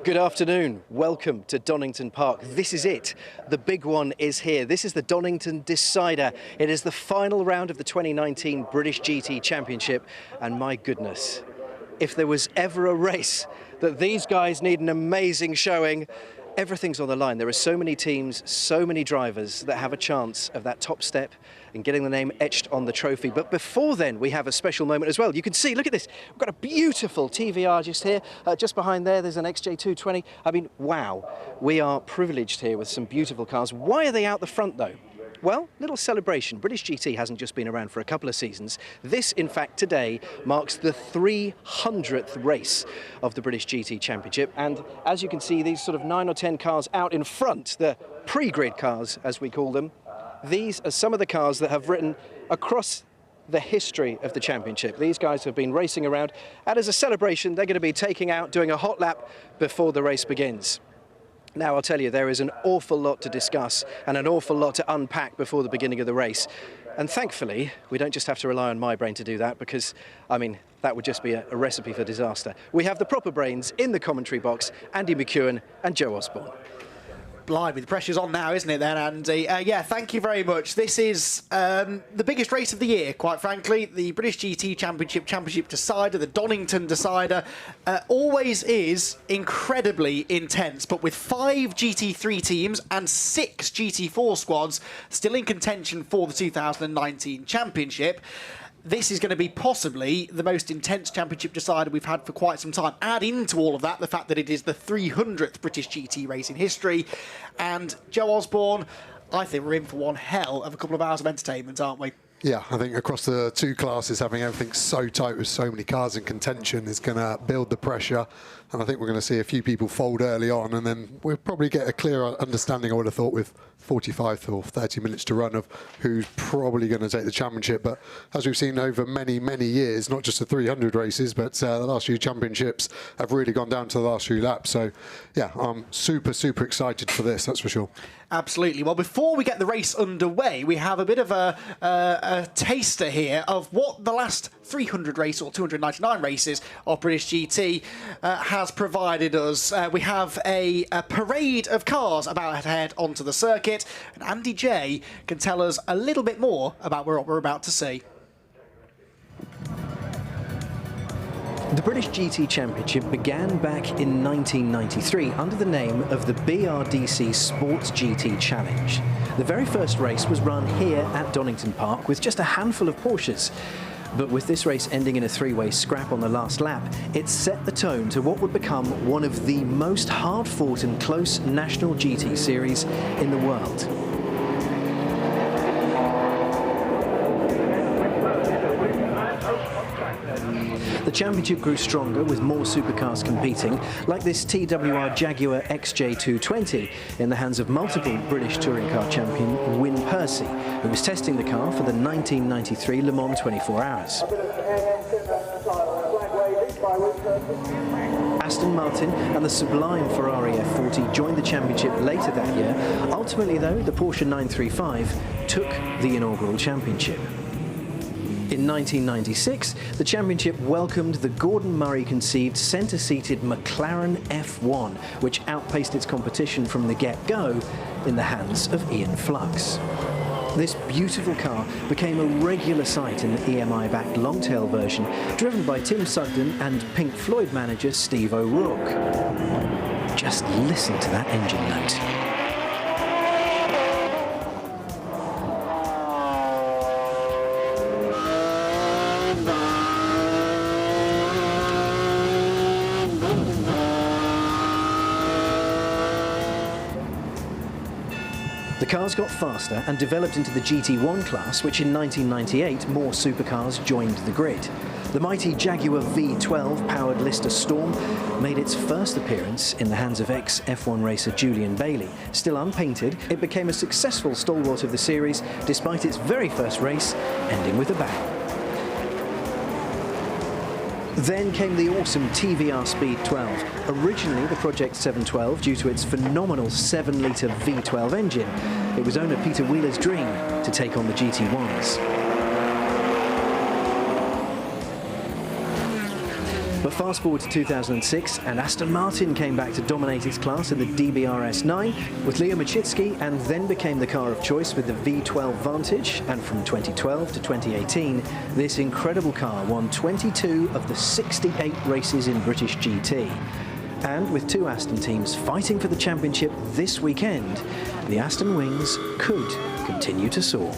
Good afternoon. Welcome to Donington Park. This is it. The big one is here. This is the Donington Decider. It is the final round of the 2019 British GT Championship. And my goodness, if there was ever a race that these guys need an amazing showing, everything's on the line. There are so many teams, so many drivers that have a chance of that top step and getting the name etched on the trophy. But before then, we have a special moment as well. You can see, look at this. We've got a beautiful TVR just here. Just behind there, there's an XJ220. I mean, wow. We are privileged here with some beautiful cars. Why are they out the front, though? Well, little celebration. British GT hasn't just been around for a couple of seasons. This, in fact, today marks the 300th race of the British GT Championship. And as you can see, these sort of 9 or 10 cars out in front, the pre-grid cars, as we call them, these are some of the cars that have written across the history of the championship. These guys have been racing around, and as a celebration, they're going to be taking out, doing a hot lap before the race begins. Now, I'll tell you, there is an awful lot to discuss and an awful lot to unpack before the beginning of the race. And thankfully, we don't just have to rely on my brain to do that because, I mean, that would just be a recipe for disaster. We have the proper brains in the commentary box, Andy McEwan and Joe Osborne. Blimey, the pressure's on now, isn't it then, Andy? Yeah, thank you very much. This is the biggest race of the year, quite frankly. The British GT Championship Decider, the Donington Decider, always is incredibly intense. But with 5 GT3 teams and 6 GT4 squads still in contention for the 2019 Championship, this is going to be possibly the most intense championship decider we've had for quite some time. Add into all of that the fact that it is the 300th British GT race in history. And Joe Osborne, I think we're in for one hell of a couple of hours of entertainment, aren't we? Yeah, I think across the two classes, having everything so tight with so many cars in contention is going to build the pressure. And I think we're going to see a few people fold early on, and then we'll probably get a clearer understanding, I would have thought, with 45 or 30 minutes to run of who's probably going to take the championship. But as we've seen over many, many years, not just the 300 races, but the last few championships have really gone down to the last few laps. So, yeah, I'm super, super excited for this, that's for sure. Absolutely. Well, before we get the race underway, we have a bit of a taster here of what the last 300 race or 299 races of British GT has provided us. We have a parade of cars about to head onto the circuit, and Andy Jaye can tell us a little bit more about what we're about to see. The British GT Championship began back in 1993 under the name of the BRDC Sports GT Challenge. The very first race was run here at Donington Park with just a handful of Porsches. But with this race ending in a three-way scrap on the last lap, it set the tone to what would become one of the most hard-fought and close national GT series in the world. The championship grew stronger with more supercars competing, like this TWR Jaguar XJ220 in the hands of multiple British touring car champion Wyn Percy, who was testing the car for the 1993 Le Mans 24 Hours. Aston Martin and the sublime Ferrari F40 joined the championship later that year. Ultimately, though, the Porsche 935 took the inaugural championship. In 1996, the championship welcomed the Gordon Murray-conceived centre-seated McLaren F1, which outpaced its competition from the get-go in the hands of Ian Flux. This beautiful car became a regular sight in the EMI-backed long-tail version, driven by Tim Sugden and Pink Floyd manager Steve O'Rourke. Just listen to that engine note. The cars got faster and developed into the GT1 class, which in 1998 more supercars joined the grid. The mighty Jaguar V12 powered Lister Storm made its first appearance in the hands of ex-F1 racer Julian Bailey. Still unpainted, it became a successful stalwart of the series, despite its very first race ending with a bang. Then came the awesome TVR Speed 12, originally the Project 712 due to its phenomenal 7-litre V12 engine. It was owner Peter Wheeler's dream to take on the GT1s. But fast forward to 2006, and Aston Martin came back to dominate its class in the DBRS 9 with Leo Machitsky, and then became the car of choice with the V12 Vantage. And from 2012 to 2018, this incredible car won 22 of the 68 races in British GT. And with two Aston teams fighting for the championship this weekend, the Aston Wings could continue to soar.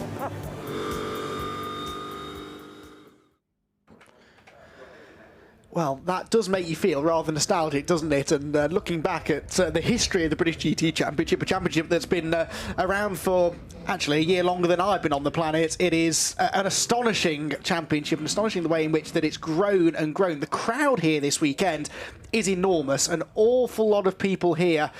Well, that does make you feel rather nostalgic, doesn't it? And looking back at the history of the British GT Championship, a championship that's been around for actually a year longer than I've been on the planet, it is an astonishing championship, and astonishing the way in which that it's grown and grown. The crowd here this weekend is enormous. An awful lot of people here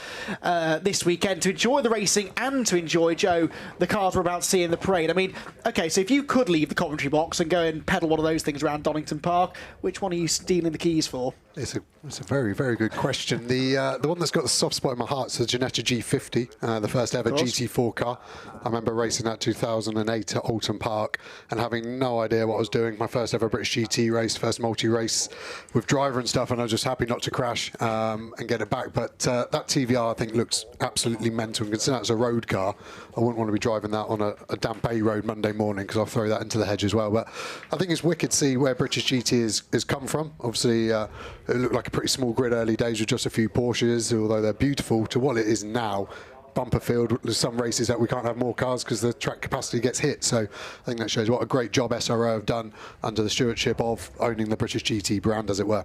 this weekend to enjoy the racing and to enjoy, Joe, the cars we're about to see in the parade. I mean, OK, so if you could leave the commentary box and go and pedal one of those things around Donington Park, which one are you stealing the keys for? It's a very, very good question. The one that's got the soft spot in my heart is the Ginetta G50, the first ever GT4 car. I remember racing that 2008 at Alton Park and having no idea what I was doing. My first ever British GT race, first multi-race with driver and stuff, and I was just happy not to crash and get it back. But that TVR, I think, looks absolutely mental. And considering that's a road car, I wouldn't want to be driving that on a damp A road Monday morning, because I'll throw that into the hedge as well. But I think it's wicked to see where British GT has come from. Obviously, it looked like a pretty small grid early days with just a few Porsches, although they're beautiful, to what it is now. Bumper field. There's some races that we can't have more cars because the track capacity gets hit. So I think that shows what a great job SRO have done under the stewardship of owning the British GT brand, as it were.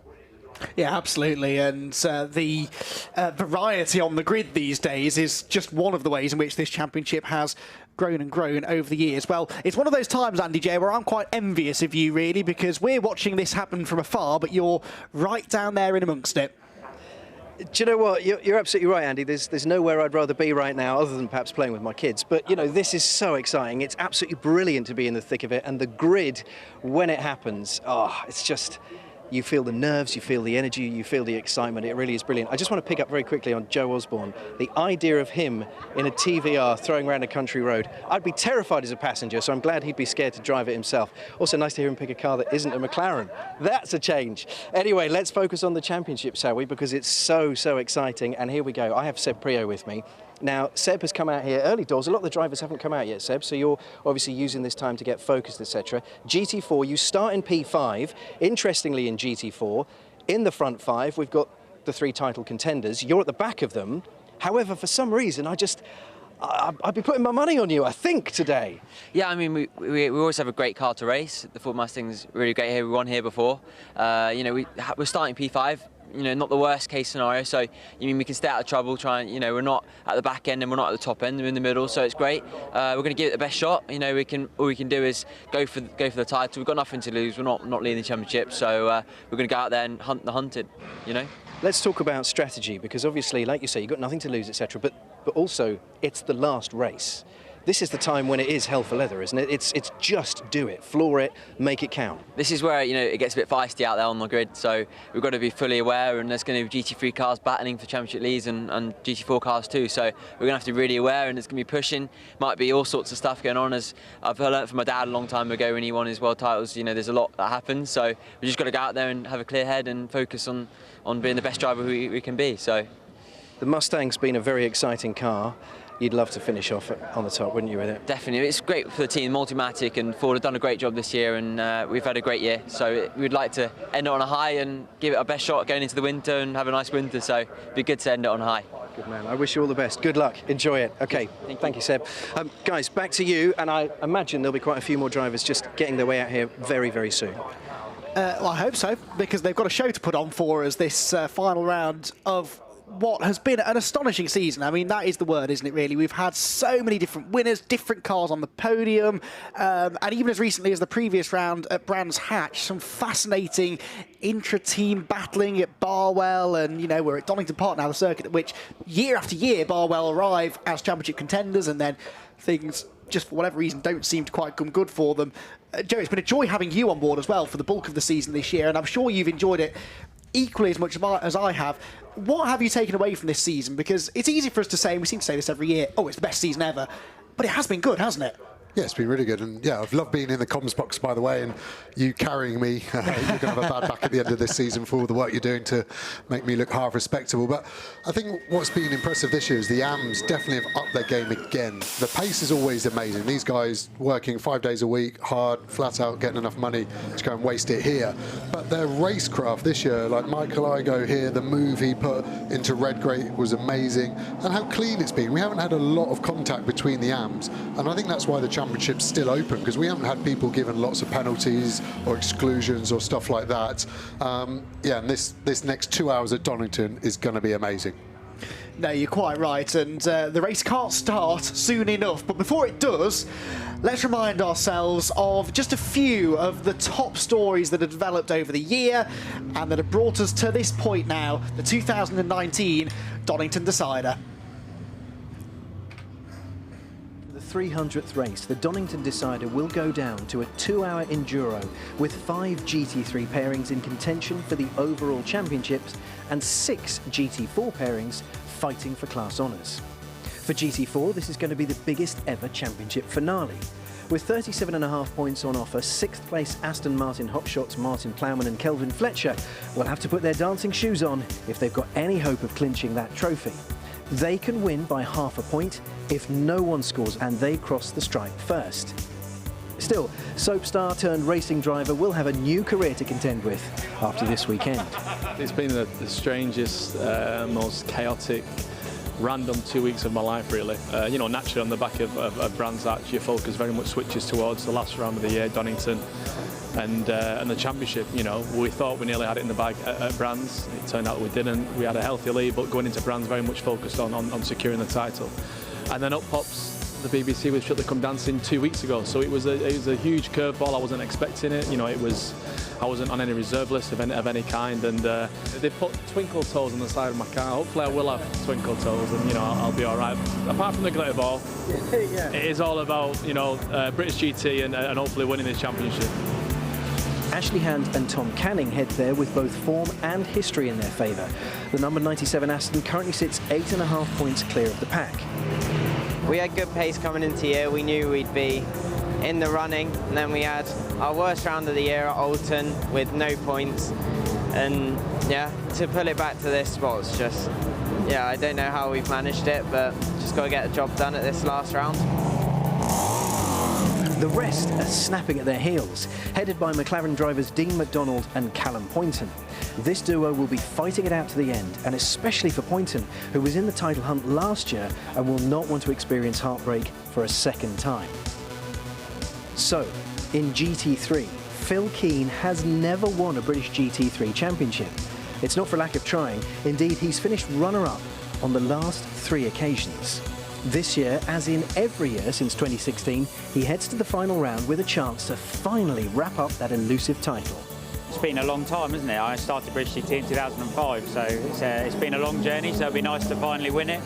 Yeah, absolutely. And the variety on the grid these days is just one of the ways in which this championship has grown and grown over the years. Well, it's one of those times, Andy Jaye, where I'm quite envious of you, really, because we're watching this happen from afar, but you're right down there in amongst it. Do you know what? You're absolutely right, Andy. There's nowhere I'd rather be right now other than perhaps playing with my kids. But, you know, this is so exciting. It's absolutely brilliant to be in the thick of it. And the grid, when it happens, it's just... You feel the nerves, you feel the energy, you feel the excitement. It really is brilliant. I just want to pick up very quickly on Joe Osborne. The idea of him in a TVR throwing around a country road. I'd be terrified as a passenger, so I'm glad he'd be scared to drive it himself. Also nice to hear him pick a car that isn't a McLaren. That's a change. Anyway, let's focus on the championship, shall we? Because it's so, so exciting. And here we go. I have Seb Priaulx with me. Now, Seb has come out here early doors. A lot of the drivers haven't come out yet, Seb, so you're obviously using this time to get focused, etc. GT4, you start in P5. Interestingly, in GT4, in the front five, we've got the three title contenders. You're at the back of them. However, for some reason, I'd be putting my money on you, I think, today. Yeah, I mean, we always have a great car to race. The Ford Mustang's really great here. We won here before. You know, we're starting P5. You know, not the worst case scenario, so you mean we can stay out of trouble, try and, you know, we're not at the back end and we're not at the top end, we're in the middle, so it's great. We're going to give it the best shot. You know, all we can do is go for the title. We've got nothing to lose. We're not leading the championship, so we're going to go out there and hunt the hunted, you know. Let's talk about strategy, because obviously, like you say, you've got nothing to lose, etc. But also, it's the last race. This is the time when it is hell for leather, isn't it? It's just do it, floor it, make it count. This is where, you know, it gets a bit feisty out there on the grid, so we've got to be fully aware, and there's going to be GT3 cars battling for championship leads and GT4 cars too, so we're going to have to be really aware, and it's going to be pushing. Might be all sorts of stuff going on, as I've learned from my dad a long time ago when he won his world titles. You know, there's a lot that happens, so we just got to go out there and have a clear head and focus on being the best driver we can be. So the Mustang's been a very exciting car. You'd love to finish off on the top, wouldn't you, with it? Definitely. It's great for the team. Multimatic and Ford have done a great job this year, and we've had a great year. So we'd like to end it on a high and give it our best shot going into the winter and have a nice winter. So it'd be good to end it on a high. Good man. I wish you all the best. Good luck. Enjoy it. OK, thank you, Seb. Guys, back to you. And I imagine there'll be quite a few more drivers just getting their way out here very, very soon. Well, I hope so, because they've got a show to put on for us this final round of what has been an astonishing season. I mean, that is the word, isn't it, really? We've had so many different winners, different cars on the podium, and even as recently as the previous round at Brands Hatch, some fascinating intra-team battling at Barwell, and, you know, we're at Donington Park now, the circuit at which year after year Barwell arrive as championship contenders, and then things, just for whatever reason, don't seem to quite come good for them. Joe, it's been a joy having you on board as well for the bulk of the season this year, and I'm sure you've enjoyed it equally as much as I have. What have you taken away from this season? Because it's easy for us to say, and we seem to say this every year, oh, it's the best season ever. But it has been good, hasn't it? Yeah, it's been really good, and yeah, I've loved being in the comms box, by the way, and you carrying me. You're going to have a bad back at the end of this season for all the work you're doing to make me look half respectable. But I think what's been impressive this year is the AMs definitely have upped their game again. The pace is always amazing. These guys working 5 days a week, hard, flat out, getting enough money to go and waste it here. But their racecraft this year, like Michael Igo here, the move he put into Redgrave was amazing, and how clean it's been. We haven't had a lot of contact between the AMs, and I think that's why the championship's still open, because we haven't had people given lots of penalties or exclusions or stuff like that. Yeah, and this next 2 hours at Donington is going to be amazing. No, you're quite right, and the race can't start soon enough. But before it does, let's remind ourselves of just a few of the top stories that have developed over the year and that have brought us to this point now, the 2019 Donington Decider. The 300th race, the Donington Decider will go down to a 2-hour enduro with 5 GT3 pairings in contention for the overall championships and 6 GT4 pairings fighting for class honours. For GT4, this is going to be the biggest ever championship finale. With 37.5 points on offer, 6th place Aston Martin hotshots Martin Plowman and Kelvin Fletcher will have to put their dancing shoes on if they've got any hope of clinching that trophy. They can win by half a point if no one scores and they cross the stripe first. Still, soap star turned racing driver will have a new career to contend with after this weekend. It's been the strangest, most chaotic, random 2 weeks of my life, really. You know, naturally on the back of Brands Hatch, your focus very much switches towards the last round of the year, Donington, and the championship. You know, we thought we nearly had it in the bag at Brands. It turned out we didn't. We had a healthy lead, but going into Brands very much focused on securing the title. And then up pops the BBC with Shut the Come Dancing 2 weeks ago. So it was a huge curveball. I wasn't expecting it. You know, I wasn't on any reserve list of any kind, and they put twinkle toes on the side of my car. Hopefully I will have twinkle toes, and you know, I'll be all right. Apart from the glitter ball, yeah. It is all about, you know, British GT and hopefully winning this championship. Ashley Hand and Tom Canning head there with both form and history in their favour. The number 97 Aston currently sits 8.5 points clear of the pack. We had good pace coming into here. We knew we'd be in the running, and then we had our worst round of the year at Alton with no points, and yeah, to pull it back to this spot was just, yeah, I don't know how we've managed it, but just got to get the job done at this last round. The rest are snapping at their heels, headed by McLaren drivers Dean McDonald and Callum Poynton. This duo will be fighting it out to the end, and especially for Poynton, who was in the title hunt last year and will not want to experience heartbreak for a second time. So, in GT3, Phil Keane has never won a British GT3 championship. It's not for lack of trying. Indeed, he's finished runner-up on the last 3 occasions. This year, as in every year since 2016, he heads to the final round with a chance to finally wrap up that elusive title. It's been a long time, isn't it? I started British GT in 2005, so it's been a long journey, so it'd be nice to finally win it.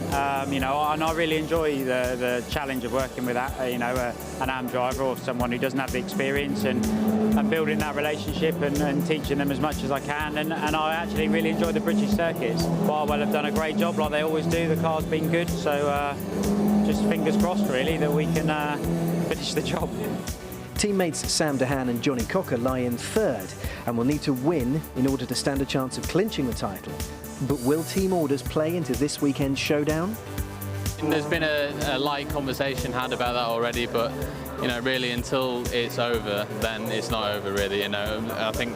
You know, and I really enjoy the challenge of working with that, you know, an AM driver or someone who doesn't have the experience, and building that relationship and teaching them as much as I can. And I actually really enjoy the British circuits. Barwell have done a great job, like they always do. The car's been good, so just fingers crossed, really, that we can finish the job. Teammates Sam Dehan and Johnny Cocker lie in 3rd and will need to win in order to stand a chance of clinching the title. But will team orders play into this weekend's showdown? There's been a light conversation had about that already, but you know, really until it's over, then it's not over, really. You know, I think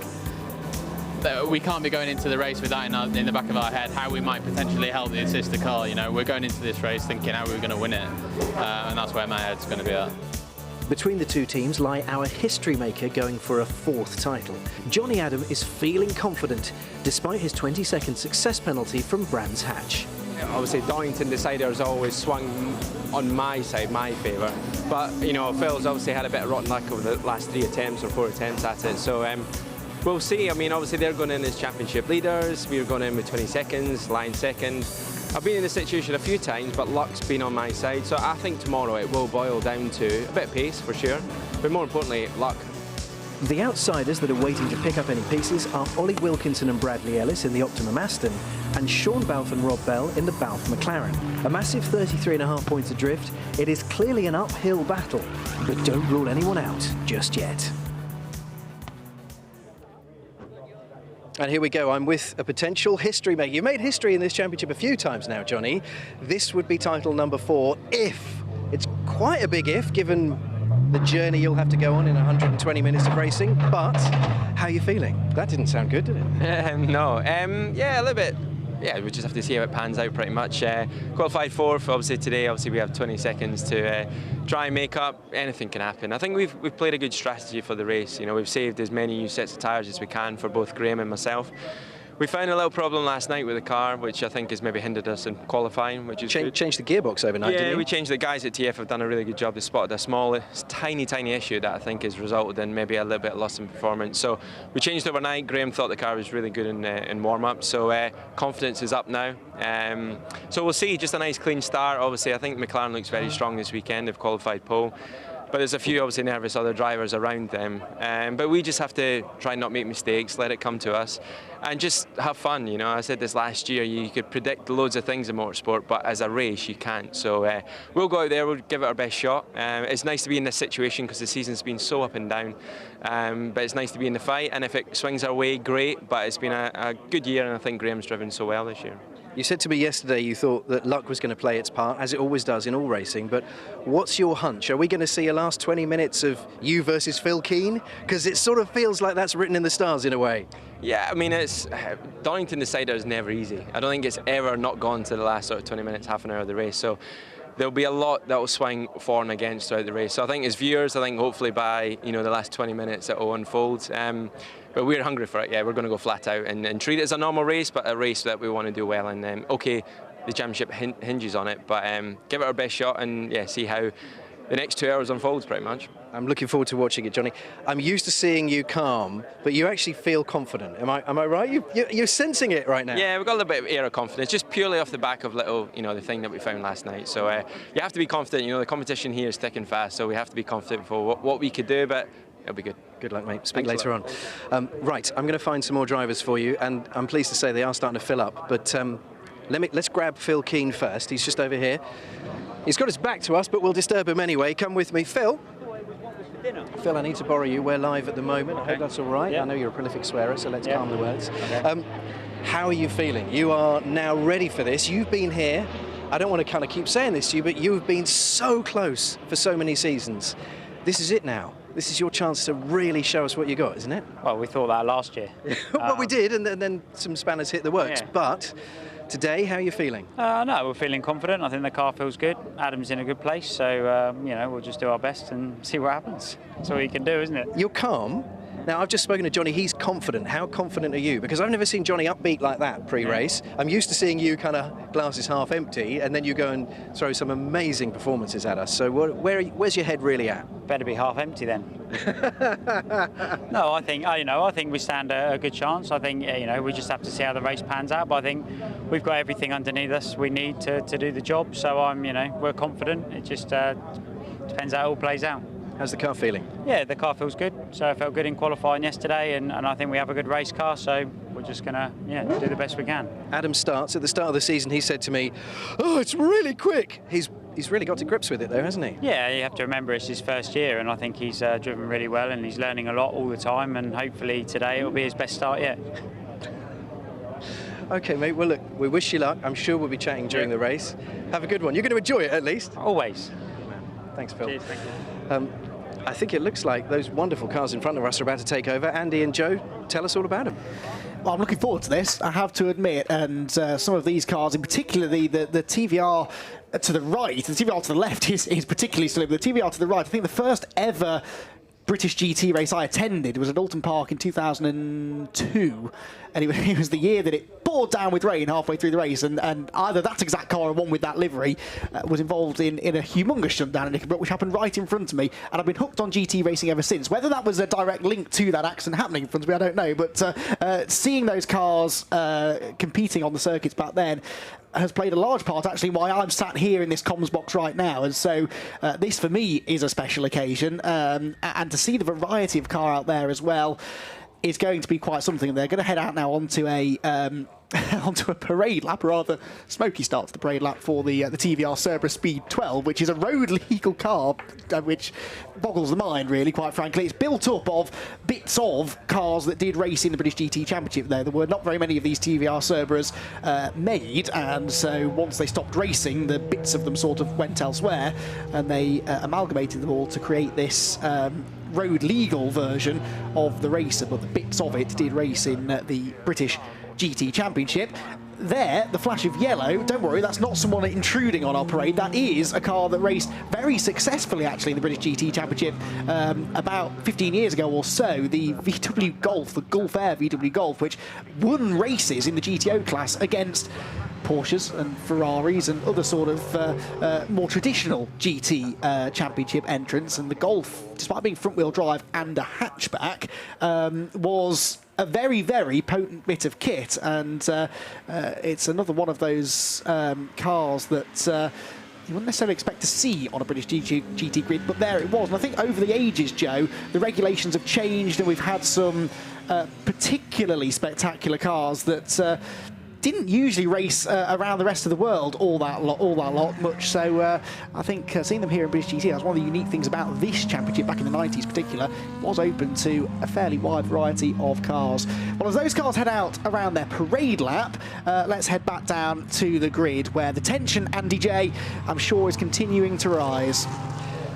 that we can't be going into the race with that in the back of our head, how we might potentially help the sister car. You know, we're going into this race thinking how we're going to win it, and that's where my head's going to be at. Between the two teams lie our history maker going for a 4th title. Johnny Adam is feeling confident despite his 20-second success penalty from Brands Hatch. Obviously, Donington Decider has always swung on my side, my favour. But, you know, Phil's obviously had a bit of rotten luck over the last 3 attempts or 4 attempts at it. So we'll see. I mean, obviously, they're going in as championship leaders. We're going in with 20 seconds, line 2nd. I've been in this situation a few times, but luck's been on my side. So I think tomorrow it will boil down to a bit of pace, for sure. But more importantly, luck. The outsiders that are waiting to pick up any pieces are Ollie Wilkinson and Bradley Ellis in the Optimum Aston and Sean Balfe and Rob Bell in the Balfe McLaren. A massive 33.5 points adrift. It is clearly an uphill battle, but don't rule anyone out just yet. And here we go, I'm with a potential history maker. You've made history in this championship a few times now, Johnny. This would be title number 4 if, it's quite a big if, given the journey you'll have to go on in 120 minutes of racing, but how are you feeling? That didn't sound good, did it? No, yeah, a little bit. Yeah, we just have to see how it pans out pretty much. Qualified 4th, obviously today, obviously we have 20 seconds to try and make up. Anything can happen. I think we've played a good strategy for the race. You know, we've saved as many new sets of tyres as we can for both Graham and myself. We found a little problem last night with the car, which I think has maybe hindered us in qualifying, which is good. Changed the gearbox overnight, didn't you? Yeah, we changed. The guys at TF have done a really good job. They spotted a small, tiny issue that I think has resulted in maybe a little bit of loss in performance. So we changed overnight. Graham thought the car was really good in warm-up, so confidence is up now. So we'll see, just a nice clean start. Obviously, I think McLaren looks very strong this weekend. They've qualified pole. But there's a few obviously nervous other drivers around them. But we just have to try and not make mistakes, let it come to us, and just have fun. You know, I said this last year, you could predict loads of things in motorsport, but as a race, you can't. So we'll go out there, we'll give it our best shot. It's nice to be in this situation because the season's been so up and down. But it's nice to be in the fight, and if it swings our way, great. But it's been a good year, and I think Graham's driven so well this year. You said to me yesterday you thought that luck was going to play its part, as it always does in all racing, but what's your hunch? Are we going to see a last 20 minutes of you versus Phil Keane? Because it sort of feels like that's written in the stars in a way. Yeah, I mean, Donington Decider is never easy. I don't think it's ever not gone to the last sort of 20 minutes, half an hour of the race. So there'll be a lot that will swing for and against throughout the race. So I think as viewers, I think hopefully by the last 20 minutes it will unfold. But we're hungry for it. Yeah, we're going to go flat out and treat it as a normal race, but a race that we want to do well in. Okay, the championship hinges on it, but give it our best shot and yeah, see how the next 2 hours unfolds pretty much. I'm looking forward to watching it, Johnny. I'm used to seeing you calm, but you actually feel confident. Am I right? You're sensing it right now. Yeah, we've got a little bit of air of confidence, just purely off the back of the thing that we found last night. So you have to be confident. The competition here is thick and fast, so we have to be confident for what we could do, but it'll be good. Good luck, mate. Speak later on. Right, I'm going to find some more drivers for you, and I'm pleased to say they are starting to fill up. But let's grab Phil Keane first. He's just over here. He's got his back to us, but we'll disturb him anyway. Come with me, Phil. Phil, I need to borrow you. We're live at the moment. I hope that's all right. Yeah. I know you're a prolific swearer, so let's calm the words. Okay. How are you feeling? You are now ready for this. You've been here. I don't want to kind of keep saying this to you, but you've been so close for so many seasons. This is it now. This is your chance to really show us what you got, isn't it? Well, we thought that last year. Well, we did, and then some spanners hit the works. Yeah. But today, how are you feeling? No, we're feeling confident. I think the car feels good. Adam's in a good place, so we'll just do our best and see what happens. That's all you can do, isn't it? You're calm. Now, I've just spoken to Johnny. He's confident. How confident are you? Because I've never seen Johnny upbeat like that pre-race. Yeah. I'm used to seeing you kind of glasses half empty, and then you go and throw some amazing performances at us. So where's your head really at? Better be half empty then. No, I think we stand a good chance. I think we just have to see how the race pans out. But I think we've got everything underneath us we need to do the job. So we're confident. It just depends how it all plays out. How's the car feeling? Yeah, the car feels good. So it felt good in qualifying yesterday, and I think we have a good race car. So we're just gonna do the best we can. Adam starts at the start of the season. He said to me, "Oh, it's really quick." He's really got to grips with it, though, hasn't he? Yeah, you have to remember it's his first year, and I think he's driven really well, and he's learning a lot all the time. And hopefully today it'll be his best start yet. Okay, mate. Well, look, we wish you luck. I'm sure we'll be chatting during the race. Have a good one. You're going to enjoy it, at least. Always. Good man. Thanks, Phil. Cheers, thank you. I think it looks like those wonderful cars in front of us are about to take over. Andy and Joe, tell us all about them. Well, I'm looking forward to this, I have to admit, and some of these cars, in particular the TVR to the right, the TVR to the left is particularly slim, but the TVR to the right, I think the first ever British GT race I attended was at Alton Park in 2002, and it was the year that it poured down with rain halfway through the race, and either that exact car or one with that livery was involved in a humongous shunt down in Nickelbrook, which happened right in front of me, and I've been hooked on GT racing ever since. Whether that was a direct link to that accident happening in front of me, I don't know, but seeing those cars competing on the circuits back then, has played a large part, actually, why I'm sat here in this comms box right now. And so this, for me, is a special occasion. And to see the variety of car out there as well is going to be quite something. They're going to head out now onto a onto a parade lap, or rather smoky start to the parade lap for the TVR Cerberus Speed 12, which is a road legal car, which boggles the mind, really, quite frankly. It's built up of bits of cars that did race in the British GT Championship. There were not very many of these TVR Cerberus made, and so once they stopped racing, the bits of them sort of went elsewhere, and they amalgamated them all to create this road legal version of the racer, but the bits of it did race in the British GT Championship. There, the flash of yellow, don't worry, that's not someone intruding on our parade. That is a car that raced very successfully, actually, in the British GT Championship about 15 years ago or so. The VW Golf, the Gulf Air VW Golf, which won races in the GTO class against Porsches and Ferraris and other sort of more traditional GT Championship entrants. And the Golf, despite being front-wheel drive and a hatchback, was a very, very potent bit of kit, and it's another one of those cars that you wouldn't necessarily expect to see on a British GT grid, but there it was. And I think over the ages, Joe, the regulations have changed, and we've had some particularly spectacular cars that didn't usually race around the rest of the world all that lot much. So I think seeing them here in British GT, that's one of the unique things about this championship back in the 90s in particular. It was open to a fairly wide variety of cars. Well, as those cars head out around their parade lap, let's head back down to the grid, where the tension, Andy Jaye, I'm sure, is continuing to rise.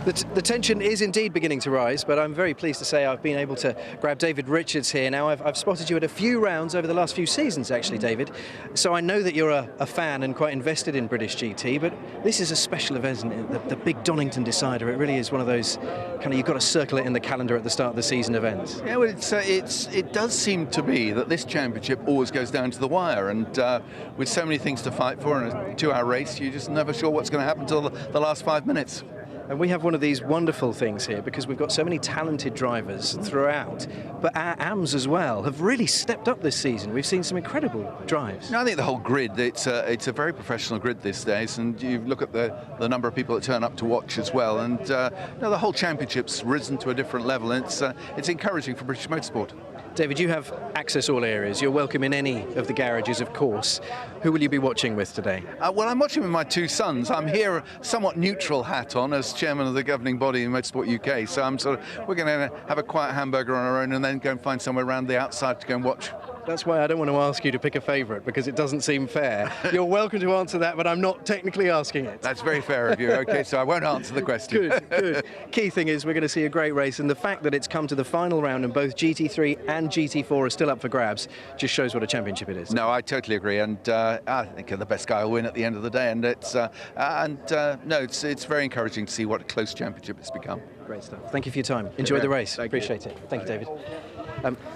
The tension is indeed beginning to rise, but I'm very pleased to say I've been able to grab David Richards here. Now, I've spotted you at a few rounds over the last few seasons, actually, David. So I know that you're a fan and quite invested in British GT, but this is a special event, isn't it? The big Donington Decider. It really is one of those kind of, you've got to circle it in the calendar at the start of the season events. Yeah, well, it does seem to be that this championship always goes down to the wire, and with so many things to fight for in a 2-hour race, you're just never sure what's going to happen until the last 5 minutes. And we have one of these wonderful things here because we've got so many talented drivers throughout, but our AMs as well have really stepped up this season. We've seen some incredible drives. I think the whole grid, it's a very professional grid these days, and you look at the number of people that turn up to watch as well, and the whole championship's risen to a different level, and it's encouraging for British motorsport. David, you have access all areas. You're welcome in any of the garages, of course. Who will you be watching with today? Well, I'm watching with my two sons. I'm here, somewhat neutral hat on, as chairman of the governing body in Motorsport UK. So we're going to have a quiet hamburger on our own and then go and find somewhere around the outside to go and watch. That's why I don't want to ask you to pick a favourite, because it doesn't seem fair. You're welcome to answer that, but I'm not technically asking it. That's very fair of you. OK, so I won't answer the question. Good. Key thing is we're going to see a great race, and the fact that it's come to the final round and both GT3 and GT4 are still up for grabs just shows what a championship it is. No, I totally agree, and I think the best guy will win at the end of the day, and it's very encouraging to see what a close championship it's become. Great stuff. Thank you for your time. Enjoy the race. Appreciate it. Thank you, David.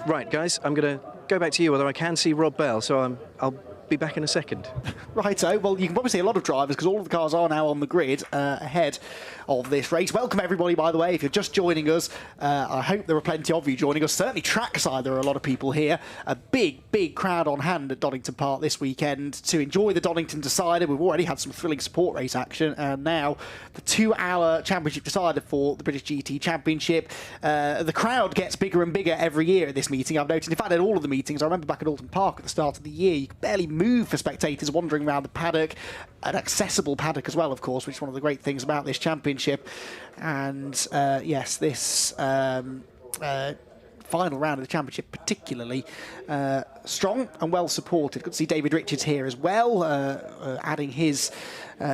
Right, guys, I'm going to go back to you, although I can see Rob Bell, so I'll be back in a second. Righto, well, you can probably see a lot of drivers because all of the cars are now on the grid ahead of this race. Welcome everybody, by the way, if you're just joining us. I hope there are plenty of you joining us. Certainly trackside, there are a lot of people here. A big crowd on hand at Donington Park this weekend to enjoy the Donington Decider. We've already had some thrilling support race action, and now the 2-hour championship decider for the British GT Championship. The crowd gets bigger and bigger every year at this meeting, I've noticed. In fact, at all of the meetings, I remember back at Alton Park at the start of the year, you could barely move for spectators wandering around the paddock, an accessible paddock as well, of course, which is one of the great things about this championship. And yes, this final round of the championship particularly strong and well supported. Good to see David Richards here as well, adding his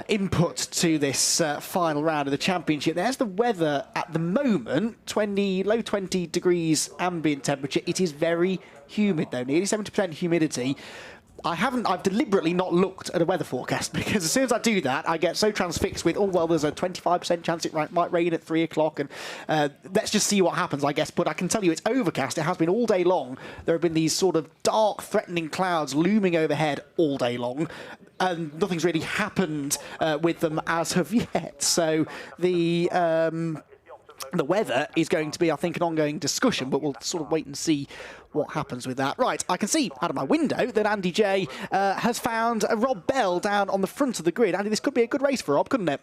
input to this final round of the championship. There's the weather at the moment, low 20 degrees ambient temperature. It is very humid though, nearly 70% humidity. I've deliberately not looked at a weather forecast, because as soon as I do that, I get so transfixed with, oh, well, there's a 25% chance it might rain at 3 o'clock, and let's just see what happens, I guess. But I can tell you it's overcast. It has been all day long. There have been these sort of dark, threatening clouds looming overhead all day long, and nothing's really happened with them as of yet. So the The weather is going to be, I think, an ongoing discussion, but we'll sort of wait and see what happens with that. Right, I can see out of my window that Andy Jaye has found Rob Bell down on the front of the grid. Andy, this could be a good race for Rob, couldn't it?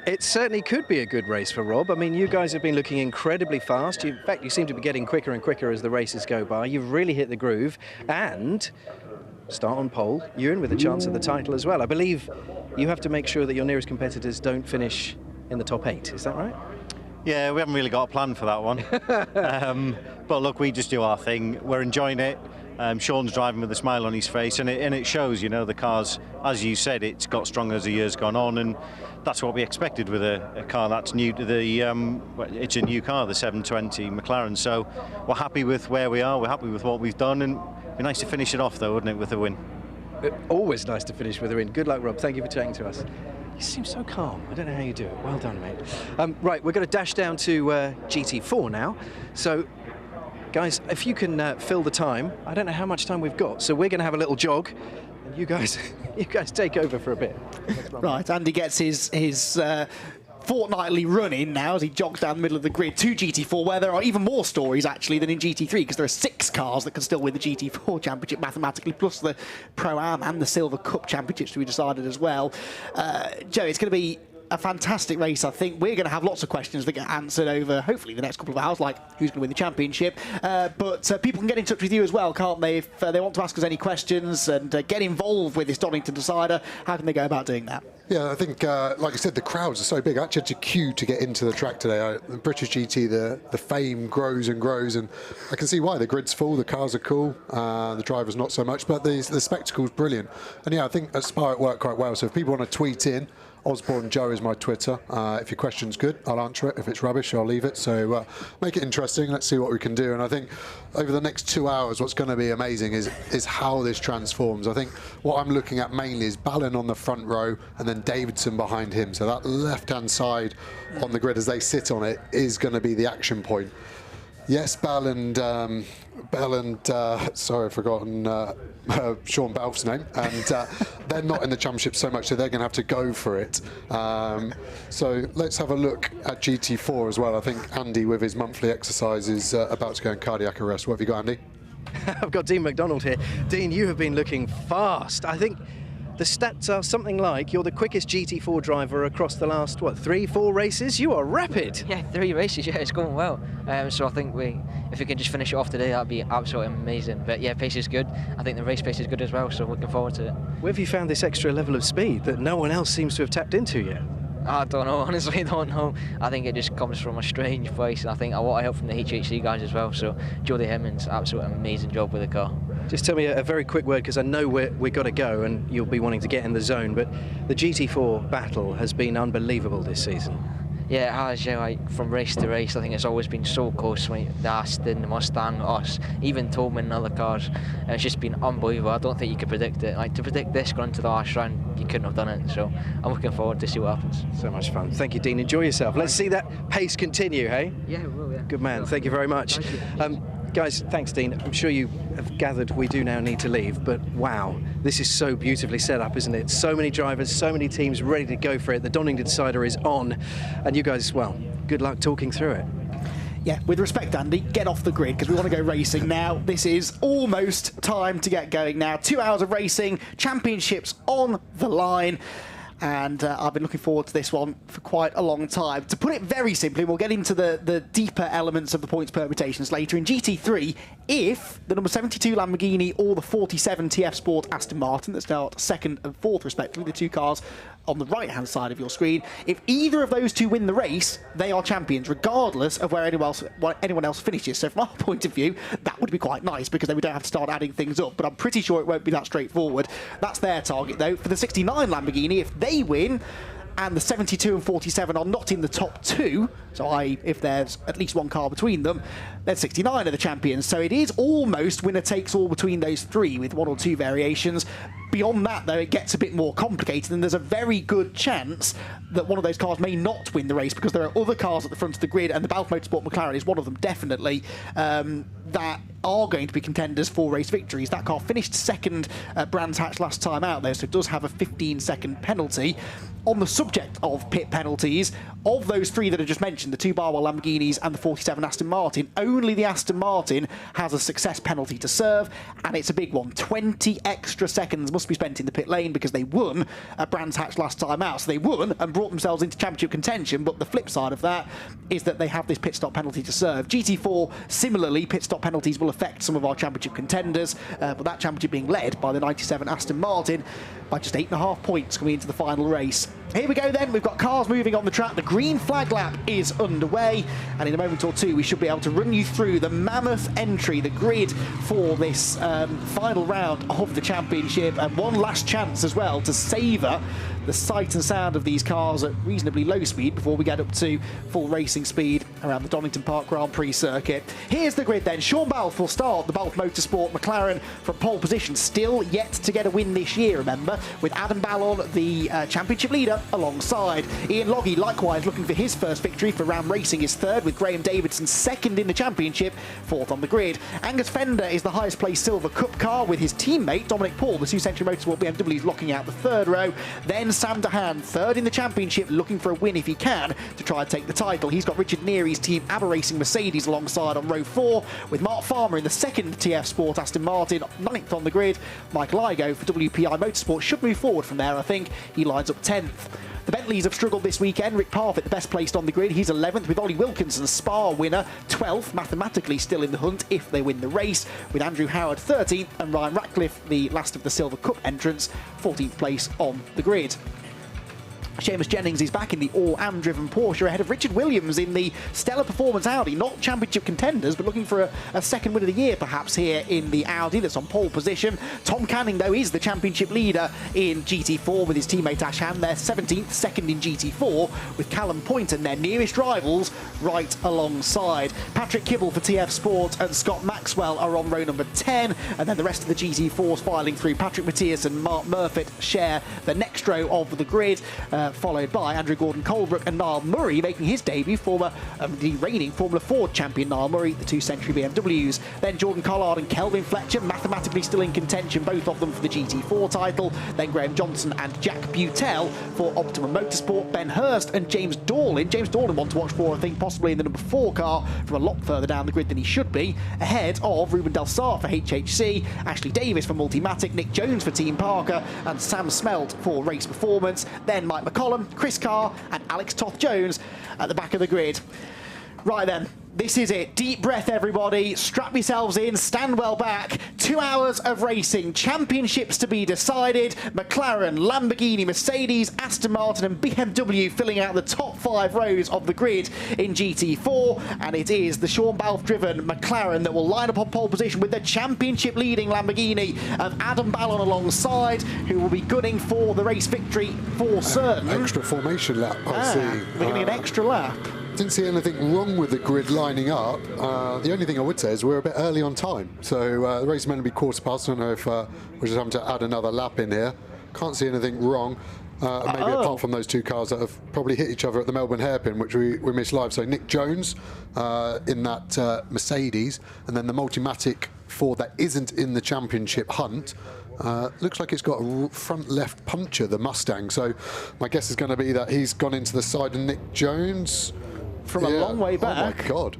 It certainly could be a good race for Rob. I mean, you guys have been looking incredibly fast. In fact, you seem to be getting quicker and quicker as the races go by. You've really hit the groove and start on pole. Ewan with a chance at the title as well. I believe you have to make sure that your nearest competitors don't finish in the top 8. Is that right? Yeah, we haven't really got a plan for that one. But look, we just do our thing. We're enjoying it. Sean's driving with a smile on his face, and it shows. You know, the car's, as you said, it's got stronger as the year's gone on, and that's what we expected with a car that's new to the. It's a new car, the 720 McLaren. So we're happy with where we are. We're happy with what we've done, and it'd be nice to finish it off, though, wouldn't it, with a win? Always nice to finish with a win. Good luck, Rob. Thank you for chatting to us. You seem so calm. I don't know how you do it. Well done, mate. Right, we're going to dash down to GT4 now. So, guys, if you can fill the time, I don't know how much time we've got. So we're going to have a little jog, and you guys take over for a bit. Right, Andy gets his fortnightly run in now as he jogs down the middle of the grid to GT4, where there are even more stories actually than in GT3, because there are 6 cars that can still win the GT4 championship mathematically, plus the Pro-Am and the Silver Cup championships to be decided as well. Joe, it's going to be a fantastic race. I think we're going to have lots of questions that get answered over hopefully the next couple of hours, like who's going to win the championship, but people can get in touch with you as well, can't they, if they want to ask us any questions and get involved with this Donington Decider. How can they go about doing that? Yeah, I think, like I said, the crowds are so big. I actually had to queue to get into the track today. The British GT, the fame grows and grows, and I can see why. The grid's full, the cars are cool, the drivers not so much, but the spectacle's brilliant. And yeah, I think at Spa it worked quite well. So if people want to tweet in, Osborne and Joe is my Twitter. If your question's good, I'll answer it. If it's rubbish, I'll leave it. So make it interesting. Let's see what we can do. And I think over the next 2 hours, what's going to be amazing is how this transforms. I think what I'm looking at mainly is Ballin on the front row and then Davidson behind him. So that left-hand side on the grid as they sit on it is going to be the action point. Yes, Bell and sorry, I've forgotten Sean Belf's name, and they're not in the championship so much, so they're going to have to go for it. So let's have a look at GT4 as well. I think Andy, with his monthly exercise, is about to go in cardiac arrest. What have you got, Andy? I've got Dean McDonald here. Dean, you have been looking fast. I think the stats are something like you're the quickest GT4 driver across the last, what, 3-4 races? You are rapid. Yeah, 3 races, yeah, it's going well. So I think if we can just finish it off today, that'd be absolutely amazing. But yeah, pace is good. I think the race pace is good as well, so looking forward to it. Where have you found this extra level of speed that no one else seems to have tapped into yet? I don't know, honestly, I don't know. I think it just comes from a strange place, and I think a lot of help from the HHC guys as well. So Jody Hemmings, absolutely amazing job with the car. Just tell me a very quick word, because I know we've got to go and you'll be wanting to get in the zone, but the GT4 battle has been unbelievable this season. Yeah, it has, yeah, like from race to race. I think it's always been so close. Like the Aston, the Mustang, us, even Tolman and other cars. And it's just been unbelievable. I don't think you could predict it. Like to predict this going to the last round, you couldn't have done it. So I'm looking forward to see what happens. So much fun. Thank you, Dean. Enjoy yourself. Let's see that pace continue, hey? Yeah, we will, yeah. Good man. Thank you very much. Guys, thanks, Dean. I'm sure you have gathered we do now need to leave, but wow, this is so beautifully set up, isn't it? So many drivers, so many teams ready to go for it. The Donington Decider is on, and you guys, well, good luck talking through it. Yeah, with respect, Andy, get off the grid because we want to go racing now. This is almost time to get going now. 2 hours of racing, championships on the line. And I've been looking forward to this one for quite a long time. To put it very simply, we'll get into the deeper elements of the points permutations later. In GT3, if the number 72 Lamborghini or the 47 TF Sport Aston Martin that start 2nd and 4th respectively, the 2 cars on the right-hand side of your screen, if either of those 2 win the race, they are champions, regardless of where anyone else finishes. So from our point of view, that would be quite nice, because then we don't have to start adding things up. But I'm pretty sure it won't be that straightforward. That's their target, though. For the 69 Lamborghini, if they win, and the 72 and 47 are not in the top 2, so if there's at least 1 car between them, then 69 are the champions. So it is almost winner takes all between those 3, with 1 or 2 variations. Beyond that, though, it gets a bit more complicated, and there's a very good chance that one of those cars may not win the race, because there are other cars at the front of the grid, and the Balfe Motorsport McLaren is one of them, definitely, that are going to be contenders for race victories. That car finished second at Brands Hatch last time out, though, so it does have a 15-second penalty. On the subject of pit penalties, of those three that I just mentioned, the two Barwell Lamborghinis and the 47 Aston Martin, only the Aston Martin has a success penalty to serve, and it's a big one. 20 extra seconds must be spent in the pit lane because they won at Brands Hatch last time out. So they won and brought themselves into championship contention, but the flip side of that is that they have this pit stop penalty to serve. GT4, similarly, pit stop penalties will affect some of our championship contenders, but that championship being led by the 97 Aston Martin by just 8.5 points coming into the final race. Here we go then, we've got cars moving on the track. The green flag lap is underway, and in a moment or two we should be able to run you through the mammoth entry, the grid for this final round of the championship, and one last chance as well to savour the sight and sound of these cars at reasonably low speed before we get up to full racing speed around the Donington Park Grand Prix circuit. Here's the grid then. Sean Balfe will start the Balfe Motorsport McLaren from pole position, still yet to get a win this year, remember, with Adam Ballon, the championship leader, alongside. Ian Loggy likewise looking for his first victory for Ram Racing, is third, with Graham Davidson second in the championship, fourth on the grid. Angus Fender is the highest placed Silver Cup car, with his teammate Dominic Paul, the 2 Century Motorsport BMWs, locking out the third row. Then Sam DeHaan, third in the championship, looking for a win if he can to try and take the title. He's got Richard Neary's team ABBA Racing Mercedes alongside on row 4, with Mark Farmer in the second TF Sport Aston Martin, 9th on the grid. Michael Igoe for WPI Motorsport should move forward from there, I think. He lines up 10th. The Bentleys have struggled this weekend. Rick Parfitt, the best placed on the grid. He's 11th, with Ollie Wilkinson, Spa winner, 12th, mathematically still in the hunt if they win the race, with Andrew Howard 13th, and Ryan Ratcliffe, the last of the Silver Cup entrants, 14th place on the grid. Seamus Jennings is back in the all-AM driven Porsche ahead of Richard Williams in the stellar performance Audi. Not championship contenders, but looking for a second win of the year perhaps here in the Audi that's on pole position. Tom Canning, though, is the championship leader in GT4 with his teammate Ash Hand. They're 17th, second in GT4, with Callum Poynton, their nearest rivals, right alongside. Patrick Kibble for TF Sport and Scott Maxwell are on row number 10, and then the rest of the GT4s filing through. Patrick Matthias and Mark Murfitt share the next row of the grid, followed by Andrew Gordon-Colebrook and Niall Murray making his debut, the reigning Formula Ford champion Niall Murray, the 2 Century BMWs. Then Jordan Collard and Kelvin Fletcher, mathematically still in contention, both of them for the GT4 title. Then Graham Johnson and Jack Butel for Optimum Motorsport. Ben Hurst and James Dorlin. James Dorlin one to watch for, I think, possibly in the number 4 car from a lot further down the grid than he should be, ahead of Ruben Del Sart for HHC, Ashley Davis for Multimatic, Nick Jones for Team Parker, and Sam Smelt for Race Performance. Then Mike McCollum, Chris Carr and Alex Toth-Jones at the back of the grid. Right then, this is it. Deep breath, everybody. Strap yourselves in. Stand well back. 2 hours of racing. Championships to be decided. McLaren, Lamborghini, Mercedes, Aston Martin and BMW filling out the top 5 rows of the grid in GT4. And it is the Sean Balfe-driven McLaren that will line up on pole position with the championship-leading Lamborghini of Adam Ballon alongside, who will be gunning for the race victory for certain. Extra formation lap, I see. We're getting an extra lap. Didn't see anything wrong with the grid lining up. The only thing I would say is we're a bit early on time. So the race is meant to be quarter past. I don't know if we're just having to add another lap in here. Can't see anything wrong. Maybe apart from those 2 cars that have probably hit each other at the Melbourne hairpin, which we missed live. So Nick Jones in that Mercedes, and then the Multimatic Ford that isn't in the championship hunt. Looks like it's got a front left puncture, the Mustang. So my guess is going to be that he's gone into the side of Nick Jones. From a long way back. Oh my God.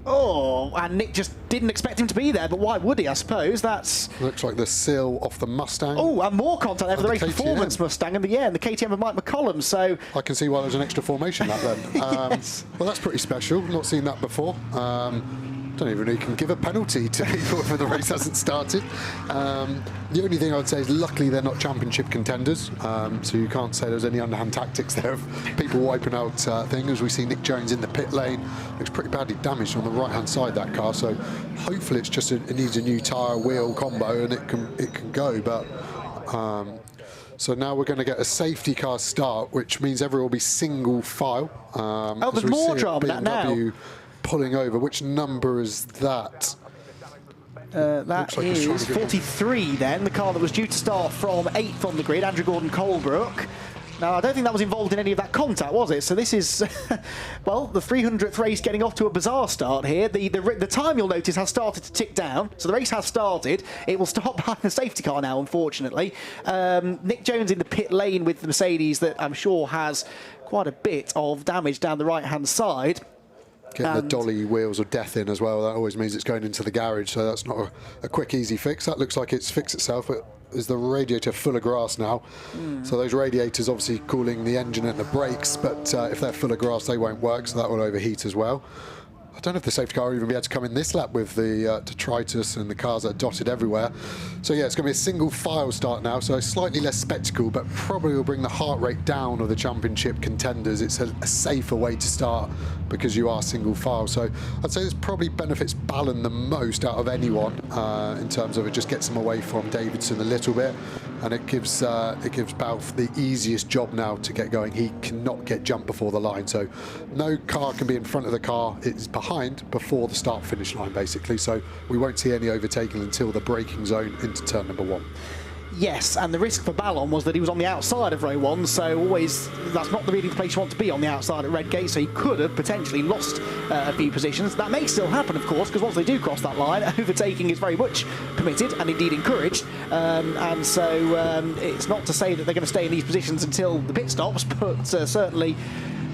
Oh, and Nick just didn't expect him to be there, but why would he, I suppose? That's... Looks like the sill off the Mustang. Oh, and more contact there for the Race Performance Mustang, and the KTM of Mike McCollum, so... I can see why there's an extra formation lap then. Yes. Well, that's pretty special. Not seen that before. Don't even know you can give a penalty to people if the race hasn't started. The only thing I would say is luckily they're not championship contenders, so you can't say there's any underhand tactics there of people wiping out things. As we see Nick Jones in the pit lane, looks pretty badly damaged on the right-hand side, that car, so hopefully it's just it needs a new tyre wheel combo and it can go. But so now we're going to get a safety car start, which means everyone will be single file. Oh, there's more drama than that now. Pulling over. Which number is that? That like he's trying is to get 43 then, the car that was due to start from 8th on the grid, Andrew Gordon-Colebrook. Now, I don't think that was involved in any of that contact, was it? So this is, well, the 300th race getting off to a bizarre start here. The time, you'll notice, has started to tick down. So the race has started. It will start behind the safety car now, unfortunately. Nick Jones in the pit lane with the Mercedes that I'm sure has quite a bit of damage down the right-hand side. Getting the dolly wheels of death in as well, that always means it's going into the garage, so that's not a quick, easy fix. That looks like it's fixed itself, but is the radiator full of grass now? So those radiators obviously cooling the engine and the brakes, but if they're full of grass, they won't work, so that will overheat as well. I don't know if the safety car will even be able to come in this lap with the detritus and the cars that are dotted everywhere. So yeah, it's going to be a single file start now, so slightly less spectacle, but probably will bring the heart rate down of the championship contenders. It's a safer way to start because you are single file. So I'd say this probably benefits Ballon the most out of anyone in terms of it just gets them away from Davidson a little bit, and it gives Balfe the easiest job now to get going. He cannot get jumped before the line, so no car can be in front of the car. It's behind before the start-finish line, basically, so we won't see any overtaking until the braking zone into turn number 1. Yes, and the risk for Ballon was that he was on the outside of row 1, so always that's not really the place you want to be, on the outside at Redgate, so he could have potentially lost a few positions. That may still happen, of course, because once they do cross that line, overtaking is very much permitted and indeed encouraged, and so it's not to say that they're going to stay in these positions until the pit stops, but certainly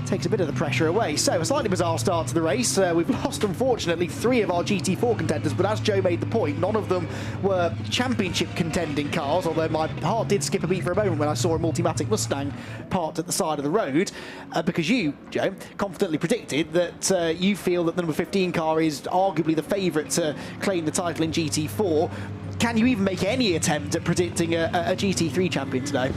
takes a bit of the pressure away. So a slightly bizarre start to the race. We've lost, unfortunately, 3 of our GT4 contenders, but as Joe made the point, none of them were championship contending cars, although my heart did skip a beat for a moment when I saw a Multimatic Mustang parked at the side of the road, because you, Joe, confidently predicted that you feel that the number 15 car is arguably the favourite to claim the title in GT4. Can you even make any attempt at predicting a GT3 champion today?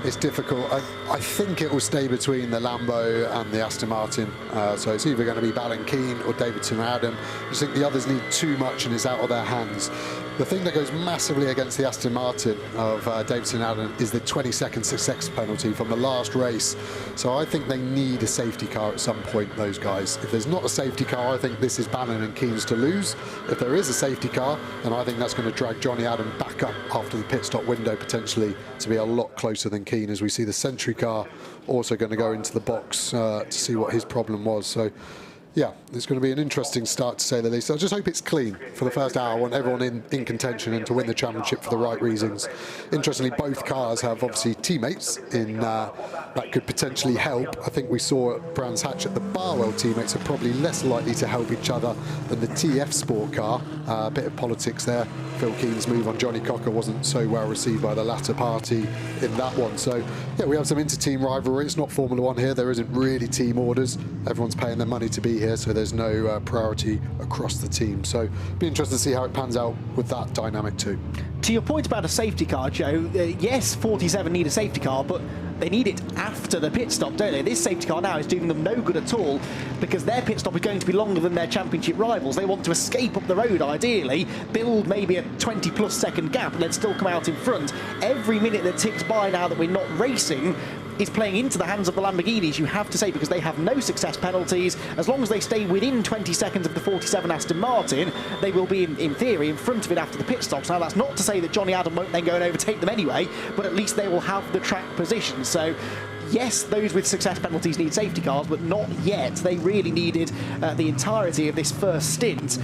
It's difficult. I think it will stay between the Lambo and the Aston Martin. So it's either going to be Ballon Keane or Davidson Adam. I just think the others need too much and it's out of their hands. The thing that goes massively against the Aston Martin of Davidson Adam is the 20-second success penalty from the last race. So I think they need a safety car at some point, those guys. If there's not a safety car, I think this is Ballon and Keane's to lose. If there is a safety car, then I think that's going to drag Johnny Adam back up after the pit stop window, potentially to be a lot closer than Keane, as we see the Sentry car also going to go into the box to see what his problem was. So yeah, it's going to be an interesting start, to say the least. I just hope it's clean for the first hour. I want everyone in contention and to win the championship for the right reasons. Interestingly, both cars have obviously teammates in that could potentially help. I think we saw at Brands Hatch at the Barwell teammates are probably less likely to help each other than the TF Sport car. A bit of politics there. Phil Keane's move on Johnny Cocker wasn't so well received by the latter party in that one. So yeah, we have some inter-team rivalry. It's not Formula One here. There isn't really team orders. Everyone's paying their money to be here, so there's no priority across the team. So be interested to see how it pans out with that dynamic too. To your point about a safety car, Joe, yes, 47 need a safety car, but they need it after the pit stop, don't they? This safety car now is doing them no good at all because their pit stop is going to be longer than their championship rivals. They want to escape up the road, ideally, build maybe a 20-plus second gap and then still come out in front. Every minute that ticks by now that we're not racing is playing into the hands of the Lamborghinis, you have to say, because they have no success penalties. As long as they stay within 20 seconds of the 47 Aston Martin, they will be, in theory, in front of it after the pit stops. Now, that's not to say that Johnny Adam won't then go and overtake them anyway, but at least they will have the track position. So yes, those with success penalties need safety cars, but not yet. They really needed the entirety of this first stint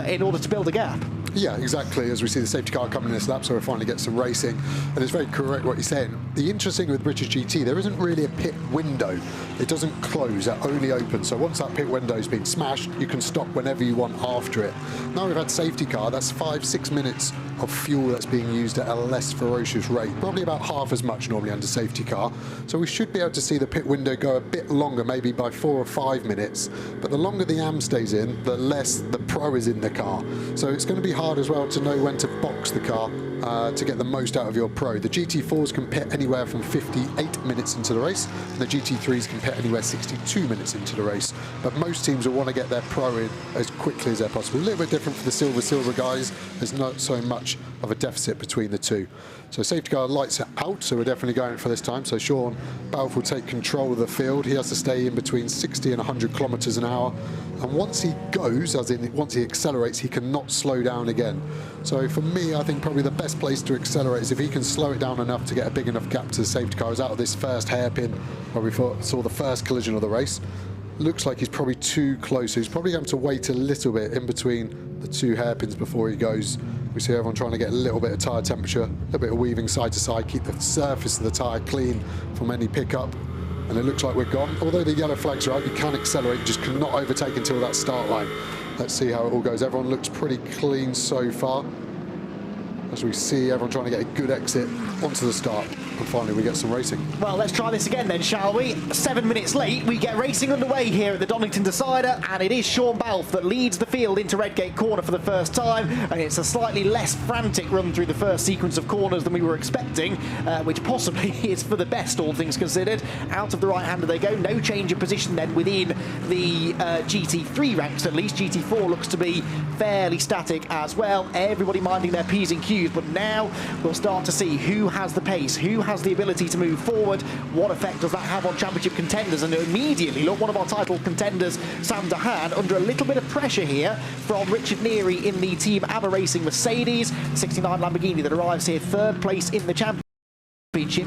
in order to build a gap. Yeah, exactly, as we see the safety car coming in this lap, so we finally get some racing. And it's very correct what you're saying. The interesting with British GT, there isn't really a pit window. It doesn't close, it only opens. So once that pit window's been smashed, you can stop whenever you want after it. Now we've had safety car, that's 5-6 minutes of fuel that's being used at a less ferocious rate, probably about half as much normally under safety car. So we should be able to see the pit window go a bit longer, maybe by 4 or 5 minutes. But the longer the AM stays in, the less the Pro is in the car. So it's going to be hard as well to know when to box the car to get the most out of your Pro. The GT4s can pit anywhere from 58 minutes into the race, and the GT3s can pit anywhere 62 minutes into the race. But most teams will want to get their Pro in as quickly as they're possible. A little bit different for the silver guys. There's not so much much of a deficit between the two. So safety car lights it out, so we're definitely going for this time. So Sean Balfe will take control of the field. He has to stay in between 60 and 100 kilometres an hour. And once he goes, as in once he accelerates, he cannot slow down again. So for me, I think probably the best place to accelerate is if he can slow it down enough to get a big enough gap to the safety car. As out of this first hairpin where we saw the first collision of the race. Looks like he's probably too close. So he's probably going to wait a little bit in between the two hairpins before he goes. We see everyone trying to get a little bit of tyre temperature, a little bit of weaving side to side, keep the surface of the tyre clean from any pickup. And it looks like we're gone. Although the yellow flags are out, you can accelerate, you just cannot overtake until that start line. Let's see how it all goes. Everyone looks pretty clean so far. As we see everyone trying to get a good exit onto the start. And finally we get some racing. Well, let's try this again then, shall we? 7 minutes late, we get racing underway here at the Donington Decider, and it is Sean Balfe that leads the field into Redgate Corner for the first time, and it's a slightly less frantic run through the first sequence of corners than we were expecting, which possibly is for the best, all things considered. Out of the right-hander they go, no change of position then within the GT3 ranks at least. GT4 looks to be fairly static as well, everybody minding their P's and Q's, but now we'll start to see who has the pace, who has the ability to move forward, what effect does that have on championship contenders. And immediately, look, one of our title contenders, Sam Dahan, under a little bit of pressure here from Richard Neary in the Team ABBA Racing Mercedes, 69 Lamborghini that arrives here third place in the championship.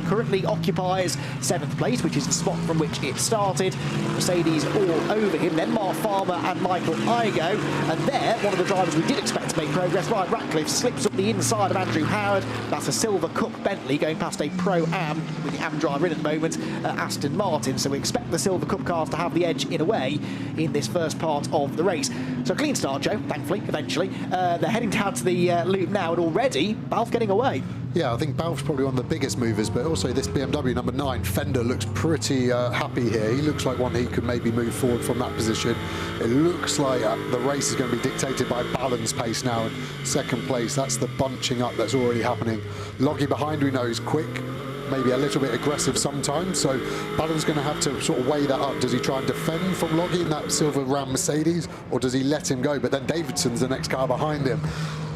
Currently occupies 7th place, which is the spot from which it started. Mercedes all over him, then Mark Farmer and Michael Igoe, and there, one of the drivers we did expect to make progress, Ryan Ratcliffe, slips up the inside of Andrew Howard. That's a Silver Cup Bentley going past a Pro-Am, with the Am driver in at the moment, Aston Martin, so we expect the Silver Cup cars to have the edge in a way in this first part of the race. So clean start, Joe, thankfully, eventually. They're heading down to the loop now, and already, Balfe getting away. Yeah, I think Balfe's probably one of the biggest movers, but also this BMW number 9, Fender, looks pretty happy here. He looks like one he could maybe move forward from that position. It looks like the race is going to be dictated by Ballon's pace now in 2nd place. That's the bunching up that's already happening. Loggy behind, we know, is quick, maybe a little bit aggressive sometimes, so Ballon's going to have to sort of weigh that up. Does he try and defend from Loggy in that silver Ram Mercedes, or does he let him go? But then Davidson's the next car behind him.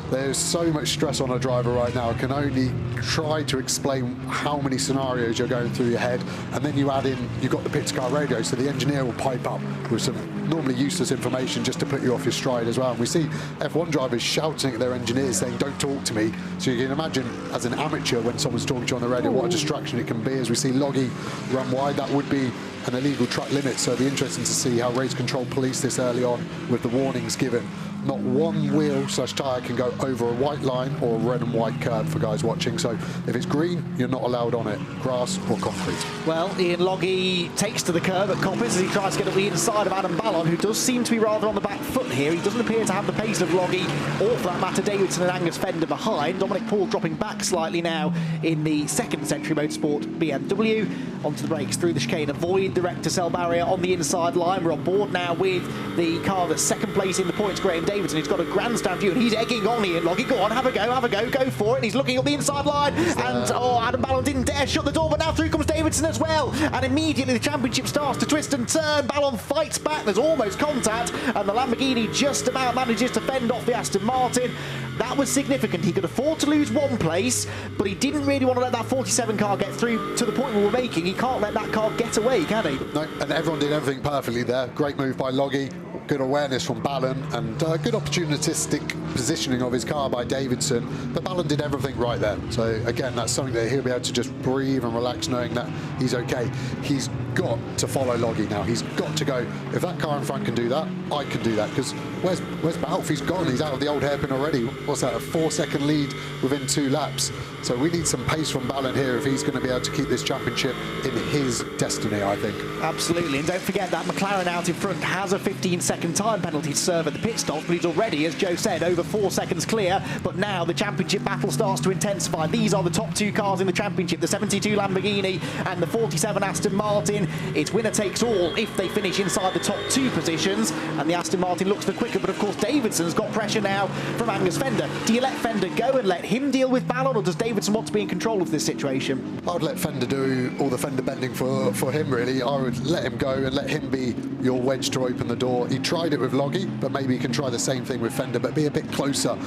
There's so much stress on a driver right now. I can only try to explain how many scenarios you're going through your head, and then you add in, you've got the pit car radio, so the engineer will pipe up with some normally useless information just to put you off your stride as well. And we see F1 drivers shouting at their engineers saying, don't talk to me. So you can imagine as an amateur when someone's talking to you on the radio, what a distraction it can be. As we see Loggy run wide, that would be an illegal track limit, so it'll be interesting to see how race control police this early on with the warnings given. Not one wheel / tyre can go over a white line or a red and white curb for guys watching. So if it's green, you're not allowed on it, grass or concrete. Well, Ian Loggy takes to the curb at Coppers as he tries to get up the inside of Adam Ballon, who does seem to be rather on the back foot here. He doesn't appear to have the pace of Loggy, or for that matter, Davidson and Angus Fender behind. Dominic Paul dropping back slightly now in the 2nd Century Motorsport BMW. Onto the brakes through the chicane, avoid the wreck to cell barrier on the inside line. We're on board now with the car that's 2nd place in the points, Graham Davidson. He's got a grandstand view and he's egging on Ian Loggy. Go on, have a go for it. And he's looking up the inside line. And Adam Ballon didn't dare shut the door, but now through comes Davidson as well. And immediately the championship starts to twist and turn. Ballon fights back. There's almost contact, and the Lamborghini just about manages to fend off the Aston Martin. That was significant. He could afford to lose 1 place, but he didn't really want to let that 47 car get through to the point we were making. He can't let that car get away, can he? No, and everyone did everything perfectly there. Great move by Loggy, good awareness from Ballon, and good opportunistic positioning of his car by Davidson. But Ballon did everything right there. So again, that's something that he'll be able to just breathe and relax knowing that he's okay. He's got to follow Loggy now. He's got to go, if that car in front can do that, I can do that. Because where's Balfe? He's gone. He's out of the old hairpin already. What's that, a 4-second lead within 2 laps? So we need some pace from Ballon here if he's going to be able to keep this championship in his destiny, I think. Absolutely, and don't forget that McLaren out in front has a 15-second time penalty to serve at the pit stops, but he's already, as Joe said, over 4 seconds clear. But now the championship battle starts to intensify. These are the top 2 cars in the championship, the 72 Lamborghini and the 47 Aston Martin. It's winner takes all if they finish inside the top 2 positions, and the Aston Martin looks the quicker. But of course Davidson's got pressure now from Angus Fender. Do you let Fender go and let him deal with Ballon, or does Davidson want to be in control of this situation? I would let Fender do all the fender bending for him, really. I would let him go and let him be your wedge to open the door. He tried it with Loggy, but maybe he can try the same thing with Fender, but be a bit closer.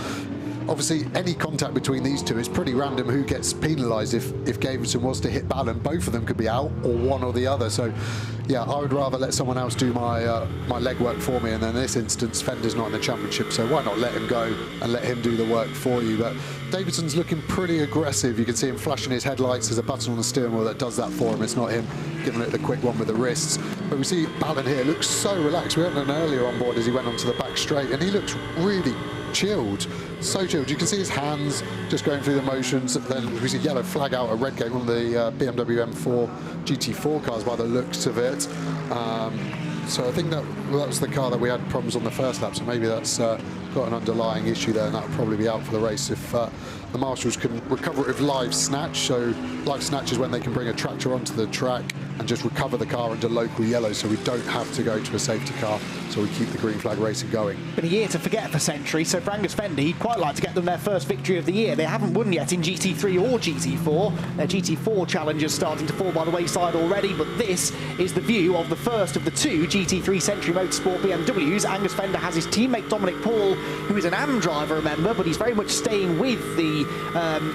obviously any contact between these two is pretty random who gets penalised. If Davidson was to hit Ballon, both of them could be out, or one or the other. So yeah, I would rather let someone else do my my legwork for me, and in this instance Fender's not in the championship, so why not let him go and let him do the work for you. But Davidson's looking pretty aggressive. You can see him flashing his headlights. There's a button on the steering wheel that does that for him. It's not him giving it the quick one with the wrists. But we see Ballon here looks so relaxed. We had an earlier on board as he went onto the back straight, and he looks really chilled, so chilled. You can see his hands just going through the motions. Then we see yellow flag out, a red gate, one of the BMW M4 GT4 cars by the looks of it. So I think that was the car that we had problems on the first lap, so maybe that's got an underlying issue there, and that'll probably be out for the race if the marshals can recover it with live snatch. So live snatch is when they can bring a tractor onto the track and just recover the car into local yellow, so we don't have to go to a safety car, so we keep the green flag racing going. Been a year to forget for Century, so for Angus Fender, he'd quite like to get them their first victory of the year. They haven't won yet in GT3 or GT4. Their GT4 challengers starting to fall by the wayside already, but this is the view of the first of the two GT3 Century Motorsport BMWs. Angus Fender has his teammate Dominic Paul, who is an AM driver, remember, but he's very much staying with the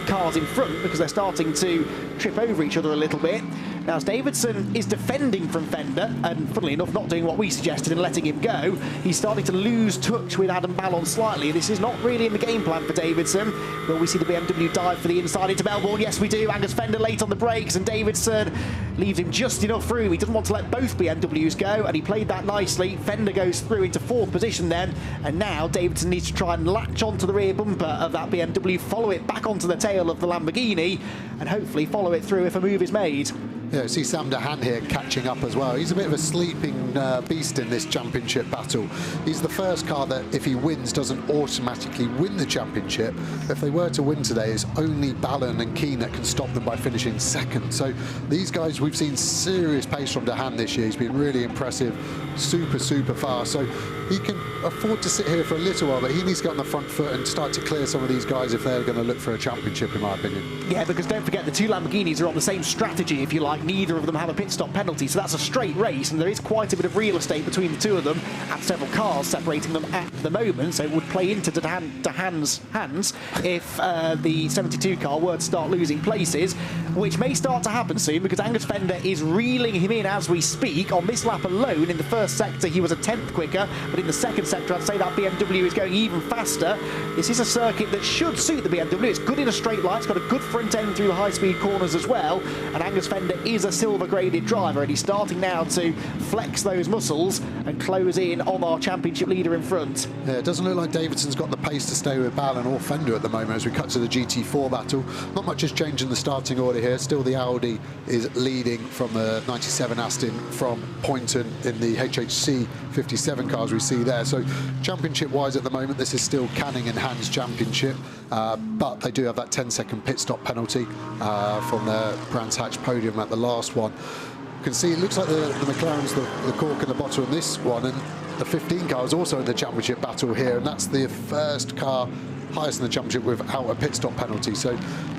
cars in front because they're starting to trip over each other a little bit. Now, as Davidson is defending from Fender, and funnily enough, not doing what we suggested and letting him go, he's starting to lose touch with Adam Ballon slightly. This is not really in the game plan for Davidson. Will we see the BMW dive for the inside into Melbourne? Yes, we do. Angus Fender late on the brakes, and Davidson leaves him just enough room. He doesn't want to let both BMWs go, and he played that nicely. Fender goes through into fourth position then, and now Davidson needs to try and latch onto the rear bumper of that BMW, follow it back onto the tail of the Lamborghini, and hopefully follow it through if a move is made. Yeah, see Sam DeHaan here catching up as well. He's a bit of a sleeping beast in this championship battle. He's the first car that, if he wins, doesn't automatically win the championship. If they were to win today, it's only Ballon and Keane that can stop them by finishing second. So these guys, we've seen serious pace from DeHaan this year. He's been really impressive, super fast. So he can afford to sit here for a little while, but he needs to get on the front foot and start to clear some of these guys if they're going to look for a championship, in my opinion. Yeah, because don't forget, the two Lamborghinis are on the same strategy, if you like. Neither of them have a pit stop penalty, so that's a straight race, and there is quite a bit of real estate between the two of them, and several cars separating them at the moment, so it would play into DeHaan's hands if the 72 car were to start losing places, which may start to happen soon, because Angus Fender is reeling him in as we speak. On this lap alone, in the first sector, he was a 10th quicker, but in the second sector, I'd say that BMW is going even faster. This is a circuit that should suit the BMW. It's good in a straight line, it's got a good front end through the high-speed corners as well, and Angus Fender is a silver-graded driver, and he's starting now to flex those muscles and close in on our championship leader in front. Yeah, it doesn't look like Davidson's got the pace to stay with Ballon or Fender at the moment as we cut to the GT4 battle. Not much has changed in the starting order here. Still the Audi is leading from the 97 Aston from Poynton in the HHC 57 cars we see there. So championship-wise at the moment, this is still Canning and Hans championship, but they do have that 10-second pit stop penalty from the Brands Hatch podium at the last one. You can see it looks like the McLaren's the cork in the bottle in this one, and the 15 car is also in the championship battle here, and that's the first car highest in the championship without a pit stop penalty. So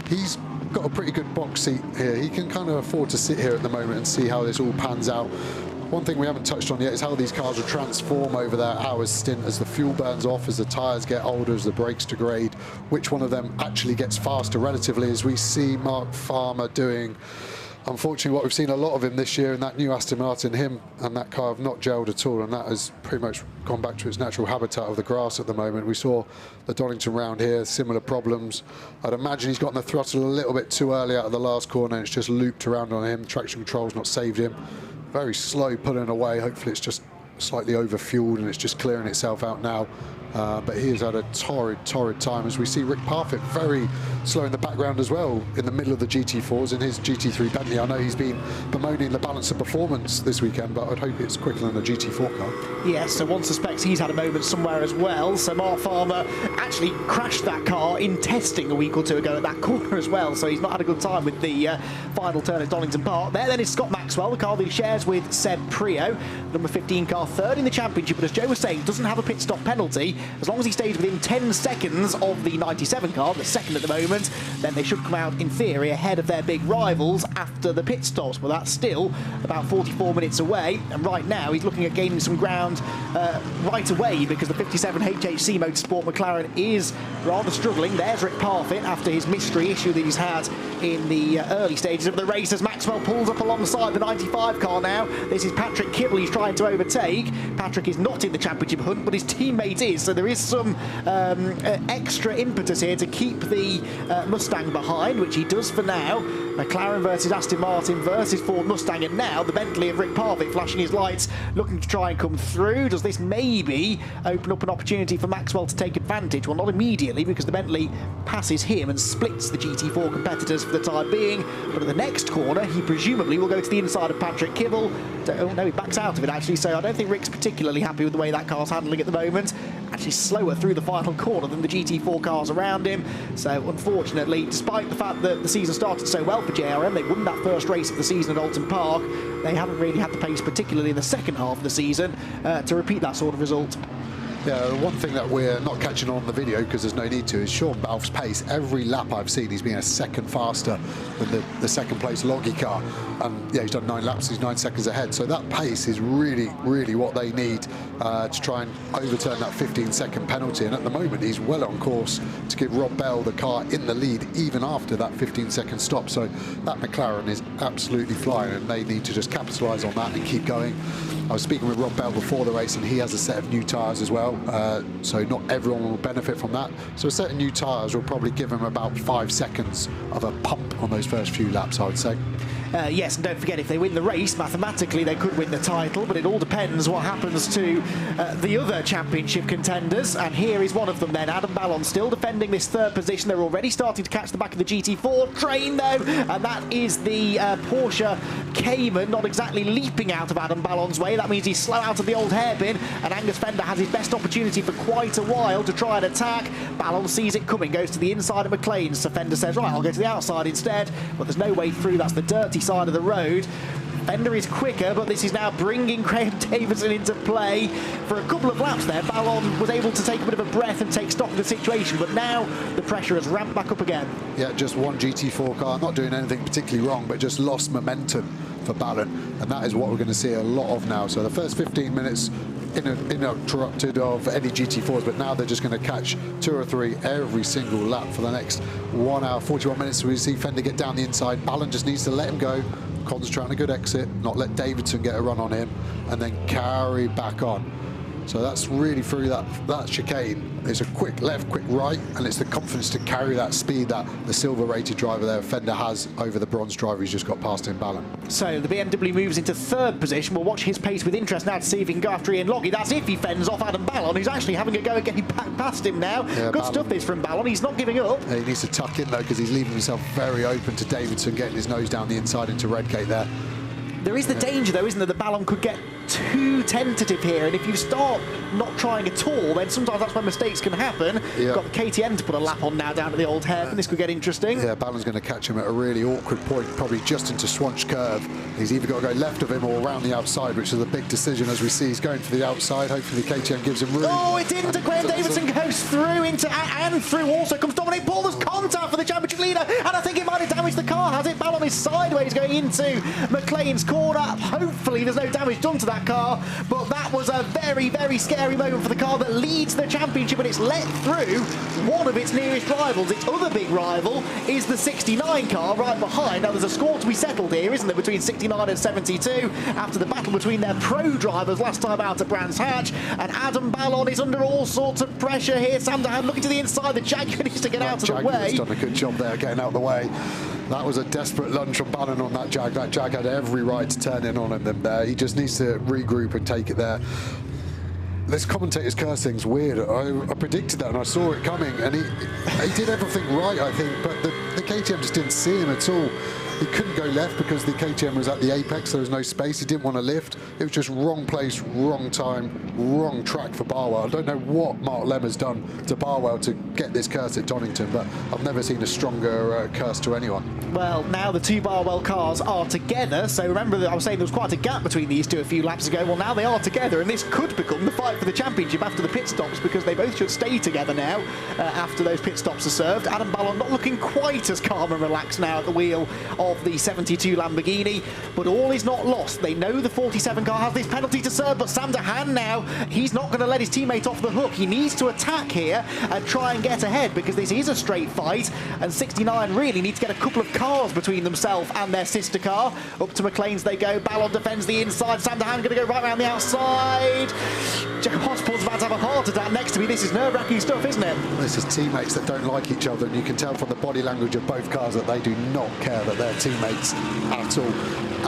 he's got a pretty good box seat here. He can kind of afford to sit here at the moment and see how this all pans out. One thing we haven't touched on yet is how these cars will transform over their hours stint as the fuel burns off, as the tyres get older, as the brakes degrade. Which one of them actually gets faster relatively, as we see Mark Farmer doing, unfortunately, what we've seen a lot of him this year in that new Aston Martin. Him and that car have not gelled at all, and that has pretty much gone back to its natural habitat of the grass at the moment. We saw the Donington round here, similar problems. I'd imagine he's gotten the throttle a little bit too early out of the last corner, and it's just looped around on him. Traction control's not saved him. Very slow pulling away. Hopefully it's just slightly over-fueled and it's just clearing itself out now. But he has had a torrid time, as we see Rick Parfitt very slow in the background as well, in the middle of the GT4s in his GT3 Bentley. I know he's been bemoaning the balance of performance this weekend, but I'd hope it's quicker than a GT4 car. Yes, so one suspects he's had a moment somewhere as well. So Mark Farmer actually crashed that car in testing a week or two ago at that corner as well, so he's not had a good time with the final turn at Donington Park. There then is Scott Maxwell, the car that he shares with Seb Prio. Number 15 car third in the championship, but as Joe was saying, doesn't have a pit stop penalty. As long as he stays within 10 seconds of the 97 car, the second at the moment, then they should come out, in theory, ahead of their big rivals after the pit stops. But that's still about 44 minutes away, and right now he's looking at gaining some ground right away, because the 57 HHC Motorsport McLaren is rather struggling. There's Rick Parfitt after his mystery issue that he's had in the early stages of the race, as Maxwell pulls up alongside the 95 car now. This is Patrick Kibble he's trying to overtake. Patrick is not in the championship hunt, but his teammate is, so there is some extra impetus here to keep the Mustang behind, which he does for now. McLaren versus Aston Martin versus Ford Mustang, and now the Bentley of Rick Parfitt flashing his lights, looking to try and come through. Does this maybe open up an opportunity for Maxwell to take advantage? Well, not immediately, because the Bentley passes him and splits the GT4 competitors for the time being, but at the next corner he presumably will go to the inside of Patrick Kibble. Oh no, he backs out of it actually, so I don't think Rick's particularly happy with the way that car's handling at the moment. Actually slower through the final corner than the GT4 cars around him, so unfortunately, despite the fact that the season started so well for JRM, they won that first race of the season at Alton Park, they haven't really had the pace, particularly in the second half of the season, to repeat that sort of result. Yeah, the one thing that we're not catching on the video, because there's no need to, is Sean Balfe's pace. Every lap I've seen, he's been a second faster than the second place Loggy car. And yeah, he's done 9 laps, he's 9 seconds ahead. So that pace is really, really what they need to try and overturn that 15-second penalty. And at the moment, he's well on course to give Rob Bell the car in the lead, even after that 15-second stop. So that McLaren is absolutely flying, and they need to just capitalise on that and keep going. I was speaking with Rob Bell before the race, and he has a set of new tyres as well. So not everyone will benefit from that. So a set of new tyres will probably give him about 5 seconds of a pump on those first few laps, I would say. Yes, and don't forget, if they win the race, mathematically they could win the title, but it all depends what happens to the other championship contenders, and here is one of them then. Adam Ballon still defending this third position. They're already starting to catch the back of the GT4 train though, and that is the Porsche Cayman, not exactly leaping out of Adam Ballon's way. That means he's slow out of the old hairpin, and Angus Fender has his best opportunity for quite a while to try and attack. Ballon sees it coming, goes to the inside of McLean, so Fender says, right, I'll go to the outside instead, but there's no way through. That's the dirty side of the road. Fender is quicker, but this is now bringing Graham Davidson into play. For a couple of laps there, Ballon was able to take a bit of a breath and take stock of the situation, but now the pressure has ramped back up again. Yeah, just one GT4 car, not doing anything particularly wrong, but just lost momentum for Ballon, and that is what we're going to see a lot of now. So the first 15 minutes uninterrupted of any GT4s, but now they're just going to catch 2 or 3 every single lap for the next 1 hour, 41 minutes. We see Fender get down the inside. Ballon just needs to let him go, concentrate on a good exit, not let Davidson get a run on him, and then carry back on. So that's really through that chicane. It's a quick left, quick right, and it's the confidence to carry that speed that the silver-rated driver there, Fender, has over the bronze driver who's just got past in Ballon. So the BMW moves into third position. We'll watch his pace with interest now to see if he can go after Ian Loggy. That's if he fends off Adam Ballon, who's actually having a go at getting back past him now. Yeah, good stuff this from Ballon. He's not giving up. Yeah, he needs to tuck in, though, because he's leaving himself very open to Davidson, getting his nose down the inside into Redgate there. There is the danger, though, isn't there? The Ballon could get too tentative here, and if you start not trying at all, then sometimes that's when mistakes can happen. You've got the KTM to put a lap on now down at the old hairpin. This could get interesting. Yeah, Ballon's going to catch him at a really awkward point, probably just into Swanch curve. He's either got to go left of him or around the outside, which is a big decision, as we see. He's going for the outside. Hopefully the KTM gives him room. Oh, it didn't. Graham Davidson goes through into, and through also comes Dominic Paul. There's contact for the championship leader, and I think it might have damaged the car, has it? Ballon is sideways going into McLean's corner. Hopefully there's no damage done to that car, but that was a very, very scary moment for the car that leads the championship, and it's let through one of its nearest rivals. Its other big rival is the 69 car right behind. Now there's a score to be settled here, isn't there, between 69 and 72 after the battle between their pro drivers last time out at Brands Hatch, and Adam Ballon is under all sorts of pressure here. Sanderhan looking to the inside. The Jaguar needs to get out of the way. Jaguar's done a good job there getting out of the way. That was a desperate lunge from Ballon on that Jag. That Jag had every right to turn in on him there. He just needs to regroup and take it there. This commentator's cursing's weird. I predicted that and I saw it coming, and he did everything right, I think, but the KTM just didn't see him at all. He couldn't go left because the KTM was at the apex, there was no space, he didn't want to lift. It was just wrong place, wrong time, wrong track for Barwell. I don't know what Mark Lemmer's done to Barwell to get this curse at Donington, but I've never seen a stronger curse to anyone. Well, now the two Barwell cars are together, so remember that I was saying there was quite a gap between these two a few laps ago. Well, now they are together, and this could become the fight for the championship after the pit stops, because they both should stay together now after those pit stops are served. Adam Ballon not looking quite as calm and relaxed now at the wheel of the 72 Lamborghini, but all is not lost. They know the 47 car has this penalty to serve, but Sam de Haan now, he's not going to let his teammate off the hook. He needs to attack here and try and get ahead, because this is a straight fight, and 69 really need to get a couple of cars between themselves and their sister car. Up to McLean's they go. Ballon defends the inside. Sam de Haan going to go right around the outside. Jacob Osborne's about to have a heart attack next to me. This is nerve-wracking stuff, isn't it? This is teammates that don't like each other, and you can tell from the body language of both cars that they do not care that they're teammates at all.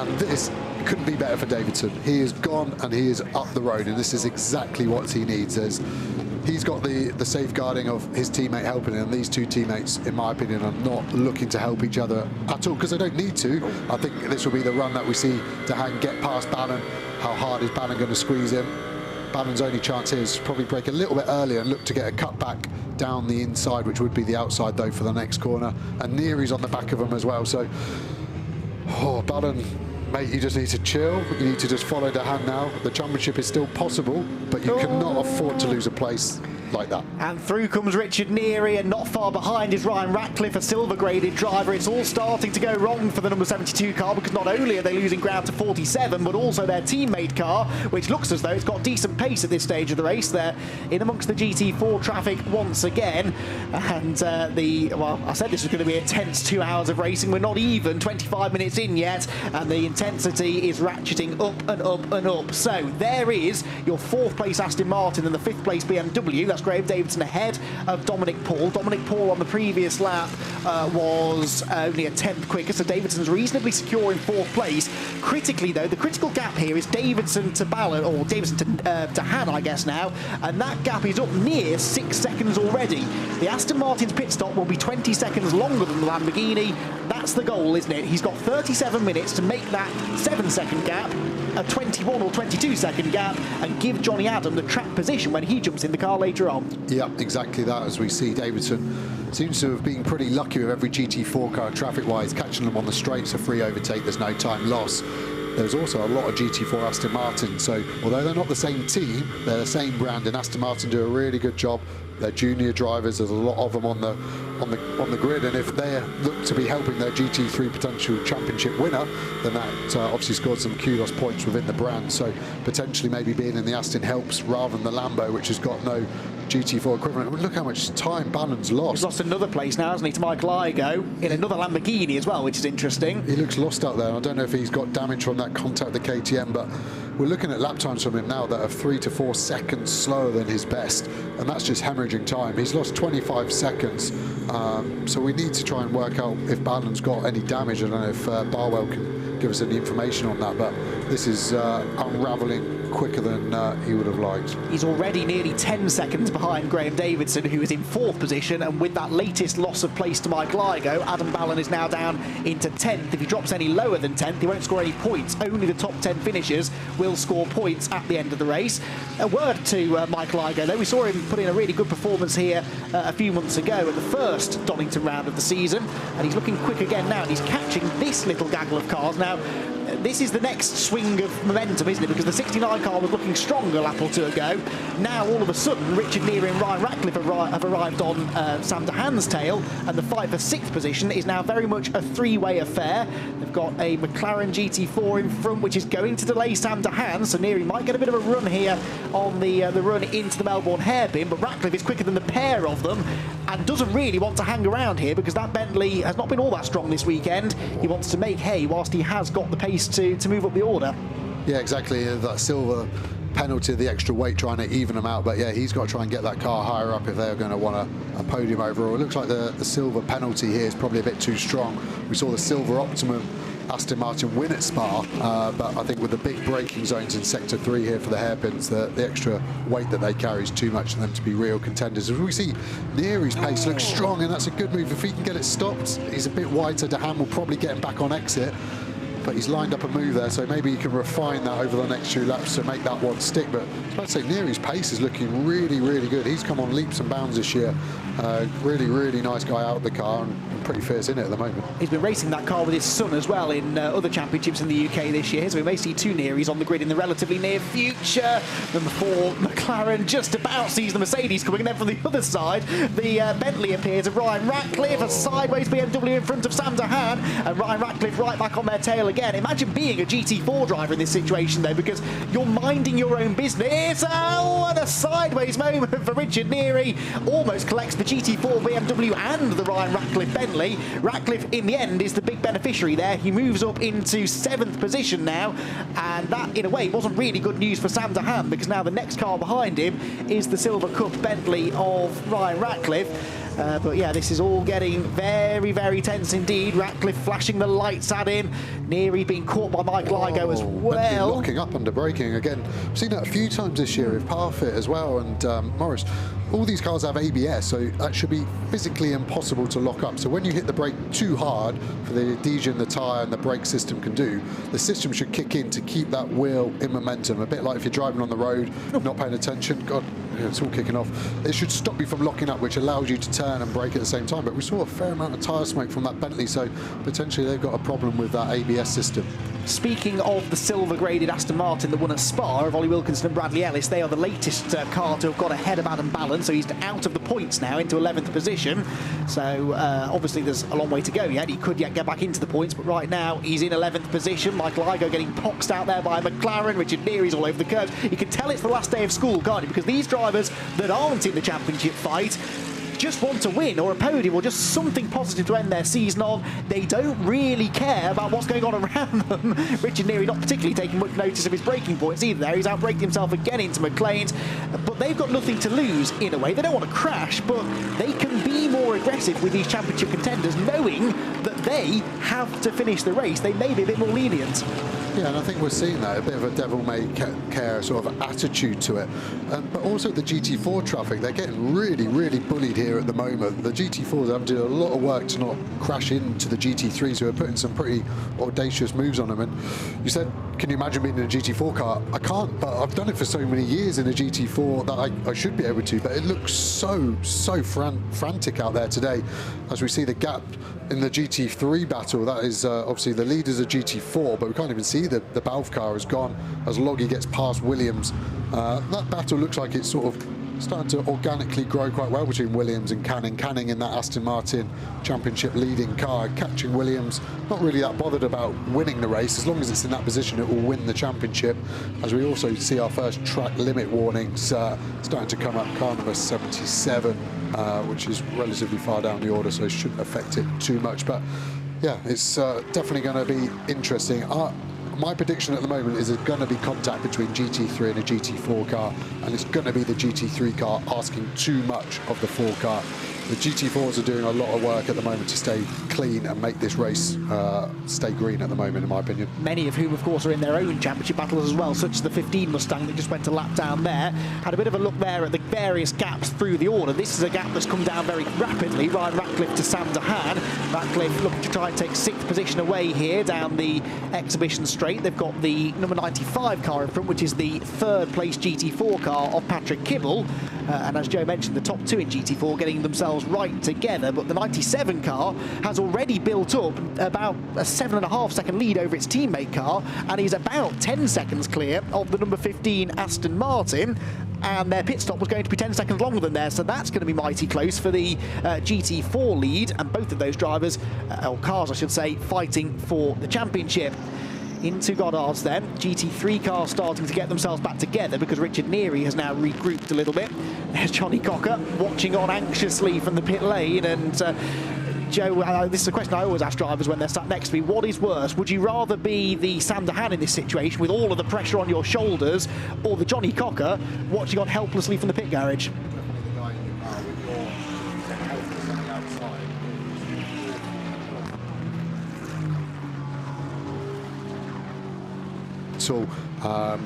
And this couldn't be better for Davidson. He is gone and he is up the road, and this is exactly what he needs. He's got the safeguarding of his teammate helping him, and these two teammates, in my opinion, are not looking to help each other at all, because they don't need to. I think this will be the run that we see de Haan get past Ballon. How hard is Ballon going to squeeze him? Ballon's only chance here is to probably break a little bit earlier and look to get a cut back down the inside, which would be the outside though for the next corner. And Neary's on the back of him as well, so Ballon, mate, you just need to chill. You need to just follow de Haan now. The championship is still possible, but you cannot afford to lose a place like that. And through comes Richard Neary, and not far behind is Ryan Ratcliffe, a silver-graded driver. It's all starting to go wrong for the number 72 car, because not only are they losing ground to 47, but also their teammate car, which looks as though it's got decent pace at this stage of the race. They're in amongst the GT4 traffic once again. And well, I said this was going to be a tense 2 hours of racing. We're not even 25 minutes in yet, and the intensity is ratcheting up and up and up. So there is your 4th place Aston Martin and the 5th place BMW. That's Graham Davidson ahead of Dominic Paul. Dominic Paul on the previous lap was only a 10th quicker, so Davidson's reasonably secure in 4th place. Critically though, the critical gap here is Davidson to Ballon, or Davidson to de Haan, I guess now, and that gap is up near 6 seconds already. The Aston Martin's pit stop will be 20 seconds longer than the Lamborghini. That's the goal, isn't it? He's got 37 minutes to make that 7-second gap a 21 or 22 second gap and give Johnny Adam the track position when he jumps in the car later on. Yeah, exactly that. As we see, Davidson seems to have been pretty lucky with every GT4 car traffic-wise, catching them on the straights, a free overtake, there's no time loss. There's also a lot of GT4 Aston Martin, so although they're not the same team, they're the same brand, and Aston Martin do a really good job. They're junior drivers, there's a lot of them on the grid, and if they look to be helping their GT3 potential championship winner, then that obviously scored some kudos points within the brand. So potentially maybe being in the Aston helps rather than the Lambo, which has got no GT4 equivalent. I mean, look how much time Ballon's lost. He's lost another place now, hasn't he, to Michael Igoe in another Lamborghini as well, which is interesting. He looks lost out there. I don't know if he's got damage from that contact with the KTM, but we're looking at lap times from him now that are 3 to 4 seconds slower than his best, and that's just hemorrhaging time. He's lost 25 seconds, so we need to try and work out if Ballon's got any damage. I don't know if Barwell can give us any information on that, but this is unravelling quicker than he would have liked. He's already nearly 10 seconds behind Graham Davidson, who is in 4th position, and with that latest loss of place to Michael Igoe, Adam Ballon is now down into 10th. If he drops any lower than 10th, he won't score any points. Only the top 10 finishers will score points at the end of the race. A word to Michael Igoe, though. We saw him put in a really good performance here a few months ago at the first Donington round of the season, and he's looking quick again now, and he's catching this little gaggle of cars. Now, this is the next swing of momentum, isn't it? Because the 69 car was looking strong a lap or two ago. Now, all of a sudden, Richard Neary and Ryan Ratcliffe have arrived on Sam de Haan's tail, and the fight for 6th position is now very much a three-way affair. They've got a McLaren GT4 in front, which is going to delay Sam de Haan, so Neary might get a bit of a run here on the run into the Melbourne hairpin, but Ratcliffe is quicker than the pair of them and doesn't really want to hang around here because that Bentley has not been all that strong this weekend. He wants to make hay whilst he has got the pace to move up the order. Yeah, exactly. That silver penalty, the extra weight, trying to even them out. But yeah, he's got to try and get that car higher up if they're going to want a podium overall. It looks like the silver penalty here is probably a bit too strong. We saw the silver optimum Aston Martin win at Spa, but I think with the big braking zones in Sector 3 here for the hairpins, the extra weight that they carry is too much for them to be real contenders. As we see, Neary's pace looks strong, and that's a good move. If he can get it stopped, he's a bit wide, so Dehaene will probably get him back on exit. But he's lined up a move there, so maybe he can refine that over the next few laps to make that one stick. But I was about to say, Neary's pace is looking really, really good. He's come on leaps and bounds this year. Really, really nice guy out of the car, and pretty fierce in it at the moment. He's been racing that car with his son as well in other championships in the UK this year, so we may see 2 Nearys on the grid in the relatively near future. Number 4, McLaren, just about sees the Mercedes coming, and then from the other side, the Bentley appears of Ryan Ratcliffe, a sideways BMW in front of Sam Dehaene, and Ryan Ratcliffe right back on their tail again. Imagine being a GT4 driver in this situation, though, because you're minding your own business. Oh, and a sideways moment for Richard Neary. Almost collects the GT4 BMW and the Ryan Ratcliffe Bentley. Ratcliffe, in the end, is the big beneficiary there. He moves up into 7th position now, and that, in a way, wasn't really good news for Sam Dehaene, because now the next car behind him is the Silver Cup Bentley of Ryan Ratcliffe. But yeah, this is all getting very, very tense indeed. Ratcliffe flashing the lights at him. Neary being caught by Mike Ligo as well. Bentley locking up under braking again. I've seen that a few times this year with Parfit as well, and Morris. All these cars have ABS, so that should be physically impossible to lock up. So when you hit the brake too hard for the adhesion the tyre and the brake system can do, the system should kick in to keep that wheel in momentum. A bit like if you're driving on the road, not paying attention. God, it's all kicking off. It should stop you from locking up, which allows you to turn and brake at the same time. But we saw a fair amount of tyre smoke from that Bentley, so potentially they've got a problem with that ABS system. Speaking of the silver-graded Aston Martin that won at Spa of Ollie Wilkinson and Bradley Ellis, they are the latest car to have got ahead of Adam Ballan, so he's out of the points now into 11th position. So obviously there's a long way to go yet. He could yet get back into the points, but right now he's in 11th position. Michael Ligo getting poxed out there by McLaren. Richard Neary's all over the curves. You can tell it's the last day of school, can't you? Because these drivers that aren't in the championship fight just want to win, or a podium, or just something positive to end their season on. They don't really care about what's going on around them. Richard Neary not particularly taking much notice of his braking points either there. He's outbraked himself again into McLaren's, but they've got nothing to lose in a way. They don't want to crash, but they can be more aggressive with these championship contenders, knowing that they have to finish the race. They may be a bit more lenient. Yeah, and I think we're seeing that, a bit of a devil-may-care sort of attitude to it. But also the GT4 traffic, they're getting really, really bullied here at the moment. The GT4s have to do a lot of work to not crash into the GT3s, who are putting some pretty audacious moves on them. And you said, can you imagine being in a GT4 car? I can't, but I've done it for so many years in a GT4 that I should be able to, but it looks so frantic out there today. As we see the gap in the GT3 battle, that is obviously the leaders of GT4, but we can't even see the Balf car has gone as Loggy gets past Williams. That battle looks like it's sort of starting to organically grow quite well between Williams and Canning. Canning in that Aston Martin championship leading car, catching Williams, not really that bothered about winning the race. As long as it's in that position, it will win the championship. As we also see our first track limit warnings starting to come up. Car number 77, which is relatively far down the order, so it shouldn't affect it too much. But yeah, it's definitely going to be interesting. My prediction at the moment is there's going to be contact between GT3 and a GT4 car, and it's going to be the GT3 car asking too much of the 4 car. The GT4s are doing a lot of work at the moment to stay clean and make this race stay green at the moment, in my opinion. Many of whom, of course, are in their own championship battles as well, such as the 15 Mustang that just went a lap down there. Had a bit of a look there at the various gaps through the order. This is a gap that's come down very rapidly. Ryan Ratcliffe to Sam Dehaene. Ratcliffe looking to try and take 6th position away here down the exhibition straight. They've got the number 95 car in front, which is the 3rd place GT4 car of Patrick Kibble. And as Joe mentioned, the top 2 in GT4 getting themselves right together, but the 97 car has already built up about a 7.5 second lead over its teammate car, and is about 10 seconds clear of the number 15 Aston Martin, and their pit stop was going to be 10 seconds longer than theirs, so that's going to be mighty close for the GT4 lead, and both of those drivers, or cars I should say, fighting for the championship. Into Goddard's then. GT3 cars starting to get themselves back together because Richard Neary has now regrouped a little bit. There's Johnny Cocker watching on anxiously from the pit lane. And Joe, this is a question I always ask drivers when they're sat next to me. What is worse? Would you rather be the Sam Dehaene in this situation with all of the pressure on your shoulders, or the Johnny Cocker watching on helplessly from the pit garage? at all.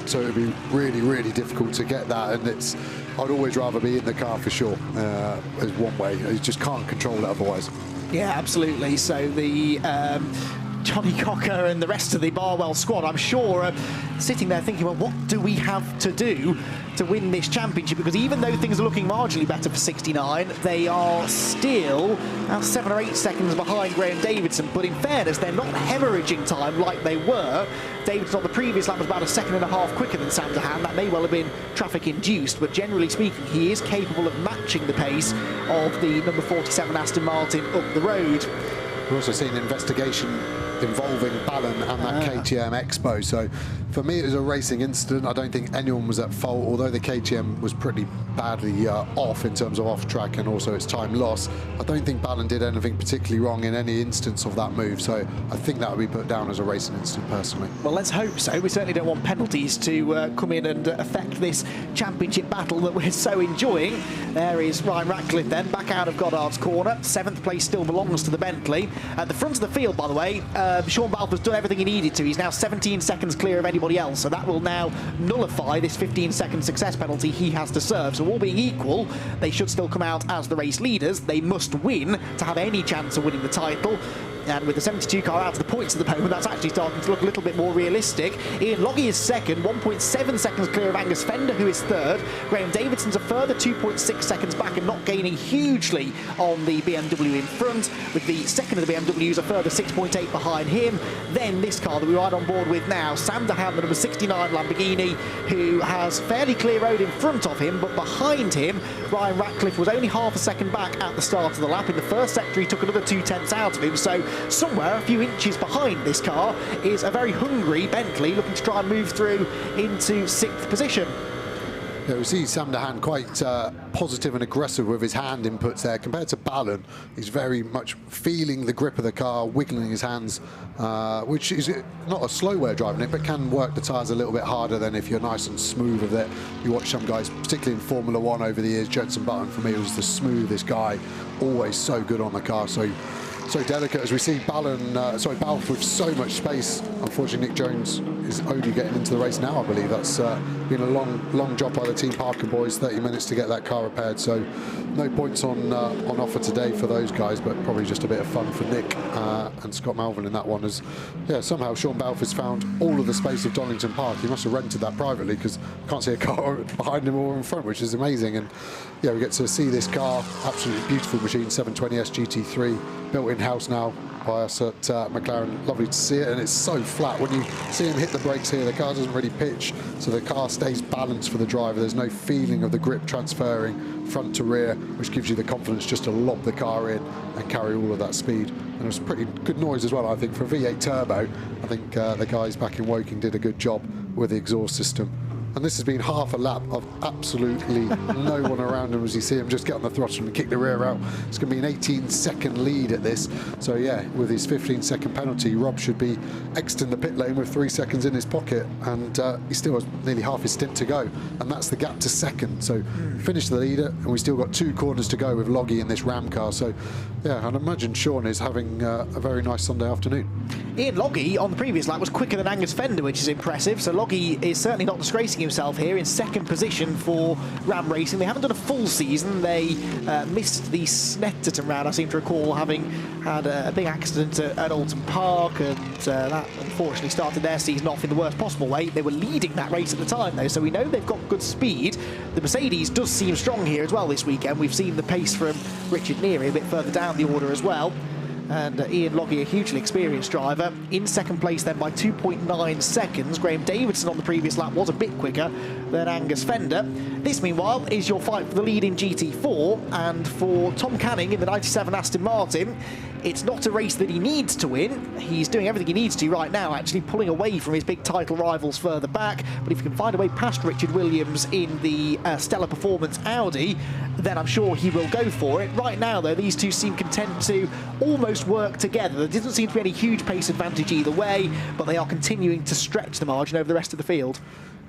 So it'd be really, really difficult to get that, and I'd always rather be in the car for sure. As one way, you just can't control it otherwise. Yeah, absolutely. So the Johnny Cocker and the rest of the Barwell squad, I'm sure, are sitting there thinking, well, what do we have to do to win this championship? Because even though things are looking marginally better for 69, they are still about 7 or 8 seconds behind Graham Davidson. But in fairness, they're not hemorrhaging time like they were. Davidson on the previous lap was about 1.5 seconds quicker than Sam Dahan. That may well have been traffic induced, but generally speaking, he is capable of matching the pace of the number 47 Aston Martin up the road. We've also seen an investigation involving Ballon and that KTM Expo. So for me, it was a racing incident. I don't think anyone was at fault, although the KTM was pretty badly off in terms of off track and also its time loss. I don't think Ballon did anything particularly wrong in any instance of that move. So I think that would be put down as a racing incident personally. Well, let's hope so. We certainly don't want penalties to come in and affect this championship battle that we're so enjoying. There is Ryan Ratcliffe then, back out of Goddard's corner. 7th place still belongs to the Bentley. At the front of the field, by the way, Sean Balfour's done everything he needed to. He's now 17 seconds clear of anybody else, so that will now nullify this 15-second success penalty he has to serve. So all being equal, they should still come out as the race leaders. They must win to have any chance of winning the title. And with the 72 car out of the points at the moment, that's actually starting to look a little bit more realistic. Ian Logie is second, 1.7 seconds clear of Angus Fender, who is third. Graham Davidson's a further 2.6 seconds back and not gaining hugely on the BMW in front, with the second of the BMWs a further 6.8 behind him. Then this car that we're right on board with now, Sam Dahan, the number 69 Lamborghini, who has fairly clear road in front of him, but behind him, Ryan Ratcliffe was only half a second back at the start of the lap. In the first sector, he took another 2/10 out of him, so somewhere a few inches behind this car is a very hungry Bentley looking to try and move through into 6th position. Yeah, we see Sam Dahan quite positive and aggressive with his hand inputs there. Compared to Ballon, he's very much feeling the grip of the car, wiggling his hands, which is not a slow way of driving it, but can work the tyres a little bit harder than if you're nice and smooth with it. You watch some guys, particularly in Formula One over the years, Jenson Button for me was the smoothest guy, always so good on the car, so delicate. As we see Balfour with so much space. Unfortunately, Nick Jones is only getting into the race now, I believe. That's been a long job by the Team Parker boys, 30 minutes to get that car repaired, so no points on offer today for those guys, but probably just a bit of fun for Nick and Scott Melvin in that one. As somehow Sean Balfour's found all of the space of Donington Park. He must have rented that privately, because I can't see a car behind him or in front, which is amazing. And yeah, we get to see this car, absolutely beautiful machine, 720S GT3, built in-house now by us at McLaren. Lovely to see it, and it's so flat. When you see him hit the brakes here, the car doesn't really pitch, so the car stays balanced for the driver. There's no feeling of the grip transferring front to rear, which gives you the confidence just to lob the car in and carry all of that speed. And it was pretty good noise as well, I think, for a V8 turbo. I think the guys back in Woking did a good job with the exhaust system. And this has been half a lap of absolutely no one around him as you see him just get on the throttle and kick the rear out. It's going to be an 18-second lead at this. So yeah, with his 15-second penalty, Rob should be exiting the pit lane with 3 seconds in his pocket, and he still has nearly half his stint to go, and that's the gap to second. So finished the leader, and we still got 2 corners to go with Logie in this Ram car. So yeah, I'd imagine Sean is having a very nice Sunday afternoon. Ian Logie on the previous lap was quicker than Angus Fender, which is impressive. So Logie is certainly not disgracing himself here in 2nd position for Ram Racing. They haven't done a full season. They missed the Snetterton round, I seem to recall, having had a big accident at Alton Park, and that unfortunately started their season off in the worst possible way. They were leading that race at the time, though, so we know they've got good speed. The Mercedes does seem strong here as well this weekend. We've seen the pace from Richard Neary a bit further down the order as well. And Ian Logie, a hugely experienced driver, in 2nd place then by 2.9 seconds. Graham Davidson on the previous lap was a bit quicker than Angus Fender. This, meanwhile, is your fight for the lead in GT4, and for Tom Canning in the 97 Aston Martin, it's not a race that he needs to win. He's doing everything he needs to right now, actually pulling away from his big title rivals further back. But if he can find a way past Richard Williams in the Stellar Performance Audi, then I'm sure he will go for it. Right now, though, these two seem content to almost work together. There doesn't seem to be any huge pace advantage either way, but they are continuing to stretch the margin over the rest of the field.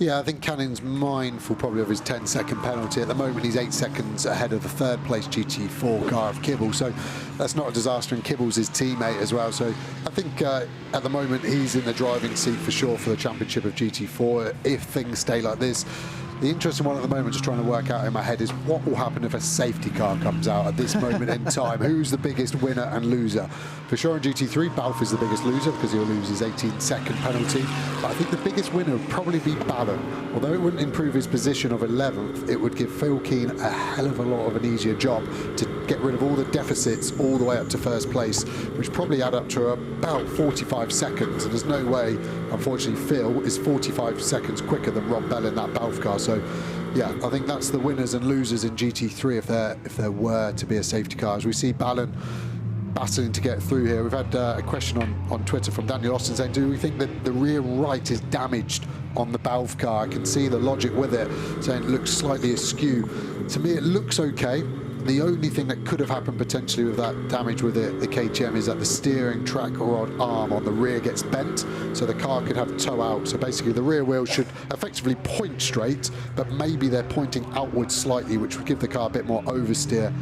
Yeah, I think Canning's mindful probably of his 10-second penalty. At the moment, he's 8 seconds ahead of the third-place GT4 car of Kibble, so that's not a disaster, and Kibble's his teammate as well. So I think at the moment, he's in the driving seat for sure for the championship of GT4 if things stay like this. The interesting one at the moment, just trying to work out in my head, is what will happen if a safety car comes out at this moment in time? Who's the biggest winner and loser? For sure in GT3, Balfe is the biggest loser because he'll lose his 18-second penalty. But I think the biggest winner would probably be Ballon. Although it wouldn't improve his position of 11th, it would give Phil Keane a hell of a lot of an easier job to get rid of all the deficits all the way up to first place, which probably add up to about 45 seconds. And there's no way, unfortunately, Phil is 45 seconds quicker than Rob Bell in that Balfe car. So, yeah, I think that's the winners and losers in GT3 if there were to be a safety car. As we see Ballon battling to get through here. We've had a question on Twitter from Daniel Austin saying, do we think that the rear right is damaged on the Balfe car? I can see the logic with it, saying it looks slightly askew. To me, it looks okay. The only thing that could have happened potentially with that damage with the KTM is that the steering track rod arm on the rear gets bent, so the car could have toe out. So basically the rear wheel should effectively point straight, but maybe they're pointing outwards slightly, which would give the car a bit more oversteer,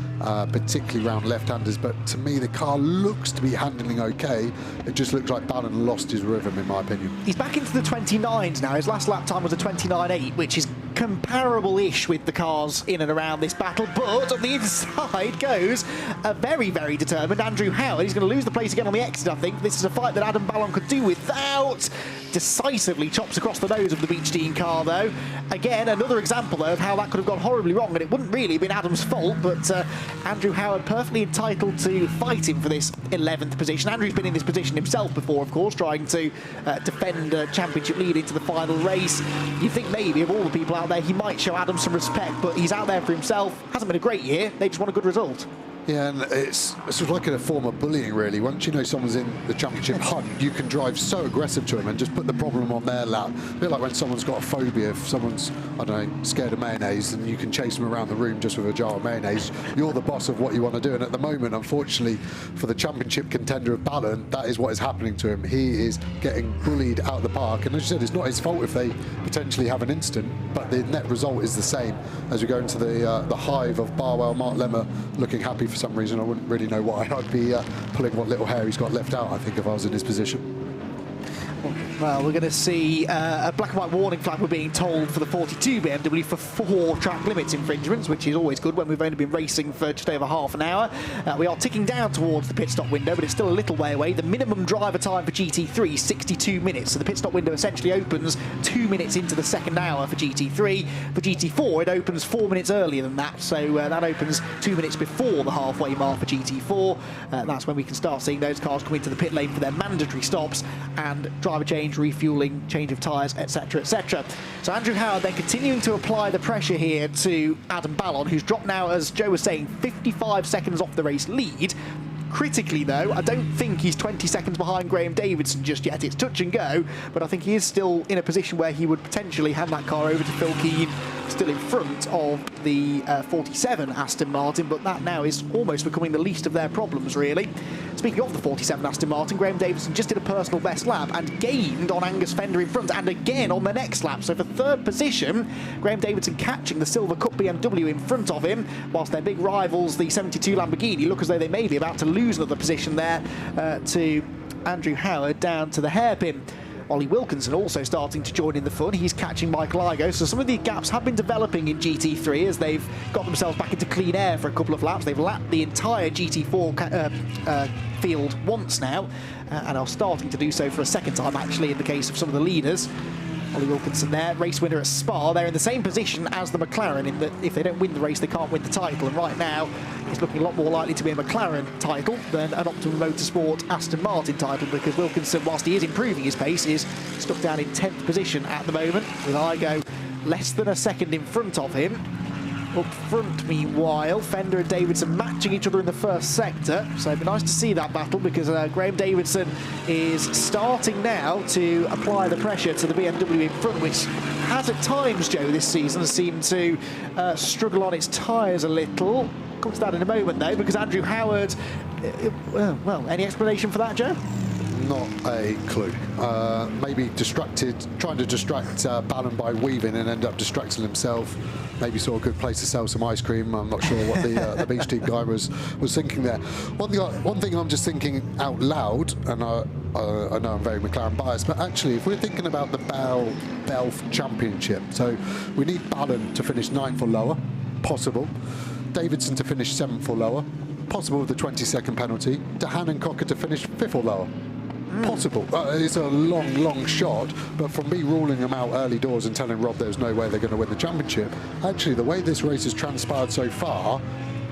particularly around left-handers. But to me, the car looks to be handling okay. It just looks like Ballon lost his rhythm, in my opinion. He's back into the 29s now. His last lap time was a 29.8, which is comparable-ish with the cars in and around this battle, but on the inside goes a very, very determined Andrew Howard. He's going to lose the place again on the exit, I think. This is a fight that Adam Ballon could do without. Decisively chops across the nose of the Beach Dean car, though. Again, another example, though, of how that could have gone horribly wrong, and it wouldn't really have been Adam's fault, but Andrew Howard perfectly entitled to fight him for this 11th position. Andrew's been in this position himself before, of course, trying to defend a championship lead into the final race. You think maybe of all the people out there, he might show Adam some respect, but he's out there for himself. Hasn't been a great year. They just want a good result. Yeah, and it's sort of like a form of bullying, really. Once you know someone's in the championship hunt, you can drive so aggressive to them and just put the problem on their lap. A bit like when someone's got a phobia, if someone's, I don't know, scared of mayonnaise, and you can chase them around the room just with a jar of mayonnaise. You're the boss of what you want to do. And at the moment, unfortunately, for the championship contender of Ballon, that is what is happening to him. He is getting bullied out of the park. And as you said, it's not his fault if they potentially have an incident, but the net result is the same. As we go into the hive of Barwell, Mark Lemmer looking happy for some reason. I wouldn't really know why. I'd be pulling what little hair he's got left out, I think, if I was in his position. Well, we're going to see a black and white warning flag, we're being told, for the 42 BMW for 4 track limits infringements, which is always good when we've only been racing for just over half an hour. We are ticking down towards the pit stop window, but it's still a little way away. The minimum driver time for GT3 is 62 minutes, so the pit stop window essentially opens 2 minutes into the second hour for GT3. For GT4, it opens 4 minutes earlier than that, so that opens 2 minutes before the halfway mark for GT4. That's when we can start seeing those cars come into the pit lane for their mandatory stops and driver change, refueling, change of tyres, etc, etc. So Andrew Howard then continuing to apply the pressure here to Adam Ballon, who's dropped now, as Joe was saying, 55 seconds off the race lead. Critically, though, I don't think he's 20 seconds behind Graham Davidson just yet. It's touch and go, but I think he is still in a position where he would potentially hand that car over to Phil Keane, still in front of the 47 Aston Martin, but that now is almost becoming the least of their problems, really. Speaking of the 47 Aston Martin, Graham Davidson just did a personal best lap and gained on Angus Fender in front, and again on the next lap. So for third position, Graham Davidson catching the Silver Cup BMW in front of him, whilst their big rivals, the 72 Lamborghini, look as though they may be about to lose another position there to Andrew Howard down to the hairpin. Ollie Wilkinson also starting to join in the fun. He's catching Michael Igoe. So some of the gaps have been developing in GT3 as they've got themselves back into clean air for a couple of laps. They've lapped the entire GT4 field once now and are starting to do so for a second time, actually, in the case of some of the leaders. Ollie Wilkinson there, race winner at Spa. They're in the same position as the McLaren in that if they don't win the race, they can't win the title. And right now, it's looking a lot more likely to be a McLaren title than an Optimum Motorsport Aston Martin title, because Wilkinson, whilst he is improving his pace, is stuck down in 10th position at the moment, with Igoe less than a second in front of him. Up front, meanwhile, Fender and Davidson matching each other in the first sector. So it'd be nice to see that battle, because Graham Davidson is starting now to apply the pressure to the BMW in front, which has at times, Joe, this season seemed to struggle on its tyres a little. Come to that in a moment, though, because Andrew Howard, well, any explanation for that, Joe? Not a clue. Maybe trying to distract Ballon by weaving and end up distracting himself. Maybe saw a good place to sell some ice cream. I'm not sure what the beach team guy was thinking there. One thing I'm just thinking out loud, and I know I'm very McLaren biased, but actually, if we're thinking about the Belf Championship, so we need Ballon to finish 9th or lower, possible. Davidson to finish 7th or lower, possible with the 20-second penalty. Dehan and Cocker to finish 5th or lower. Possible. It's a long shot, but from me ruling them out early doors and telling Rob there's no way they're going to win the championship, actually the way this race has transpired so far,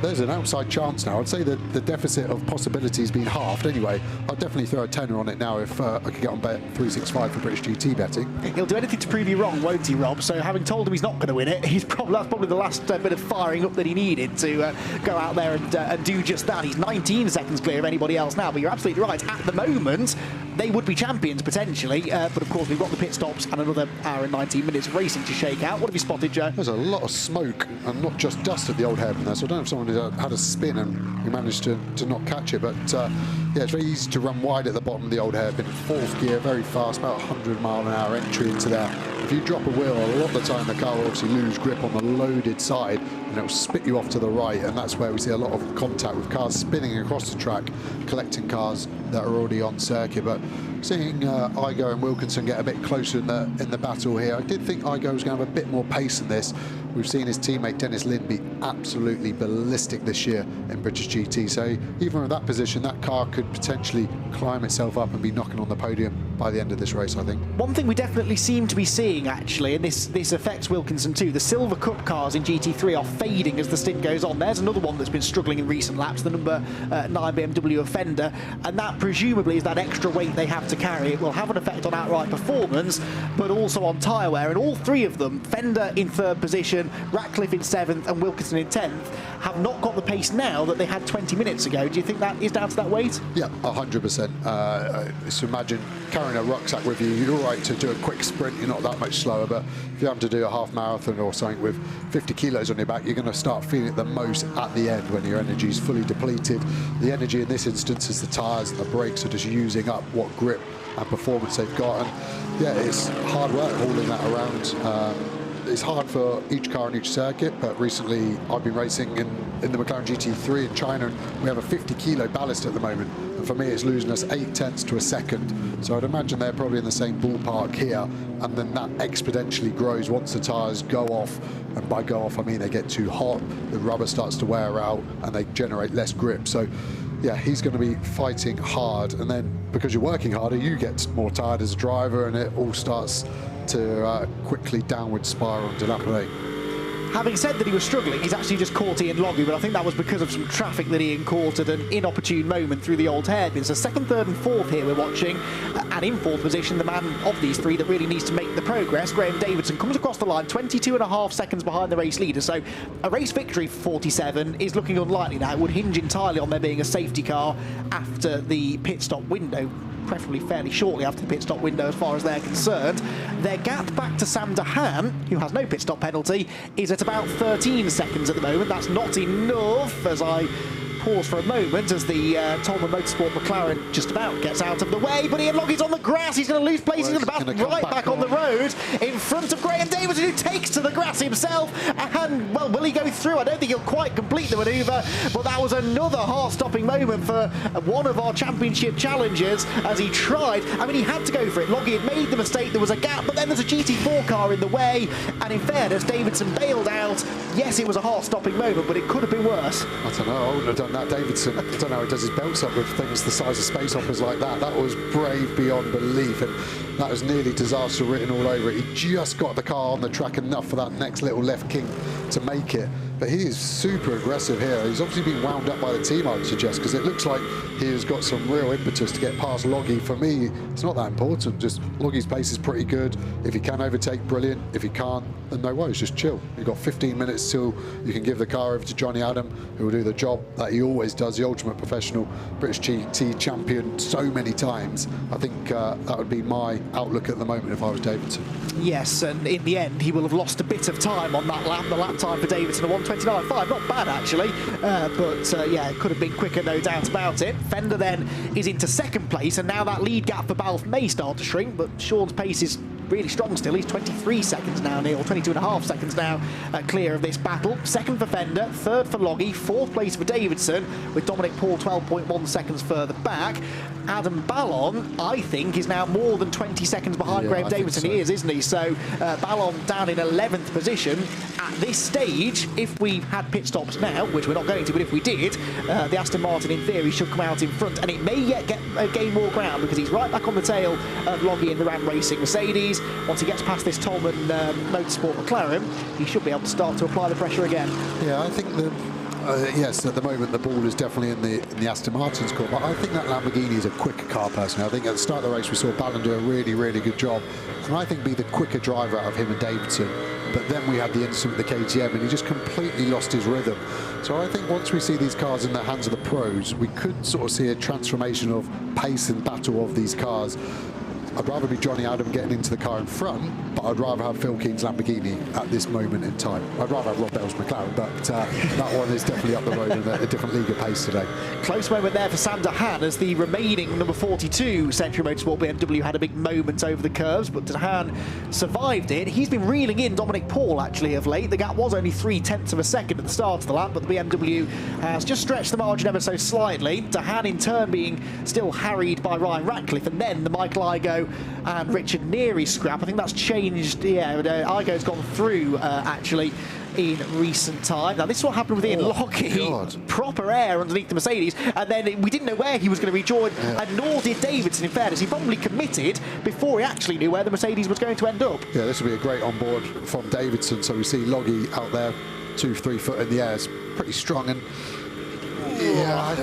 there's an outside chance now. I'd say that the deficit of possibilities been halved anyway. I'd definitely throw a tenner on it now if I could get on bet 365 for British GT betting. He'll do anything to prove you wrong, won't he, Rob? So having told him he's not going to win it, that's probably the last bit of firing up that he needed to go out there and do just that. He's 19 seconds clear of anybody else now, but you're absolutely right. At the moment, they would be champions potentially, but of course we've got the pit stops and another hour and 19 minutes of racing to shake out. What have you spotted, Joe? There's a lot of smoke and not just dust at the old hairpin there, so I don't know if someone had a spin and he managed to not catch it, but yeah, it's very easy to run wide at the bottom of the old hairpin. 4th gear, very fast, about 100-mile-an-hour entry into there. If you drop a wheel, a lot of the time the car will obviously lose grip on the loaded side and it will spit you off to the right, and that's where we see a lot of contact with cars spinning across the track, collecting cars that are already on circuit. But seeing Igo and Wilkinson get a bit closer in the battle here, I did think Igo was going to have a bit more pace in this. We've seen his teammate Dennis Lynn be absolutely ballistic this year in British GT, so even with that position, that car could potentially climb itself up and be knocking on the podium by the end of this race, I think. One thing we definitely seem to be seeing, actually, and this affects Wilkinson too, the Silver Cup cars in GT3 are fading as the stint goes on. There's another one that's been struggling in recent laps, the number 9 BMW Offender, and that presumably is that extra weight they have to carry. It will have an effect on outright performance, but also on tyre wear, and all three of them, Fender in 3rd position, Ratcliffe in 7th and Wilkinson in 10th, have not got the pace now that they had 20 minutes ago. Do you think that is down to that weight? Yeah, 100%. So imagine carrying a rucksack with you. You're all right to do a quick sprint, you're not that much slower, but if you have to do a half marathon or something with 50 kilos on your back, you're going to start feeling it the most at the end when your energy is fully depleted. The energy in this instance is the tyres and the brakes are just using up what grip and performance they've got, and yeah, it's hard work hauling that around. It's hard for each car on each circuit, but recently I've been racing in the McLaren GT3 in China, and we have a 50-kilo ballast at the moment, and for me it's losing us 0.8 to a second, so I'd imagine they're probably in the same ballpark here, and then that exponentially grows once the tyres go off, and by go off I mean they get too hot, the rubber starts to wear out and they generate less grip. So yeah, he's going to be fighting hard, and then because you're working harder you get more tired as a driver, and it all starts to quickly downward spiral and dilapidate. Having said that he was struggling, he's actually just caught Ian Loggy, but I think that was because of some traffic that Ian caught at an inopportune moment through the old hairpin. So 2nd, 3rd and 4th here we're watching, and in 4th position the man of these three that really needs to make the progress, Graham Davidson, comes across the line 22.5 seconds behind the race leader, so a race victory for 47 is looking unlikely now. It would hinge entirely on there being a safety car after the pit stop window, preferably fairly shortly after the pit stop window as far as they're concerned. Their gap back to Sam Dehan, who has no pit stop penalty, is at about 13 seconds at the moment. That's not enough, as I pause for a moment as the Tolman Motorsport McLaren just about gets out of the way, but Ian Loggy's on the grass, he's going to lose place, he's going to bounce right back on the road in front of Graham Davidson, who takes to the grass himself, and well, will he go through? I don't think he'll quite complete the manoeuvre, but that was another heart-stopping moment for one of our championship challengers as he tried. I mean, he had to go for it. Loggy had made the mistake, there was a gap, but then there's a GT4 car in the way, and in fairness, Davidson bailed out. Yes, it was a heart-stopping moment, but it could have been worse. I don't know, I wouldn't have done that. Davidson, I don't know how he does his belts up with things the size of space hoppers like that. That was brave beyond belief, and that was nearly disaster written all over it. He just got the car on the track enough for that next little left king to make it. But he is super aggressive here. He's obviously been wound up by the team, I would suggest, because it looks like he has got some real impetus to get past Loggy. For me, it's not that important. Just Loggy's pace is pretty good. If he can overtake, brilliant. If he can't, then no worries, just chill. You've got 15 minutes till you can give the car over to Johnny Adam, who will do the job that he always does, the ultimate professional British GT champion so many times. I think that would be my outlook at the moment if I was Davidson. Yes, and in the end, he will have lost a bit of time on that lap. The lap time for Davidson, a 1:29.5, not bad actually, but yeah, it could have been quicker, no doubt about it. Fender then is into second place, and now that lead gap for Balfe may start to shrink, but Sean's pace is really strong still. He's 23 seconds now, Neil, 22.5 seconds now clear of this battle. Second for Fender, third for Loggy, fourth place for Davidson, with Dominic Paul 12.1 seconds further back. Adam Ballon, I think, is now more than 20 seconds behind Graham Davidson. So. He is, isn't he? So Ballon down in 11th position. At this stage, if we had pit stops now, which we're not going to, but if we did, the Aston Martin, in theory, should come out in front, and it may yet gain more ground, because he's right back on the tail of Loggy in the Ram Racing Mercedes. Once he gets past this Tolman Motorsport McLaren, he should be able to start to apply the pressure again. Yeah, I think that yes, at the moment the ball is definitely in the Aston Martin's court, but I think that Lamborghini is a quicker car personally. I think at the start of the race we saw Ballon do a really, really good job, and I think be the quicker driver out of him and Davidson. But then we had the incident with the KTM, and he just completely lost his rhythm. So I think once we see these cars in the hands of the pros, we could sort of see a transformation of pace and battle of these cars. I'd rather be Johnny Adam getting into the car in front, but I'd rather have Phil Keen's Lamborghini at this moment in time. I'd rather have Rob Bell's McLaren, but that one is definitely up the road in a different league of pace today. Close moment there for Sander Hahn as the remaining number 42 Century Motorsport BMW had a big moment over the curves, but Hahn survived it. He's been reeling in Dominic Paul actually of late. The gap was only 0.3 of a second at the start of the lap, but the BMW has just stretched the margin ever so slightly. Hahn in turn being still harried by Ryan Ratcliffe, and then the Michael Igoe and Richard Neary scrap. I think that's changed. Yeah, Igoe's gone through actually in recent time. Now this is what happened with Ian Lockie. Proper air underneath the Mercedes, and then we didn't know where he was going to rejoin, and nor did Davidson. In fairness, he probably committed before he actually knew where the Mercedes was going to end up. Yeah, this will be a great onboard from Davidson. So we see Loggy out there 2-3 foot in the air. It's pretty strong, and yeah,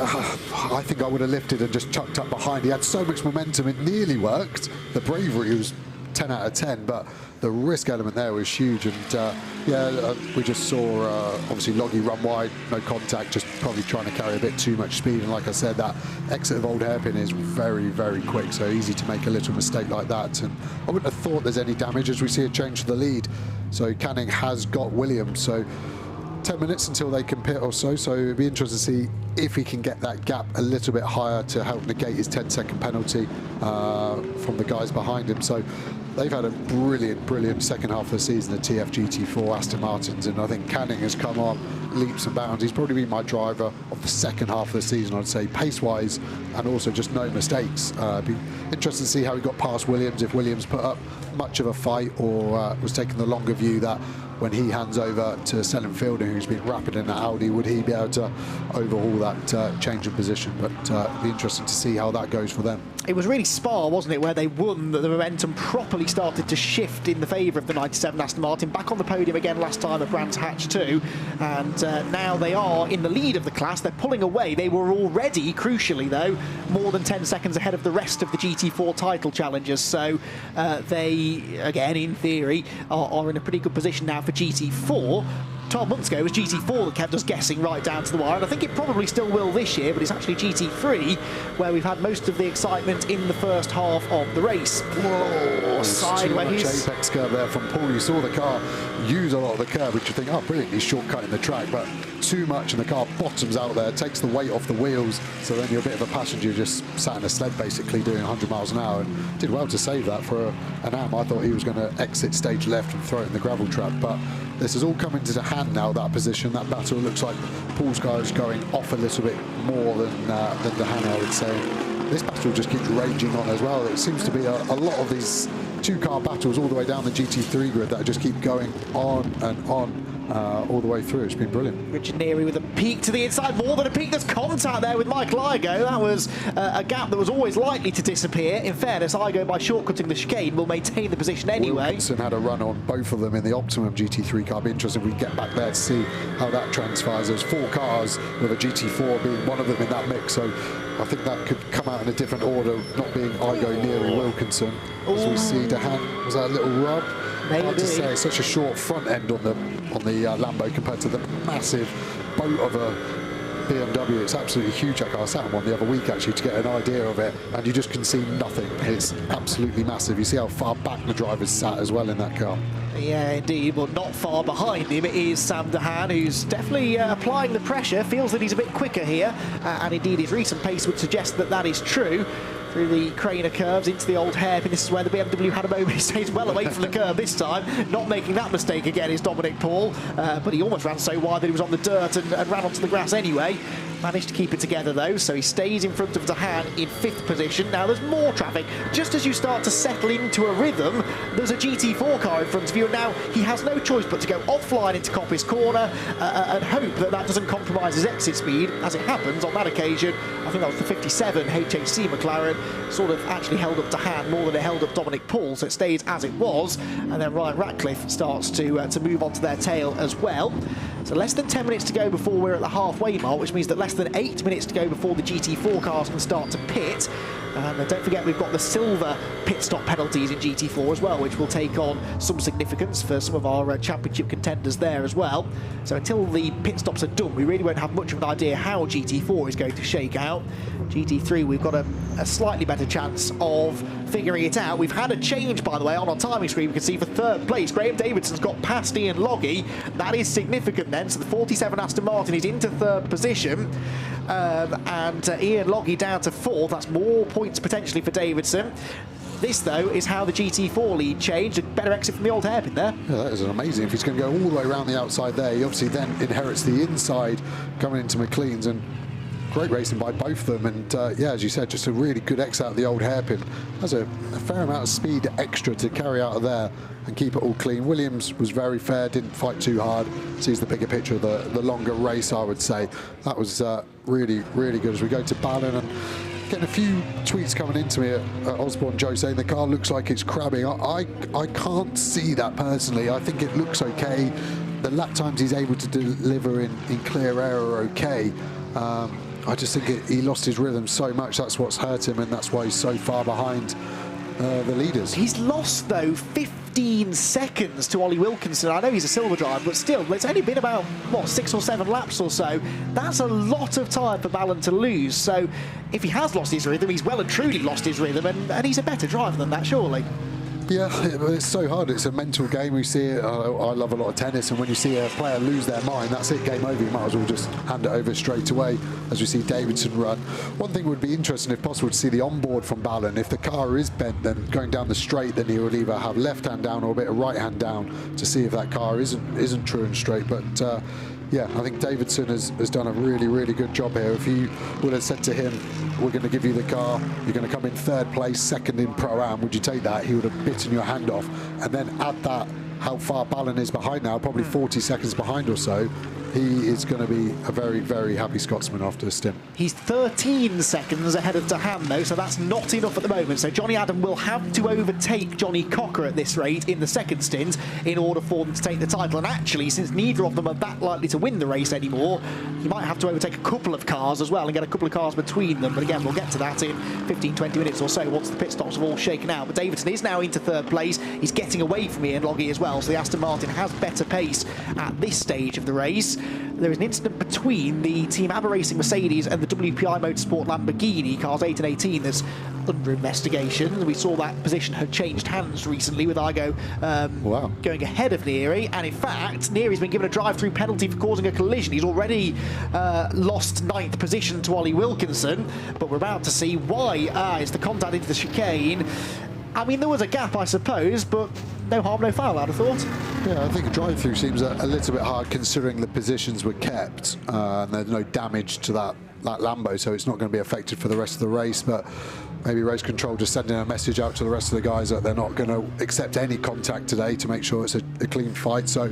I think I would have lifted and just chucked up behind. He had so much momentum, it nearly worked. The bravery was 10 out of 10, but the risk element there was huge. And we just saw obviously Loggy run wide, no contact, just probably trying to carry a bit too much speed. And like I said, that exit of Old Hairpin is very, very quick, so easy to make a little mistake like that. And I wouldn't have thought there's any damage as we see a change to the lead. So Canning has got Williams, so 10 minutes until they can pit or so it'd be interesting to see if he can get that gap a little bit higher to help negate his 10-second penalty from the guys behind him. So they've had a brilliant second half of the season, the TF GT4 Aston Martins, and I think Canning has come on leaps and bounds. He's probably been my driver of the second half of the season, I'd say, pace-wise, and also just no mistakes. Be interesting to see how he got past Williams, if Williams put up much of a fight or was taking the longer view that when he hands over to Selin Fielder, who's been rapid in that Audi, would he be able to overhaul that change of position? But it'll be interesting to see how that goes for them. It was really Spa, wasn't it, where they won, that the momentum properly started to shift in the favour of the 97 Aston Martin. Back on the podium again last time at Brands Hatch too, and now they are in the lead of the class. They're pulling away. They were already, crucially though, more than 10 seconds ahead of the rest of the GT4 title challengers. So they, again, in theory, are in a pretty good position now for GT4. 12 months ago, it was GT4 that kept us guessing right down to the wire, and I think it probably still will this year, but it's actually GT3 where we've had most of the excitement in the first half of the race. Whoa, sideways. Too much apex curve there from Paul. You saw the car use a lot of the curve, which you think, oh, brilliant, he's shortcutting the track, but too much, and the car bottoms out there, takes the weight off the wheels, so then you're a bit of a passenger just sat in a sled basically doing 100 miles an hour, and did well to save that for an AM. I thought he was going to exit stage left and throw it in the gravel trap, but this is all coming to the hand now, that position, that battle. It looks like Paul's car is going off a little bit more than the hand, I would say. This battle just keeps raging on as well. It seems to be a lot of these two-car battles all the way down the GT3 grid that just keep going on and on all the way through. It's been brilliant. Richard Neary with a peek to the inside, more than a peek. There's contact there with Michael Igoe. That was a gap that was always likely to disappear. In fairness, Igoe, by shortcutting the chicane, will maintain the position anyway. Wilkinson had a run on both of them in the Optimum GT3 car. It'll be interesting if we get back there to see how that transpires. There's 4 cars with a GT4 being one of them in that mix, so I think that could come out in a different order, not being Igoe, Neary, Wilkinson. As we see, DeHaan, was that a little rub? Maybe. Hard to say. Such a short front end on the Lambo compared to the massive boat of a BMW, it's absolutely huge. I sat in one the other week actually to get an idea of it, and you just can see nothing. It's absolutely massive. You see how far back the driver's sat as well in that car. Yeah, indeed. Well, not far behind him is Sam Dehaan, who's definitely applying the pressure, feels that he's a bit quicker here, and indeed his recent pace would suggest that that is true. Through the Craner curves into the old hairpin. This is where the BMW had a moment. He stays well away from the curve this time. Not making that mistake again is Dominic Paul, but he almost ran so wide that he was on the dirt and ran onto the grass anyway. Managed to keep it together though, so he stays in front of Dehaan in 5th position. Now there's more traffic. Just as you start to settle into a rhythm, there's a GT4 car in front of you, and now he has no choice but to go offline into Coppice Corner and hope that that doesn't compromise his exit speed. As it happens, on that occasion, I think that was the 57 HHC McLaren, sort of actually held up Dehaan more than it held up Dominic Paul, so it stays as it was, and then Ryan Ratcliffe starts to move on to their tail as well. So less than 10 minutes to go before we're at the halfway mark, which means that less than 8 minutes to go before the GT4 cars can start to pit. And don't forget, we've got the silver pit stop penalties in GT4 as well, which will take on some significance for some of our championship contenders there as well. So until the pit stops are done, we really won't have much of an idea how GT4 is going to shake out. GT3, we've got a slightly better chance of figuring it out. We've had a change, by the way, on our timing screen. We can see for 3rd place, Graham Davidson's got past Ian Loggy. That is significant then. So the 47 Aston Martin is into 3rd position. And Ian Loggy down to 4th. That's more points potentially for Davidson. This, though, is how the GT4 lead changed. A better exit from the old hairpin there. Yeah, that is amazing. If he's going to go all the way around the outside there, he obviously then inherits the inside coming into McLean's, and great racing by both of them. And yeah, as you said, just a really good exit out of the old hairpin. Has a fair amount of speed extra to carry out of there and keep it all clean. Williams was very fair, didn't fight too hard. Sees the bigger picture of the longer race, I would say. That was really, really good. As we go to Ballon, and getting a few tweets coming into me at Osborne Joe saying the car looks like it's crabbing. I can't see that personally. I think it looks okay. The lap times he's able to deliver in clear air are okay. I just think he lost his rhythm so much. That's what's hurt him, and that's why he's so far behind the leaders. He's lost, though, 15 seconds to Ollie Wilkinson. I know he's a silver driver, but still, it's only been about, what, 6 or 7 laps or so. That's a lot of time for Ballon to lose. So if he has lost his rhythm, he's well and truly lost his rhythm, and he's a better driver than that, surely. Yeah, it's so hard. It's a mental game. We see it. I love a lot of tennis, and when you see a player lose their mind, that's it, game over. You might as well just hand it over straight away, as we see Davidson run. One thing would be interesting, if possible, to see the onboard from Ballon. If the car is bent, then going down the straight, then he will either have left hand down or a bit of right hand down to see if that car isn't true and straight. But yeah, I think Davidson has done a really, really good job here. If you would have said to him, we're going to give you the car, you're going to come in 3rd place, 2nd in Pro-Am, would you take that? He would have bitten your hand off. And then add that, how far Ballon is behind now, probably 40 seconds behind or so. He is going to be a very, very happy Scotsman after this stint. He's 13 seconds ahead of Dehaan, though, so that's not enough at the moment. So Johnny Adam will have to overtake Johnny Cocker at this rate in the 2nd stint in order for them to take the title. And actually, since neither of them are that likely to win the race anymore, he might have to overtake a couple of cars as well and get a couple of cars between them. But again, we'll get to that in 15-20 minutes or so once the pit stops have all shaken out. But Davidson is now into 3rd place. He's getting away from Ian Loggy as well, so the Aston Martin has better pace at this stage of the race. There was an incident between the Team ABBA Racing Mercedes and the WPI Motorsport Lamborghini, cars 8 and 18, that's under investigation. We saw that position had changed hands recently, with Igo going ahead of Neary, and in fact, Neary's been given a drive-through penalty for causing a collision. He's already lost 9th position to Ollie Wilkinson, but we're about to see why. It's the contact into the chicane. I mean, there was a gap, I suppose, but no harm, no foul, I'd have thought. Yeah, I think a drive-through seems a little bit hard considering the positions were kept and there's no damage to that Lambo, so it's not going to be affected for the rest of the race. But maybe race control just sending a message out to the rest of the guys that they're not going to accept any contact today to make sure it's a clean fight. So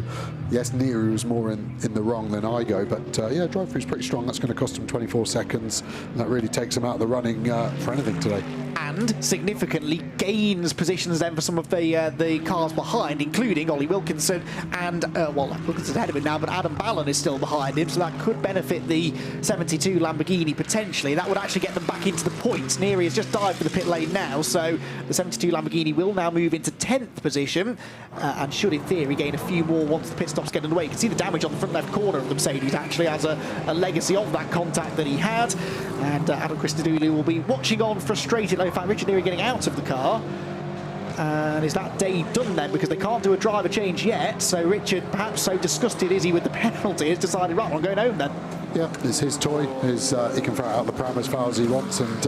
yes, Neary was more in the wrong than Igo, but yeah, drive-through's pretty strong. That's going to cost him 24 seconds. And that really takes him out of the running for anything today. And significantly gains positions then for some of the cars behind, including Ollie Wilkinson and, well, Wilkinson's ahead of him now, but Adam Ballon is still behind him, so that could benefit the 72 Lamborghini Lamborghini potentially. That would actually get them back into the points. Neary has just dived for the pit lane now, so the 72 Lamborghini will now move into 10th position and should, in theory, gain a few more once the pit stops get underway. You can see the damage on the front left corner of the Mercedes actually has a legacy of that contact that he had. And Adam Christodoulou will be watching on frustrated. In fact, Richard Neary getting out of the car. And is that day done then? Because they can't do a driver change yet. So Richard, perhaps so disgusted is he with the penalty, has decided, right, I'm going home then. Yeah, it's his toy. He can throw it out the pram as far as he wants. And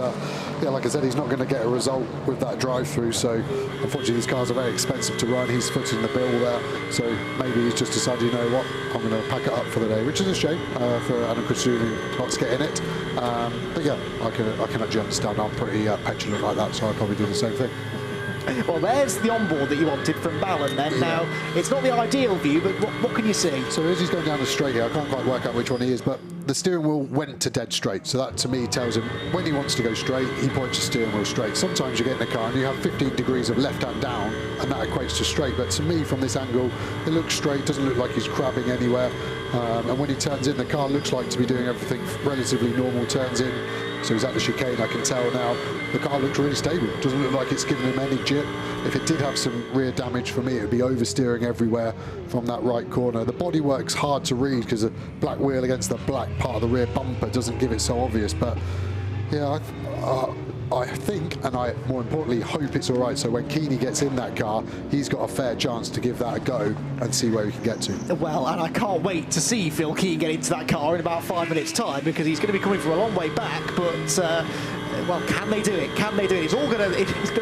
yeah, like I said, he's not going to get a result with that drive-through. So unfortunately, these cars are very expensive to run. He's footing the bill there. So maybe he's just decided, you know what, I'm going to pack it up for the day, which is a shame for Adam Christodoulou not to get in it. But yeah, I can actually understand. I'm pretty petulant like that, so I'd probably do the same thing. Well, there's the onboard that you wanted from Ballon then. Yeah. Now, it's not the ideal view, but what can you see? So as he's going down the straight here, I can't quite work out which one he is, but the steering wheel went to dead straight. So that, to me, tells him when he wants to go straight, he points the steering wheel straight. Sometimes you get in a car and you have 15 degrees of left hand down, and that equates to straight. But to me, from this angle, it looks straight, doesn't look like he's crabbing anywhere. And when he turns in, the car looks like to be doing everything relatively normal, turns in. So he's at the chicane, I can tell now. The car looks really stable. Doesn't look like it's giving him any jip. If it did have some rear damage for me, it would be oversteering everywhere from that right corner. The bodywork's hard to read because the black wheel against the black part of the rear bumper doesn't give it so obvious. But yeah, I think, and I more importantly hope it's all right. So when Keeney gets in that car, he's got a fair chance to give that a go and see where he can get to. Well, and I can't wait to see Phil Keane get into that car in about 5 minutes' time, because he's going to be coming from a long way back. But well, can they do it? Can they do it? They're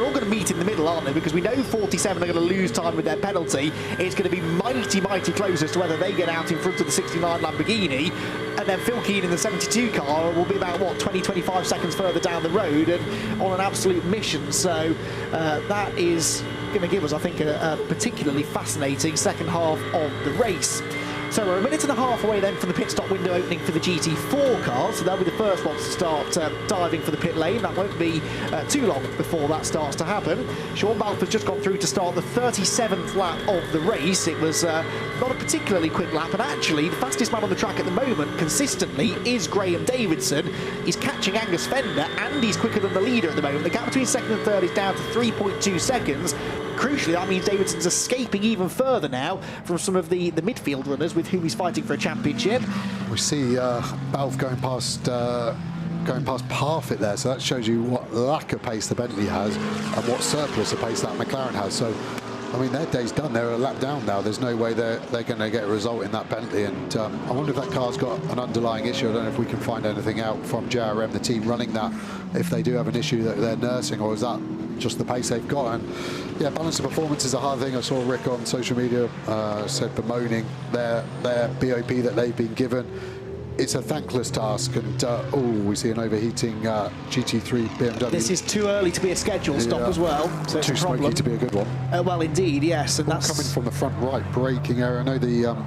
all going to meet in the middle, aren't they? Because we know 47 are going to lose time with their penalty. It's going to be mighty, mighty close as to whether they get out in front of the 69 Lamborghini. And then Phil Keane in the 72 car will be about, what, 20, 25 seconds further down the road and on an absolute mission. So that is going to give us, I think, a particularly fascinating second half of the race. So we're a minute and a half away then from the pit stop window opening for the GT4 cars, so they'll be the first ones to start diving for the pit lane. That won't be too long before that starts to happen. Sean Balfour's just gone through to start the 37th lap of the race. It was not a particularly quick lap, and actually the fastest man on the track at the moment consistently is Graham Davidson. He's catching Angus Fender, and he's quicker than the leader at the moment. The gap between second and third is down to 3.2 seconds. Crucially, that means Davidson's escaping even further now from some of the midfield runners with whom he's fighting for a championship. We see Balf going past Parfit there, so that shows you what lack of pace the Bentley has and what surplus of pace that McLaren has. So, I mean, their day's done. They're a lap down now. There's no way they're going to get a result in that Bentley. And I wonder if that car's got an underlying issue. I don't know if we can find anything out from JRM, the team running that, if they do have an issue that they're nursing, or is that just the pace they've got. And yeah, balance of performance is a hard thing. I saw Rick on social media said bemoaning their BOP that they've been given. It's a thankless task, and oh, we see an overheating GT3 BMW. This is too early to be a scheduled stop as well, so too it's a problem. smoky to be a good one. Well, indeed, yes, and that's coming from the front right braking area. I know the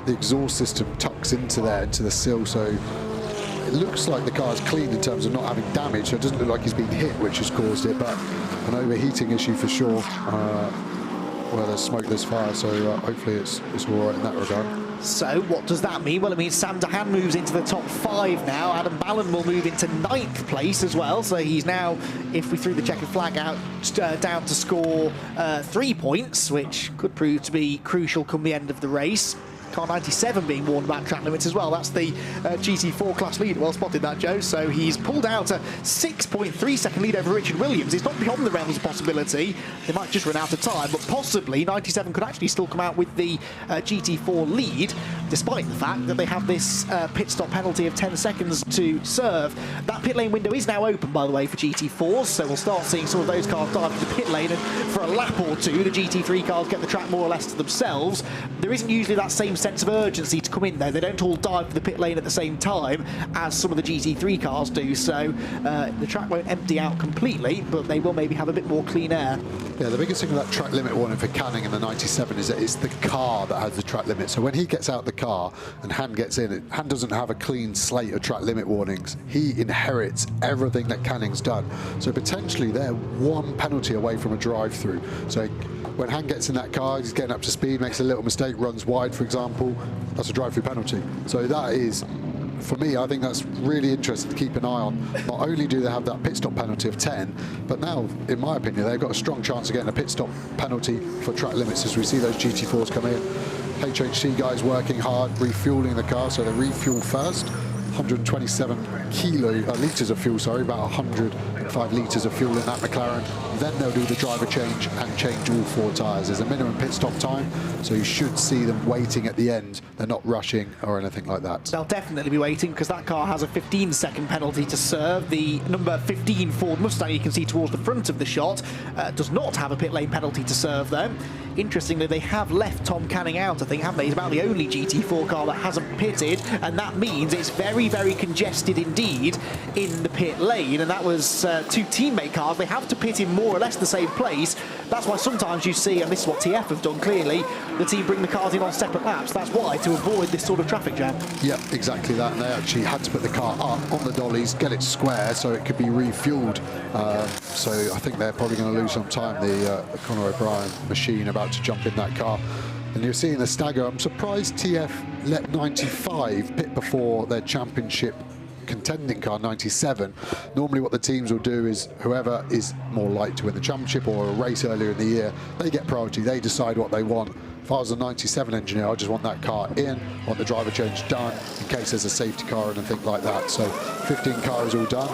exhaust system tucks into there, into the sill, so it looks like the car's clean in terms of not having damage. So it doesn't look like he's been hit, which has caused it, but an overheating issue for sure. Well, there's smoke, there's fire, so hopefully it's all right in that regard. So what does that mean? Well, it means Sam Dahan moves into the top 5 now. Adam Ballon will move into 9th place as well. So he's now, if we threw the checkered flag out, down to score 3 points, which could prove to be crucial come the end of the race. Car 97 being warned about track limits as well. That's the GT4 class lead. Well spotted that, Joe. So he's pulled out a 6.3 second lead over Richard Williams. It's not beyond the realms of possibility. They might just run out of time, but possibly 97 could actually still come out with the GT4 lead, despite the fact that they have this pit stop penalty of 10 seconds to serve. That pit lane window is now open, by the way, for GT4s, so we'll start seeing some of those cars dive into the pit lane, and for a lap or two, the GT3 cars get the track more or less to themselves. There isn't usually that same sense of urgency to come in there. They don't all dive for the pit lane at the same time as some of the GT3 cars do, so the track won't empty out completely, but they will maybe have a bit more clean air. Yeah, the biggest thing with that track limit warning for Canning in the 97 is that it's the car that has the track limit. So when he gets out the car and Han gets in, Han doesn't have a clean slate of track limit warnings. He inherits everything that Canning's done. So potentially they're one penalty away from a drive-through. So when Han gets in that car, he's getting up to speed, makes a little mistake, runs wide, for example, that's a drive-through penalty. So that is for me, I think that's really interesting to keep an eye on. Not only do they have that pit stop penalty of 10, but now, in my opinion, they've got a strong chance of getting a pit stop penalty for track limits as we see those GT4s come in. HHC guys working hard, refueling the car, so they refuel first. 127 litres of fuel, sorry, about 105 litres of fuel in that McLaren. Then they'll do the driver change and change all 4 tyres. There's a minimum pit stop time, so you should see them waiting at the end. They're not rushing or anything like that. They'll definitely be waiting because that car has a 15-second penalty to serve. The number 15 Ford Mustang you can see towards the front of the shot does not have a pit lane penalty to serve them. Interestingly, they have left Tom Canning out, I think, haven't they? He's about the only GT4 car that hasn't pitted, and that means it's very, very congested indeed in the pit lane, and that was 2 teammate cars. They have to pit in more or less the same place. That's why sometimes you see, and this is what TF have done clearly, the team bring the cars in on separate laps. That's why, to avoid this sort of traffic jam. Yeah, exactly that, and they actually had to put the car up on the dollies, get it square so it could be refueled. So I think they're probably going to lose some time, the Conor O'Brien machine about to jump in that car. And you're seeing the stagger. I'm surprised TF let 95 pit before their championship contending car, 97. Normally what the teams will do is whoever is more likely to win the championship or a race earlier in the year, they get priority, they decide what they want. If I was a 97 engineer, I just want that car in, want the driver change done in case there's a safety car and anything like that. So 15 car is all done.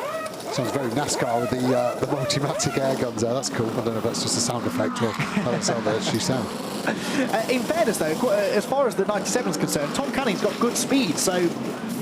Sounds very NASCAR with the Multimatic air guns there. That's cool. I don't know if that's just a sound effect or how that sound actually sound. In fairness, though, as far as the 97 is concerned, Tom Canning's got good speed, so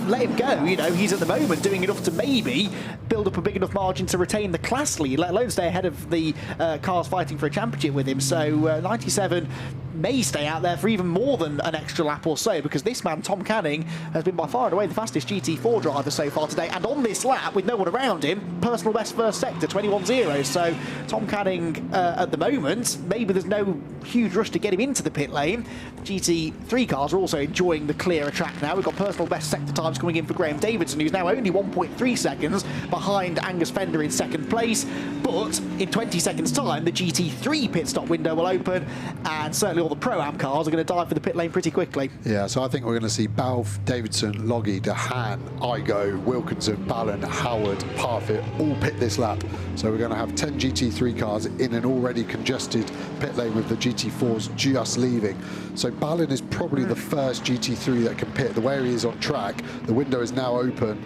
let him go. You know, he's at the moment doing enough to maybe build up a big enough margin to retain the class lead, let alone stay ahead of the cars fighting for a championship with him. So 97 may stay out there for even more than an extra lap or so, because this man, Tom Canning, has been by far and away the fastest GT4 driver so far today, and on this lap, with no one around him, personal best first sector, 21.0. So Tom Canning, at the moment, maybe there's no huge rush to get him into the pit lane. GT3 cars are also enjoying the clearer track now. We've got personal best sector times coming in for Graham Davidson, who's now only 1.3 seconds behind Angus Fender in second place, but in 20 seconds time the GT3 pit stop window will open, and certainly all the Pro-Am cars are going to dive for the pit lane pretty quickly. Yeah, so I think we're going to see Balfe, Davidson, Loggy, DeHaan, Igo, Wilkinson, Ballon, Howard, Parfitt all pit this lap. So we're going to have 10 GT3 cars in an already congested pit lane with the GT4s just leaving. So Ballon is probably the first GT3 that can pit. The way he is on track, the window is now open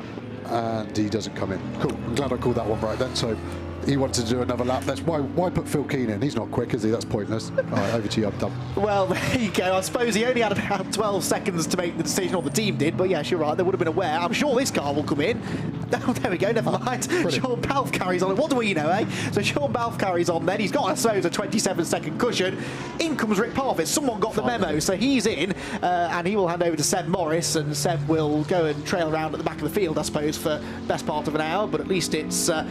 and he doesn't come in. Cool, I'm glad I called that one right then. So he wanted to do another lap. That's why put Phil Keane in? He's not quick, is he? That's pointless. All right, over to you, I'm done. Well, there you go. I suppose he only had about 12 seconds to make the decision, or the team did, but yes, you're right, they would have been aware. I'm sure this car will come in. Oh, there we go, never mind. Sean Balfe carries on. What do we know, eh? So Sean Balfe carries on then. He's got, I suppose, a 27-second cushion. In comes Rick Parfitt. Someone got the memo, so he's in, and he will hand over to Seb Morris, and Seb will go and trail around at the back of the field, I suppose, for the best part of an hour, but at least it's a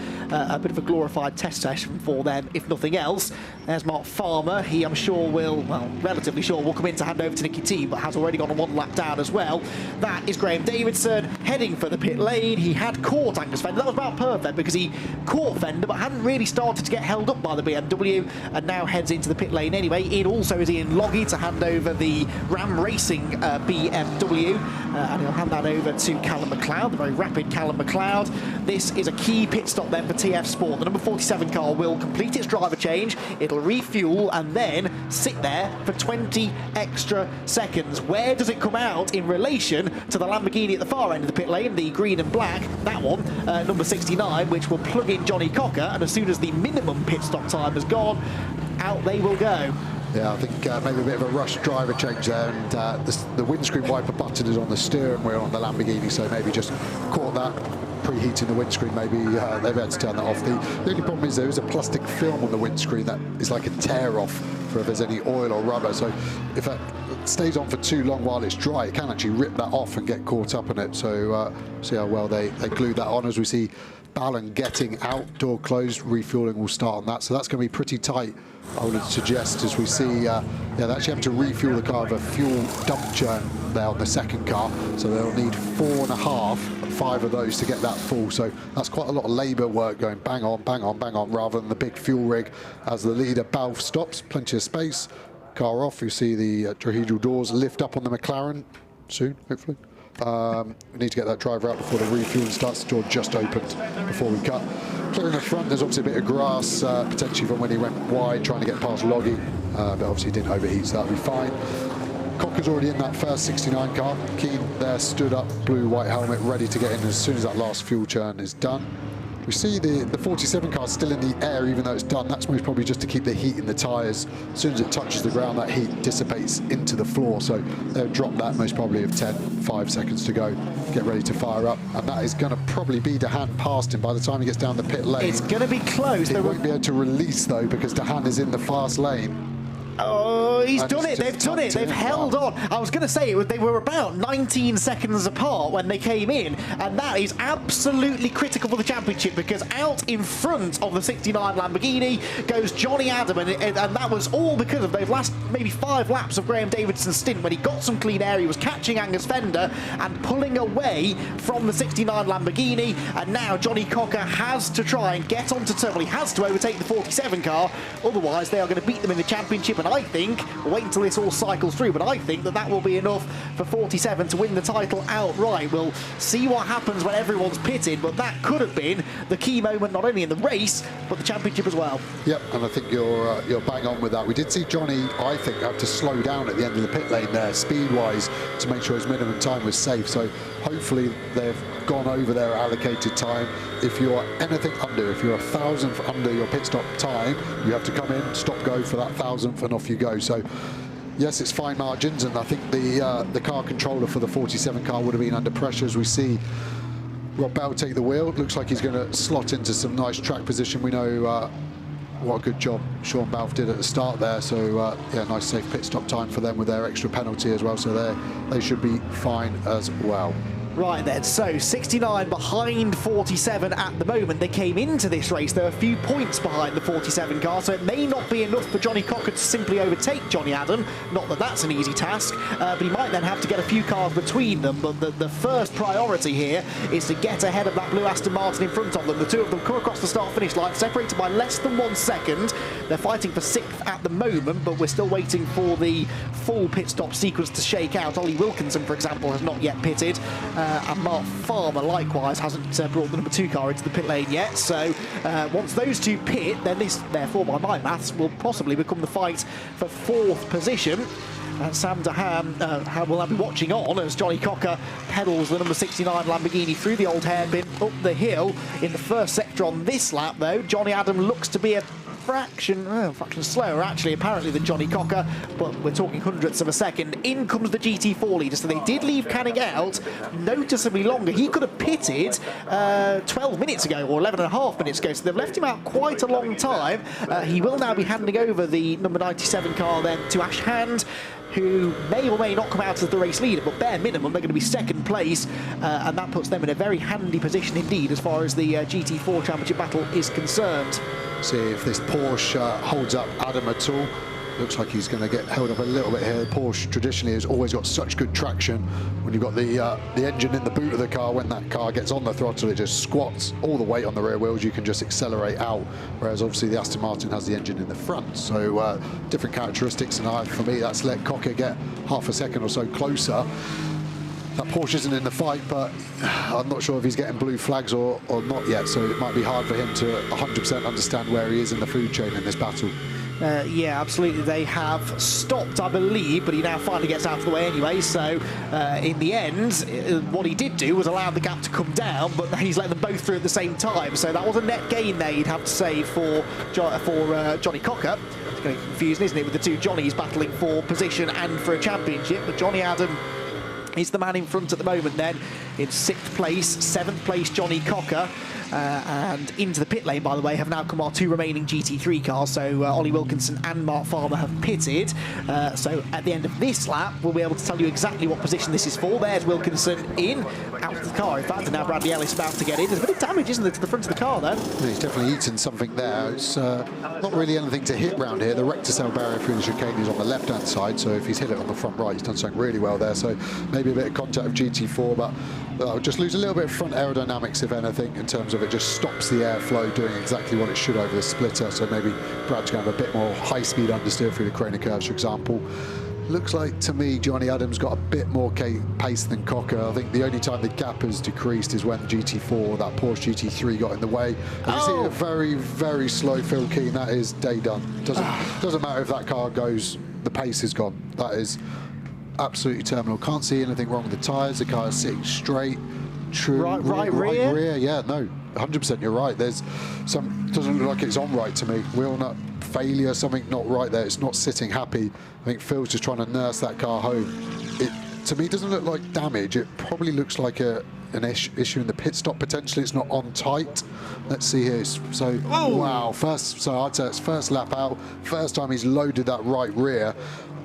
bit of a glorified test session for them, if nothing else. There's Mark Farmer. He, I'm sure, will, well, relatively sure, will come in to hand over to Nicky T, but has already gone on 1 lap down as well. That is Graham Davidson heading for the pit lane. He had caught Angus Fender. That was about perfect because he caught Fender but hadn't really started to get held up by the BMW, and now heads into the pit lane anyway. In also is Ian Loggy to hand over the Ram Racing BMW, and he'll hand that over to Callum McLeod, the very rapid Callum McLeod. This is a key pit stop then for TF Sport. The number 47 car will complete its driver change, it'll refuel and then sit there for 20 extra seconds. Where does it come out in relation to the Lamborghini at the far end of the pit lane, the green and black, that one, number 69, which will plug in Johnny Cocker, and as soon as the minimum pit stop time has gone, out they will go. Yeah, I think maybe a bit of a rush driver change there, and the windscreen wiper button is on the steering wheel on the Lamborghini, so maybe just caught that, preheating the windscreen, maybe they've had to turn that off. The only problem is there is a plastic film on the windscreen that is like a tear off for if there's any oil or rubber, so if that stays on for too long while it's dry, it can actually rip that off and get caught up in it. So see how well they glued that on. As we see Ballon getting out, door closed, refueling will start on that, so that's going to be pretty tight, I would suggest, as we see they're actually having to refuel the car with a fuel dump churn there on the second car, so they'll need 4.5, 5 of those to get that full. So that's quite a lot of labour work going bang on, bang on, bang on, rather than the big fuel rig. As the leader Balfe stops, plenty of space, car off. You see the tetrahedral doors lift up on the McLaren soon, hopefully. We need to get that driver out before the refueling starts. The door just opened before we cut. Clearing the front, there's obviously a bit of grass, potentially from when he went wide, trying to get past Loggy, but obviously didn't overheat, so that'll be fine. Cocker's already in that first 69 car. Keane there, stood up, blue, white helmet, ready to get in as soon as that last fuel churn is done. We see the 47 car still in the air, even though it's done. That's most probably just to keep the heat in the tyres. As soon as it touches the ground, that heat dissipates into the floor. So they'll drop that most probably of 5 seconds to go. Get ready to fire up. And that is going to probably be Dehan past him by the time he gets down the pit lane. It's going to be close. He won't be able to release, though, because Dehan is in the fast lane. Oh, he's done it. They've done it. They've held on. I was going to say they were about 19 seconds apart when they came in, and that is absolutely critical for the championship, because out in front of the 69 Lamborghini goes Johnny Adam, and that was all because of those last maybe 5 laps of Graham Davidson's stint, when he got some clean air. He was catching Angus Fender and pulling away from the 69 Lamborghini, and now Johnny Cocker has to try and get onto turn. Well, he has to overtake the 47 car, otherwise they are going to beat them in the championship. And I think, wait until this all cycles through, but I think that will be enough for 47 to win the title outright. We'll see what happens when everyone's pitted, but that could have been the key moment, not only in the race, but the championship as well. Yep, and I think you're bang on with that. We did see Johnny, I think, have to slow down at the end of the pit lane there, speed-wise, to make sure his minimum time was safe. So hopefully they've gone over their allocated time. If you're anything under, if you're 1,000th under your pit stop time, you have to come in, stop, go for that 1,000th, and off you go. So yes, it's fine margins, and I think the car controller for the 47 car would have been under pressure. As we see Rob Bell take the wheel, looks like he's going to slot into some nice track position. We know what a good job Sean Balfe did at the start there. So yeah, nice safe pit stop time for them with their extra penalty as well. So they should be fine as well. Right then, so 69 behind 47 at the moment. They came into this race, they're a few points behind the 47 car, so it may not be enough for Johnny Cocker to simply overtake Johnny Adam. Not that that's an easy task, but he might then have to get a few cars between them. But the first priority here is to get ahead of that blue Aston Martin in front of them. The two of them come across the start-finish line, separated by less than 1 second. They're fighting for 6th at the moment, but we're still waiting for the full pit stop sequence to shake out. Ollie Wilkinson, for example, has not yet pitted. And Mark Farmer likewise hasn't brought the number 2 car into the pit lane yet. So once those two pit, then this, therefore, by my maths, will possibly become the fight for 4th position. And Sam Dehan will be watching on as Johnny Cocker pedals the number 69 Lamborghini through the old hairpin up the hill in the first sector on this lap, though. Johnny Adam looks to be a fraction slower, actually, apparently, than Johnny Cocker, but we're talking hundredths of a second. In comes the GT4 leader, so they did leave Canning out noticeably longer. He could have pitted 12 minutes ago, or 11.5 minutes ago, so they've left him out quite a long time. He will now be handing over the number 97 car then to Ash Hand, who may or may not come out as the race leader, but bare minimum they're going to be 2nd place, and that puts them in a very handy position indeed as far as the GT4 Championship battle is concerned. See if this Porsche holds up Adam at all. Looks like he's going to get held up a little bit here. Porsche traditionally has always got such good traction. When you've got the engine in the boot of the car, when that car gets on the throttle, it just squats all the weight on the rear wheels. You can just accelerate out, whereas obviously the Aston Martin has the engine in the front. So different characteristics, and for me that's let Cocker get half a second or so closer. That Porsche isn't in the fight, but I'm not sure if he's getting blue flags or not yet, so it might be hard for him to 100% understand where he is in the food chain in this battle. Yeah, absolutely. They have stopped, I believe, but he now finally gets out of the way anyway. So in the end, what he did do was allow the gap to come down, but he's let them both through at the same time. So that was a net gain there, you'd have to say, for Johnny Cocker. It's going to be confusing, isn't it, with the two Johnnies battling for position and for a championship. But Johnny Adam is the man in front at the moment then, in 6th place. 7th place Johnny Cocker, and into the pit lane, by the way, have now come our 2 remaining GT3 cars. So Ollie Wilkinson and Mark Farmer have pitted, so at the end of this lap we'll be able to tell you exactly what position this is for. There's Wilkinson in, out of the car in fact, and now Bradley Ellis about to get in. There's a bit of damage, isn't there, to the front of the car though? He's definitely eaten something there. It's not really anything to hit round here. The rector-cell barrier through the chicane is on the left hand side, so if he's hit it on the front right, he's done something really well there. So maybe a bit of contact with GT4, but just lose a little bit of front aerodynamics, if anything, in terms of it just stops the airflow doing exactly what it should over the splitter. So maybe Brad's going to have a bit more high-speed understeer through the corner curves, for example. Looks like to me Johnny Adams got a bit more pace than Cocker. I think the only time the gap has decreased is when GT4, that Porsche GT3 got in the way. And you see a very, very slow Phil Keane. That is day done. Doesn't matter if that car goes, the pace is gone. That is absolutely terminal. Can't see anything wrong with the tyres. The car is sitting straight. True. Right rear? Yeah, no, 100% you're right. There's some, doesn't look like it's on right to me. Wheel nut failure, something not right there. It's not sitting happy. I think Phil's just trying to nurse that car home. It, to me, doesn't look like damage. It probably looks like an issue in the pit stop potentially. It's not on tight. Let's see here. So, wow, so I'd say it's first lap out. First time he's loaded that right rear.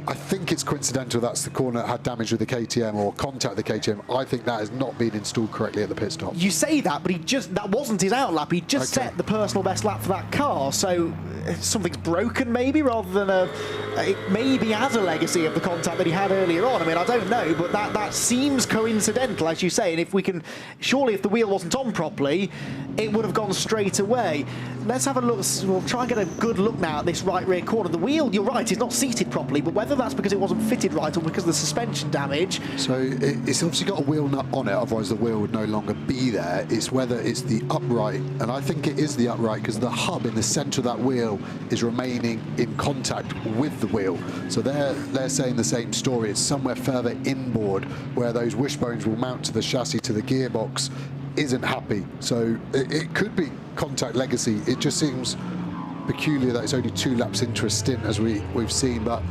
I think it's coincidental that's the corner that had damage with the KTM or contact with the KTM. I think that has not been installed correctly at the pit stop. You say that, but that wasn't his out lap. He just set the personal best lap for that car. So something's broken maybe, rather than it maybe has a legacy of the contact that he had earlier on. I mean, I don't know, but that seems coincidental, as you say. And if we can, surely if the wheel wasn't on properly, it would have gone straight away. Let's have a look. We'll try and get a good look now at this right rear corner. The wheel, you're right, is not seated properly, but whether that's because it wasn't fitted right or because of the suspension damage. So it's obviously got a wheel nut on it, otherwise the wheel would no longer be there. It's whether it's the upright, and I think it is the upright because the hub in the centre of that wheel is remaining in contact with the wheel. So they're saying the same story. It's somewhere further inboard where those wishbones will mount to the chassis, to the gearbox, isn't happy. So it could be contact legacy. It just seems peculiar that it's only 2 laps into a stint, as we've seen, but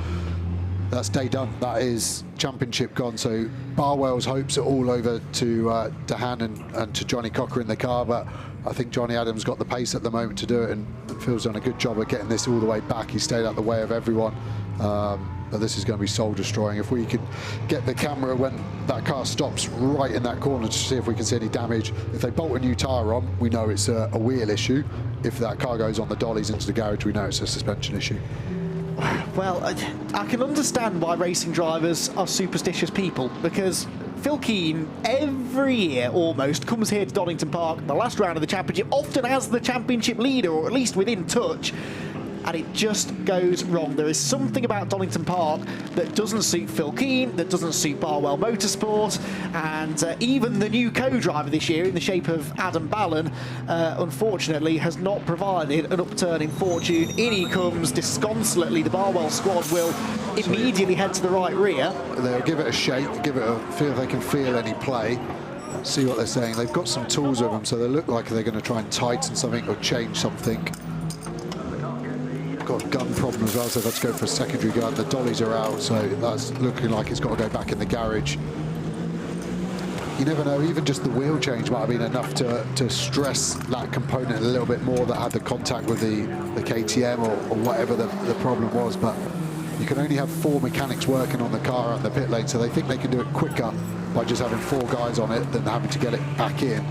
that's day done. That is championship gone. So Barwell's hopes are all over to Dehan and to Johnny Cocker in the car, but I think Johnny Adams got the pace at the moment to do it, and Phil's done a good job of getting this all the way back. He stayed out the way of everyone, but this is going to be soul destroying. If we can get the camera when that car stops right in that corner to see if we can see any damage. If they bolt a new tyre on, we know it's a wheel issue. If that car goes on the dollies into the garage, we know it's a suspension issue. Well, I can understand why racing drivers are superstitious people, because Phil Keane every year almost comes here to Donington Park, the last round of the championship, often as the championship leader, or at least within touch, and it just goes wrong. There is something about Donington Park that doesn't suit Phil Keane, that doesn't suit Barwell Motorsport, and even the new co-driver this year in the shape of Adam Ballon, unfortunately has not provided an upturn in fortune. In he comes disconsolately. The Barwell squad will immediately head to the right rear. They'll give it a shake, give it a feel if they can feel any play. See what they're saying. They've got some tools with them, so they look like they're going to try and tighten something or change something. Got a gun problem as well, so they've got to go for a secondary gun. The dollies are out, so that's looking like it's got to go back in the garage. You never know, even just the wheel change might have been enough to stress that component a little bit more that had the contact with the KTM or whatever the problem was. But you can only have 4 mechanics working on the car at the pit lane, so they think they can do it quicker by just having 4 guys on it than having to get it back in.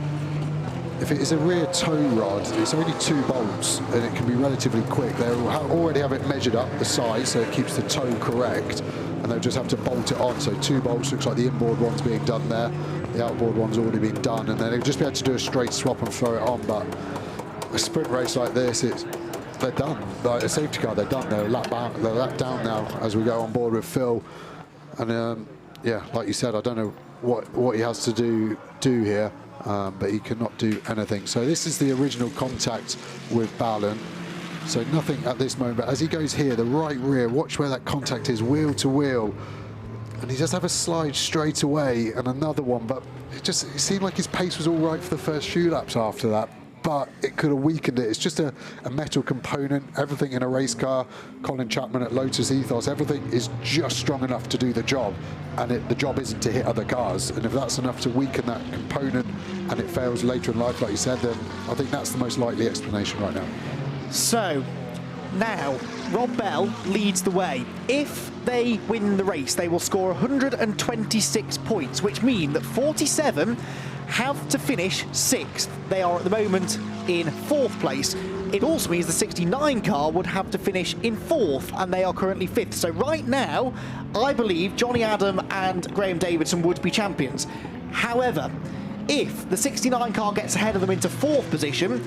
If it is a rear tow rod, it's only 2 bolts and it can be relatively quick. They already have it measured up, the size, so it keeps the toe correct, and they'll just have to bolt it on. So 2 bolts, looks like the inboard one's being done there, the outboard one's already been done, and then they'll just be able to do a straight swap and throw it on. But a sprint race like this, they're done. Like a safety car, they're done. They're lap down now as we go on board with Phil. And yeah, like you said, I don't know what he has to do here. But he cannot do anything. So this is the original contact with Ballon. So nothing at this moment. But as he goes here, the right rear, watch where that contact is, wheel to wheel. And he does have a slide straight away and another one. But it seemed like his pace was all right for the first few laps after that. But it could have weakened it. It's just a metal component. Everything in a race car, Colin Chapman at Lotus Ethos, everything is just strong enough to do the job. And the job isn't to hit other cars. And if that's enough to weaken that component and it fails later in life, like you said, then I think that's the most likely explanation right now. So now Rob Bell leads the way. If they win the race, they will score 126 points, which mean that 47 have to finish 6th. They are at the moment in 4th place. It also means the 69 car would have to finish in 4th, and they are currently 5th. So right now, I believe Johnny Adam and Graham Davidson would be champions. However, if the 69 car gets ahead of them into 4th position,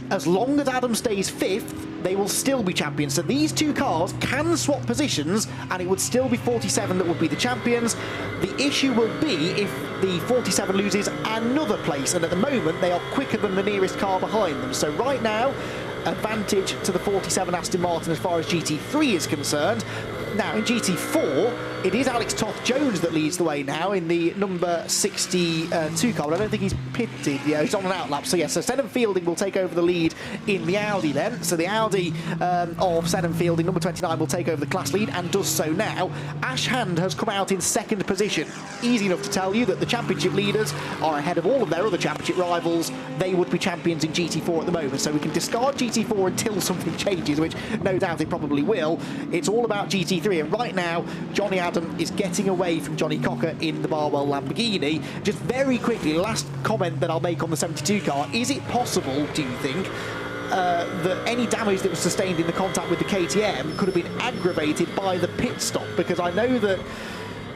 as long as Adam stays 5th, they will still be champions. So these two cars can swap positions and it would still be 47 that would be the champions. The issue will be if the 47 loses another place, and at the moment they are quicker than the nearest car behind them. So right now, advantage to the 47 Aston Martin as far as GT3 is concerned. Now in GT4, it is Alex Toth-Jones that leads the way now in the number 62 car, but I don't think he's pitted. Yeah, he's on an outlap. So yes, so Senham Fielding will take over the lead in the Audi then. So the Audi of Senham Fielding, number 29, will take over the class lead and does so now. Ash Hand has come out in second position. Easy enough to tell you that the championship leaders are ahead of all of their other championship rivals. They would be champions in GT4 at the moment. So we can discard GT4 until something changes, which no doubt it probably will. It's all about GT3. And right now, Johnny Adam is getting away from Johnny Cocker in the Barwell Lamborghini. Just very quickly, last comment that I'll make on the 72 car. Is it possible, do you think, that any damage that was sustained in the contact with the KTM could have been aggravated by the pit stop? Because I know that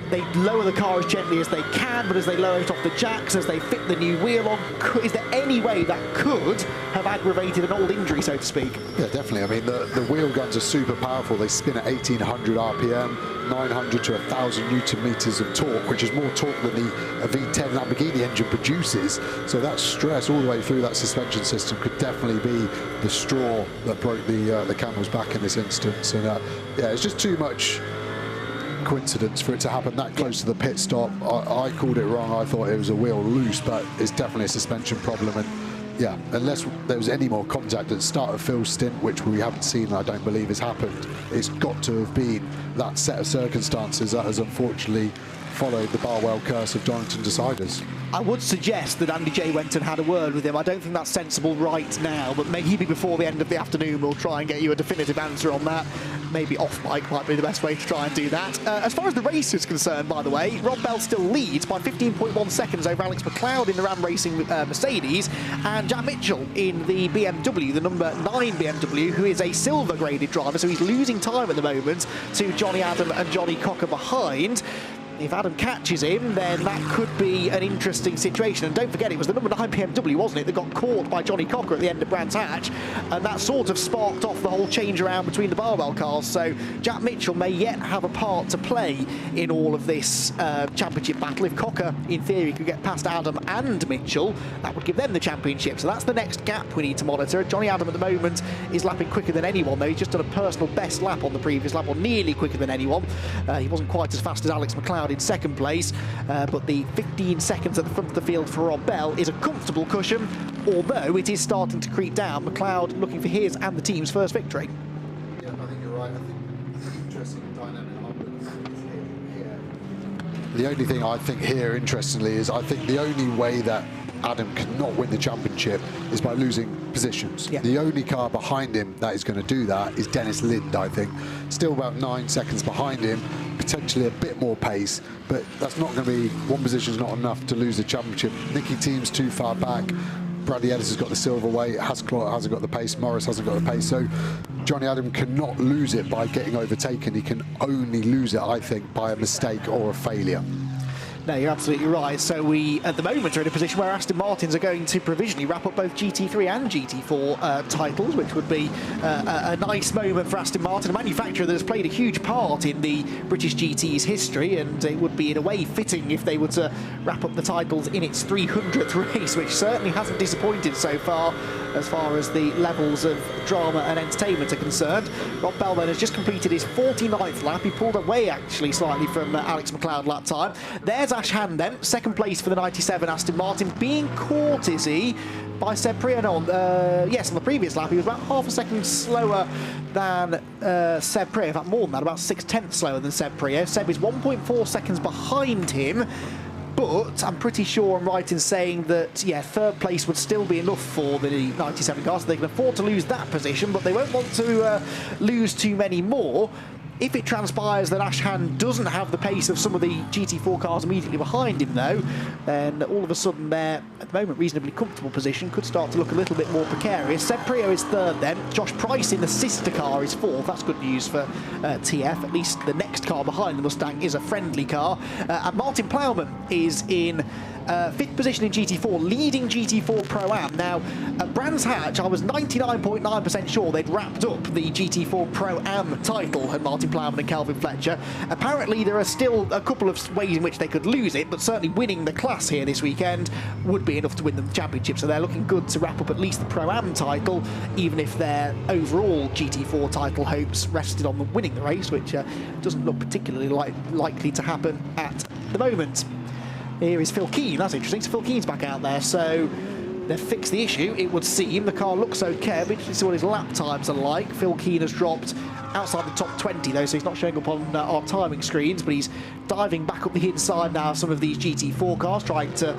they lower the car as gently as they can, but as they lower it off the jacks, as they fit the new wheel on, is there any way that could have aggravated an old injury, so to speak? Yeah, definitely. I mean, the wheel guns are super powerful. They spin at 1800 RPM, 900 to 1000 Newton meters of torque, which is more torque than the V10 Lamborghini engine produces. So that stress all the way through that suspension system could definitely be the straw that broke the camel's back in this instance. And yeah, it's just too much coincidence for it to happen that close to the pit stop. I called it wrong. I thought it was a wheel loose, but it's definitely a suspension problem. And yeah, unless there was any more contact at the start of Phil's stint, which we haven't seen, I don't believe has happened, it's got to have been that set of circumstances that has unfortunately followed the Barwell curse of Donington deciders. I would suggest that Andy Jaye went and had a word with him. I don't think that's sensible right now, but maybe before the end of the afternoon we'll try and get you a definitive answer on that. Maybe off mic might be the best way to try and do that. As far as the race is concerned, by the way, Rob Bell still leads by 15.1 seconds over Alex McLeod in the Ram Racing Mercedes, and Jack Mitchell in the BMW, the number 9 BMW, who is a silver graded driver, so he's losing time at the moment to Johnny Adam and Johnny Cocker behind. If Adam catches him, then that could be an interesting situation. And don't forget, it was the number 9 BMW, wasn't it, that got caught by Johnny Cocker at the end of Brands Hatch, and that sort of sparked off the whole change around between the Barwell cars. So Jack Mitchell may yet have a part to play in all of this championship battle. If Cocker, in theory, could get past Adam and Mitchell, that would give them the championship. So that's the next gap we need to monitor. Johnny Adam at the moment is lapping quicker than anyone, though. He's just done a personal best lap on the previous lap, or nearly quicker than anyone. He wasn't quite as fast as Alex McLeod in second place, but the 15 seconds at the front of the field for Rob Bell is a comfortable cushion, although it is starting to creep down. McLeod looking for his and the team's first victory. Yeah, I think you're right. I think it's an interesting dynamic. The only thing I think here, interestingly, is I think the only way that Adam cannot win the championship is by losing positions. Yeah. The only car behind him that is going to do that is Dennis Lind, I think. Still about 9 seconds behind him, potentially a bit more pace, but that's not going to be, one position is not enough to lose the championship. Nicky Team's too far back. Bradley Ellis has got the silver weight, Hasclot hasn't got the pace, Morris hasn't got the pace, so Johnny Adam cannot lose it by getting overtaken. He can only lose it, I think, by a mistake or a failure. No, you're absolutely right. So we, at the moment, are in a position where Aston Martins are going to provisionally wrap up both GT3 and GT4 titles, which would be a nice moment for Aston Martin, a manufacturer that has played a huge part in the British GT's history, and it would be, in a way, fitting if they were to wrap up the titles in its 300th race, which certainly hasn't disappointed so far as the levels of drama and entertainment are concerned. Rob Bell then has just completed his 49th lap. He pulled away, actually, slightly from Alex McLeod lap time. There's Ash Hand then, second place for the 97 Aston Martin, being caught, is he, by Seb Priaulx? No, yes, on the previous lap he was about half a second slower than Seb Priaulx, in fact more than that, about 6/10 slower than Seb Priaulx. Seb is 1.4 seconds behind him, but I'm pretty sure I'm right in saying that, yeah, third place would still be enough for the 97 cars, so they can afford to lose that position, but they won't want to lose too many more. If it transpires that Ash Hand doesn't have the pace of some of the GT4 cars immediately behind him, though, then all of a sudden their, at the moment, reasonably comfortable position could start to look a little bit more precarious. Seb Priaulx is third then. Josh Price in the sister car is fourth. That's good news for TF. At least the next car behind the Mustang is a friendly car. And Martin Plowman is in 5th position in GT4, leading GT4 Pro-Am. Now, at Brands Hatch, I was 99.9% sure they'd wrapped up the GT4 Pro-Am title at Martin Plowman and Calvin Fletcher. Apparently, there are still a couple of ways in which they could lose it, but certainly winning the class here this weekend would be enough to win them the championship. So they're looking good to wrap up at least the Pro-Am title, even if their overall GT4 title hopes rested on them winning the race, which doesn't look particularly likely to happen at the moment. Here is Phil Keane. That's interesting. So Phil Keane's back out there. So they've fixed the issue, it would seem. The car looks okay, but interesting to see what his lap times are like. Phil Keane has dropped outside the top 20 though, so he's not showing up on our timing screens, but he's diving back up the inside now of some of these GT4 cars, trying to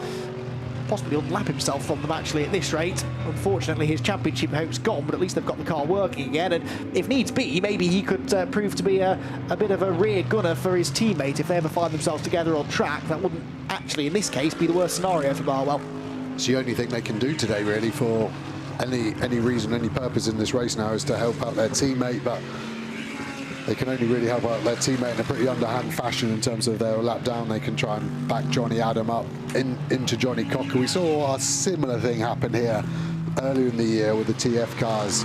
possibly unlap himself from them actually at this rate. Unfortunately, his championship hope's gone, but at least they've got the car working again, and if needs be, maybe he could prove to be a bit of a rear gunner for his teammate if they ever find themselves together on track. That wouldn't actually, in this case, be the worst scenario for Barwell. It's the only thing they can do today, really, for any reason, any purpose in this race now, is to help out their teammate, but they can only really help out their teammate in a pretty underhand fashion in terms of their lap down. They can try and back Johnny Adam up into Johnny Cocker. We saw a similar thing happen here earlier in the year with the TF cars,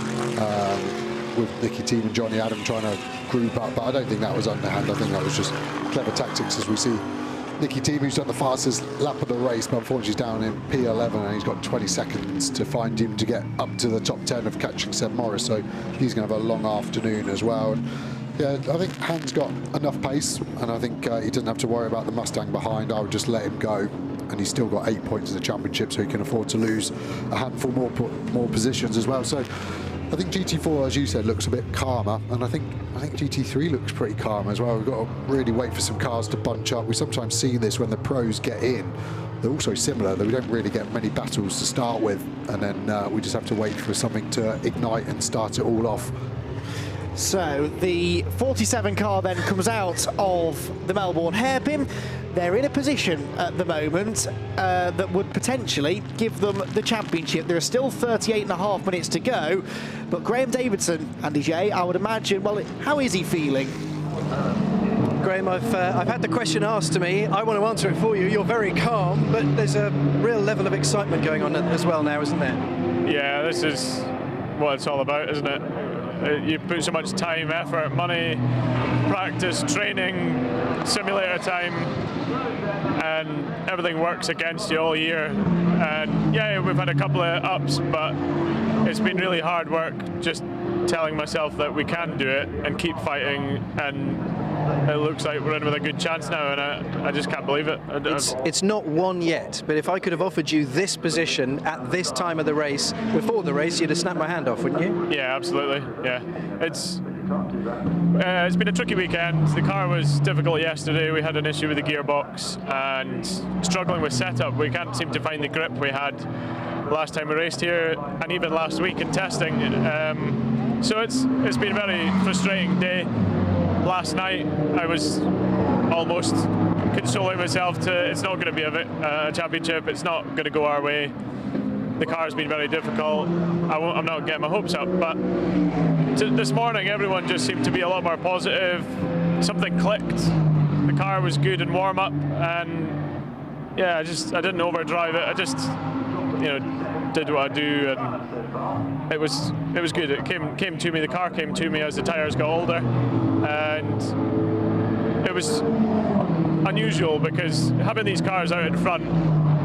with Nicky Team and Johnny Adam trying to group up, but I don't think that was underhand. I think that was just clever tactics, as we see Nicky Team, who's done the fastest lap of the race, but unfortunately he's down in P11 and he's got 20 seconds to find him to get up to the top 10 of catching Seb Morris, so he's going to have a long afternoon as well. And yeah, I think Han's got enough pace, and I think he doesn't have to worry about the Mustang behind. I would just let him go, and he's still got 8 points in the championship, so he can afford to lose a handful more positions as well. So I think GT4, as you said, looks a bit calmer, and I think GT3 looks pretty calm as well. We've got to really wait for some cars to bunch up. We sometimes see this when the pros get in. They're also similar, that we don't really get many battles to start with, and then we just have to wait for something to ignite and start it all off. So the 47 car then comes out of the Melbourne hairpin. They're in a position at the moment that would potentially give them the championship. There are still 38.5 minutes to go, but Graham Davidson, Andy Jaye, I would imagine, well, how is he feeling? Graham, I've had the question asked to me. I want to answer it for you. You're very calm, but there's a real level of excitement going on as well now, isn't there? Yeah, this is what it's all about, isn't it? You put so much time, effort, money, practice, training, simulator time, and everything works against you all year. And yeah, we've had a couple of ups, but it's been really hard work just telling myself that we can do it and keep fighting, and it looks like we're in with a good chance now, and I just can't believe it. It's not won yet, but if I could have offered you this position at this time of the race, before the race, you'd have snapped my hand off, wouldn't you? Yeah, absolutely, yeah. It's been a tricky weekend. The car was difficult yesterday. We had an issue with the gearbox and struggling with setup. We can't seem to find the grip we had last time we raced here, and even last week in testing. So it's been a very frustrating day. Last night I was almost consoling myself to it's not going to be a championship, it's not going to go our way. The car's been very difficult. I'm not getting my hopes up, but this morning everyone just seemed to be a lot more positive. Something clicked. The car was good in warm up, and yeah, I didn't overdrive it. I just did what I do, and it was good. It came to me. The car came to me as the tyres got older, and it was unusual because having these cars out in front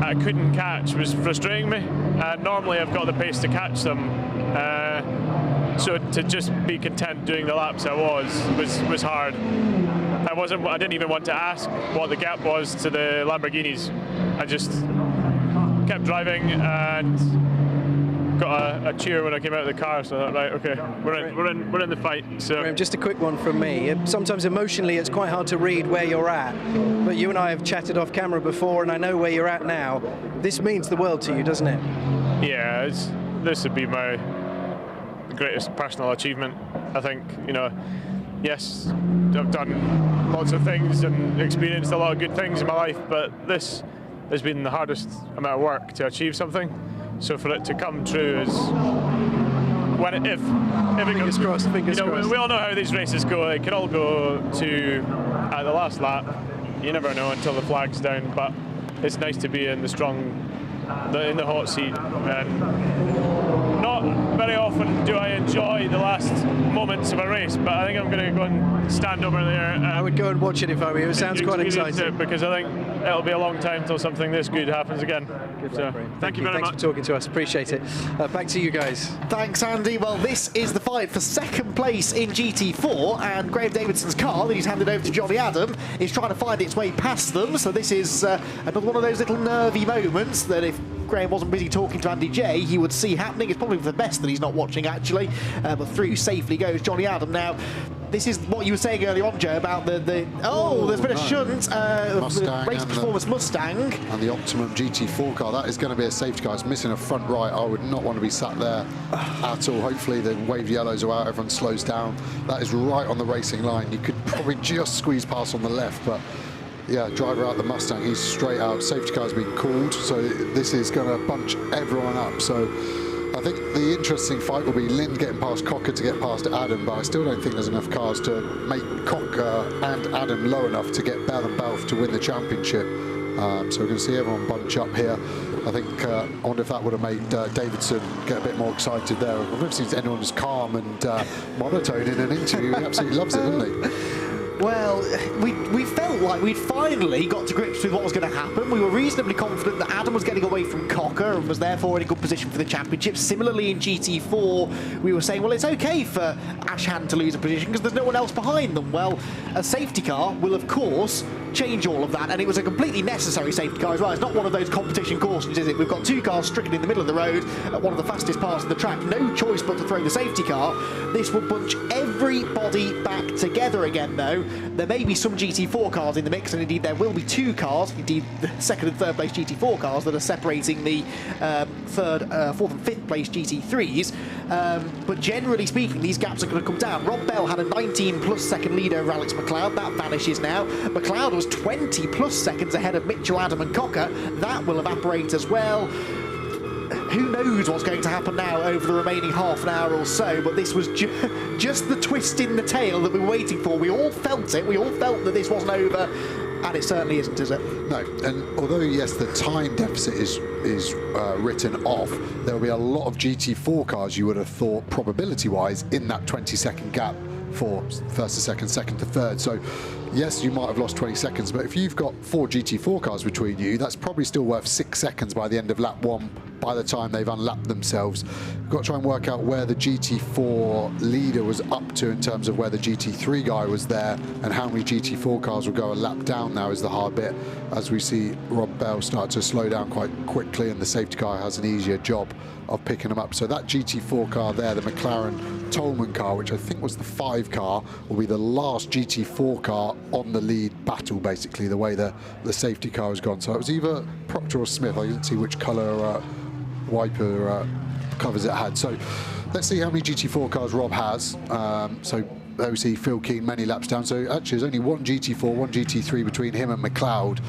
I couldn't catch was frustrating me. Normally I've got the pace to catch them, so to just be content doing the laps I was hard. I didn't even want to ask what the gap was to the Lamborghinis. I just kept driving and got a cheer when I came out of the car, so I thought, right, okay, we're in the fight. So Graham, just a quick one from me. Sometimes emotionally it's quite hard to read where you're at, but you and I have chatted off camera before, and I know where you're at now. This means the world to you, doesn't it? Yeah, this would be my greatest personal achievement. I think, yes, I've done lots of things and experienced a lot of good things in my life, but this has been the hardest amount of work to achieve something. So for it to come true is if it fingers crossed, fingers crossed. We all know how these races go. It can all go to at the last lap. You never know until the flag's down, but it's nice to be in the hot seat. And not very often do I enjoy the last moments of a race, but I think I'm going to go and stand over there. I would go and watch it if I were you. It sounds quite exciting. Because I think it'll be a long time until something this good happens again. So, thank you very much. Thanks for talking to us. Appreciate it. Back to you guys. Thanks, Andy. Well, this is the fight for second place in GT4, and Graham Davidson's car that he's handed over to Johnny Adam is trying to find its way past them. So this is another one of those little nervy moments that if Graham wasn't busy talking to Andy Jaye, he would see happening. It's probably for the best that he's not watching, actually. But through safely goes Johnny Adam. Now, this is what you were saying earlier on, Joe, about there's been a shunt. The Race Performance Mustang. And the Optimum GT4 car, that is going to be a safety car. It's missing a front right. I would not want to be sat there at all. Hopefully the wave yellows are out, everyone slows down. That is right on the racing line. You could probably just squeeze past on the left, but yeah, driver out the Mustang, he's straight out. Safety car's been called, so this is going to bunch everyone up. So I think the interesting fight will be Lynn getting past Cocker to get past Adam, but I still don't think there's enough cars to make Cocker and Adam low enough to get Bell and Balfe to win the championship. So we're going to see everyone bunch up here. I think, I wonder if that would have made Davidson get a bit more excited there. I've never seen anyone as calm and monotone in an interview. He absolutely loves it, doesn't he? Well, we felt like we'd finally got to grips with what was going to happen. We were reasonably confident that Adam was getting away from Cocker and was therefore in a good position for the championship. Similarly, in GT4, we were saying, well, it's okay for Ashhan to lose a position because there's no one else behind them. Well, a safety car will, of course, change all of that, and it was a completely necessary safety car as well. It's not one of those competition cautions, is it? We've got two cars stricken in the middle of the road at one of the fastest parts of the track. No choice but to throw the safety car. This will bunch everybody back together again, though. There may be some GT4 cars in the mix, and indeed there will be two cars, indeed the second and third place GT4 cars, that are separating the fourth and fifth place GT3s. But generally speaking, these gaps are going to come down. Rob Bell had a 19-plus second lead over Alex McLeod. That vanishes now. McLeod was 20-plus seconds ahead of Mitchell, Adam and Cocker. That will evaporate as well. Who knows what's going to happen now over the remaining half an hour or so, but this was just the twist in the tail that we were waiting for. We all felt it. We all felt that this wasn't over, and it certainly isn't, is it? No, and although, yes, the time deficit is written off, there will be a lot of GT4 cars you would have thought, probability-wise, in that 20-second gap for first to second, second to third. So yes, you might have lost 20 seconds, but if you've got 4 GT4 cars between you, that's probably still worth 6 seconds by the end of lap 1, by the time they've unlapped themselves. We've got to try and work out where the GT4 leader was up to in terms of where the GT3 guy was there, and how many GT4 cars will go a lap down now is the hard bit, as we see Rob Bell start to slow down quite quickly, and the safety car has an easier job of picking them up. So that GT4 car there, the McLaren Tolman car, which I think was the 5 car, will be the last GT4 car on the lead battle, basically, the way the safety car has gone. So it was either Proctor or Smith. I didn't see which colour wiper covers it had. So let's see how many GT4 cars Rob has. So there we see Phil Keane many laps down. So actually there's only one GT4, one GT3 between him and McLeod.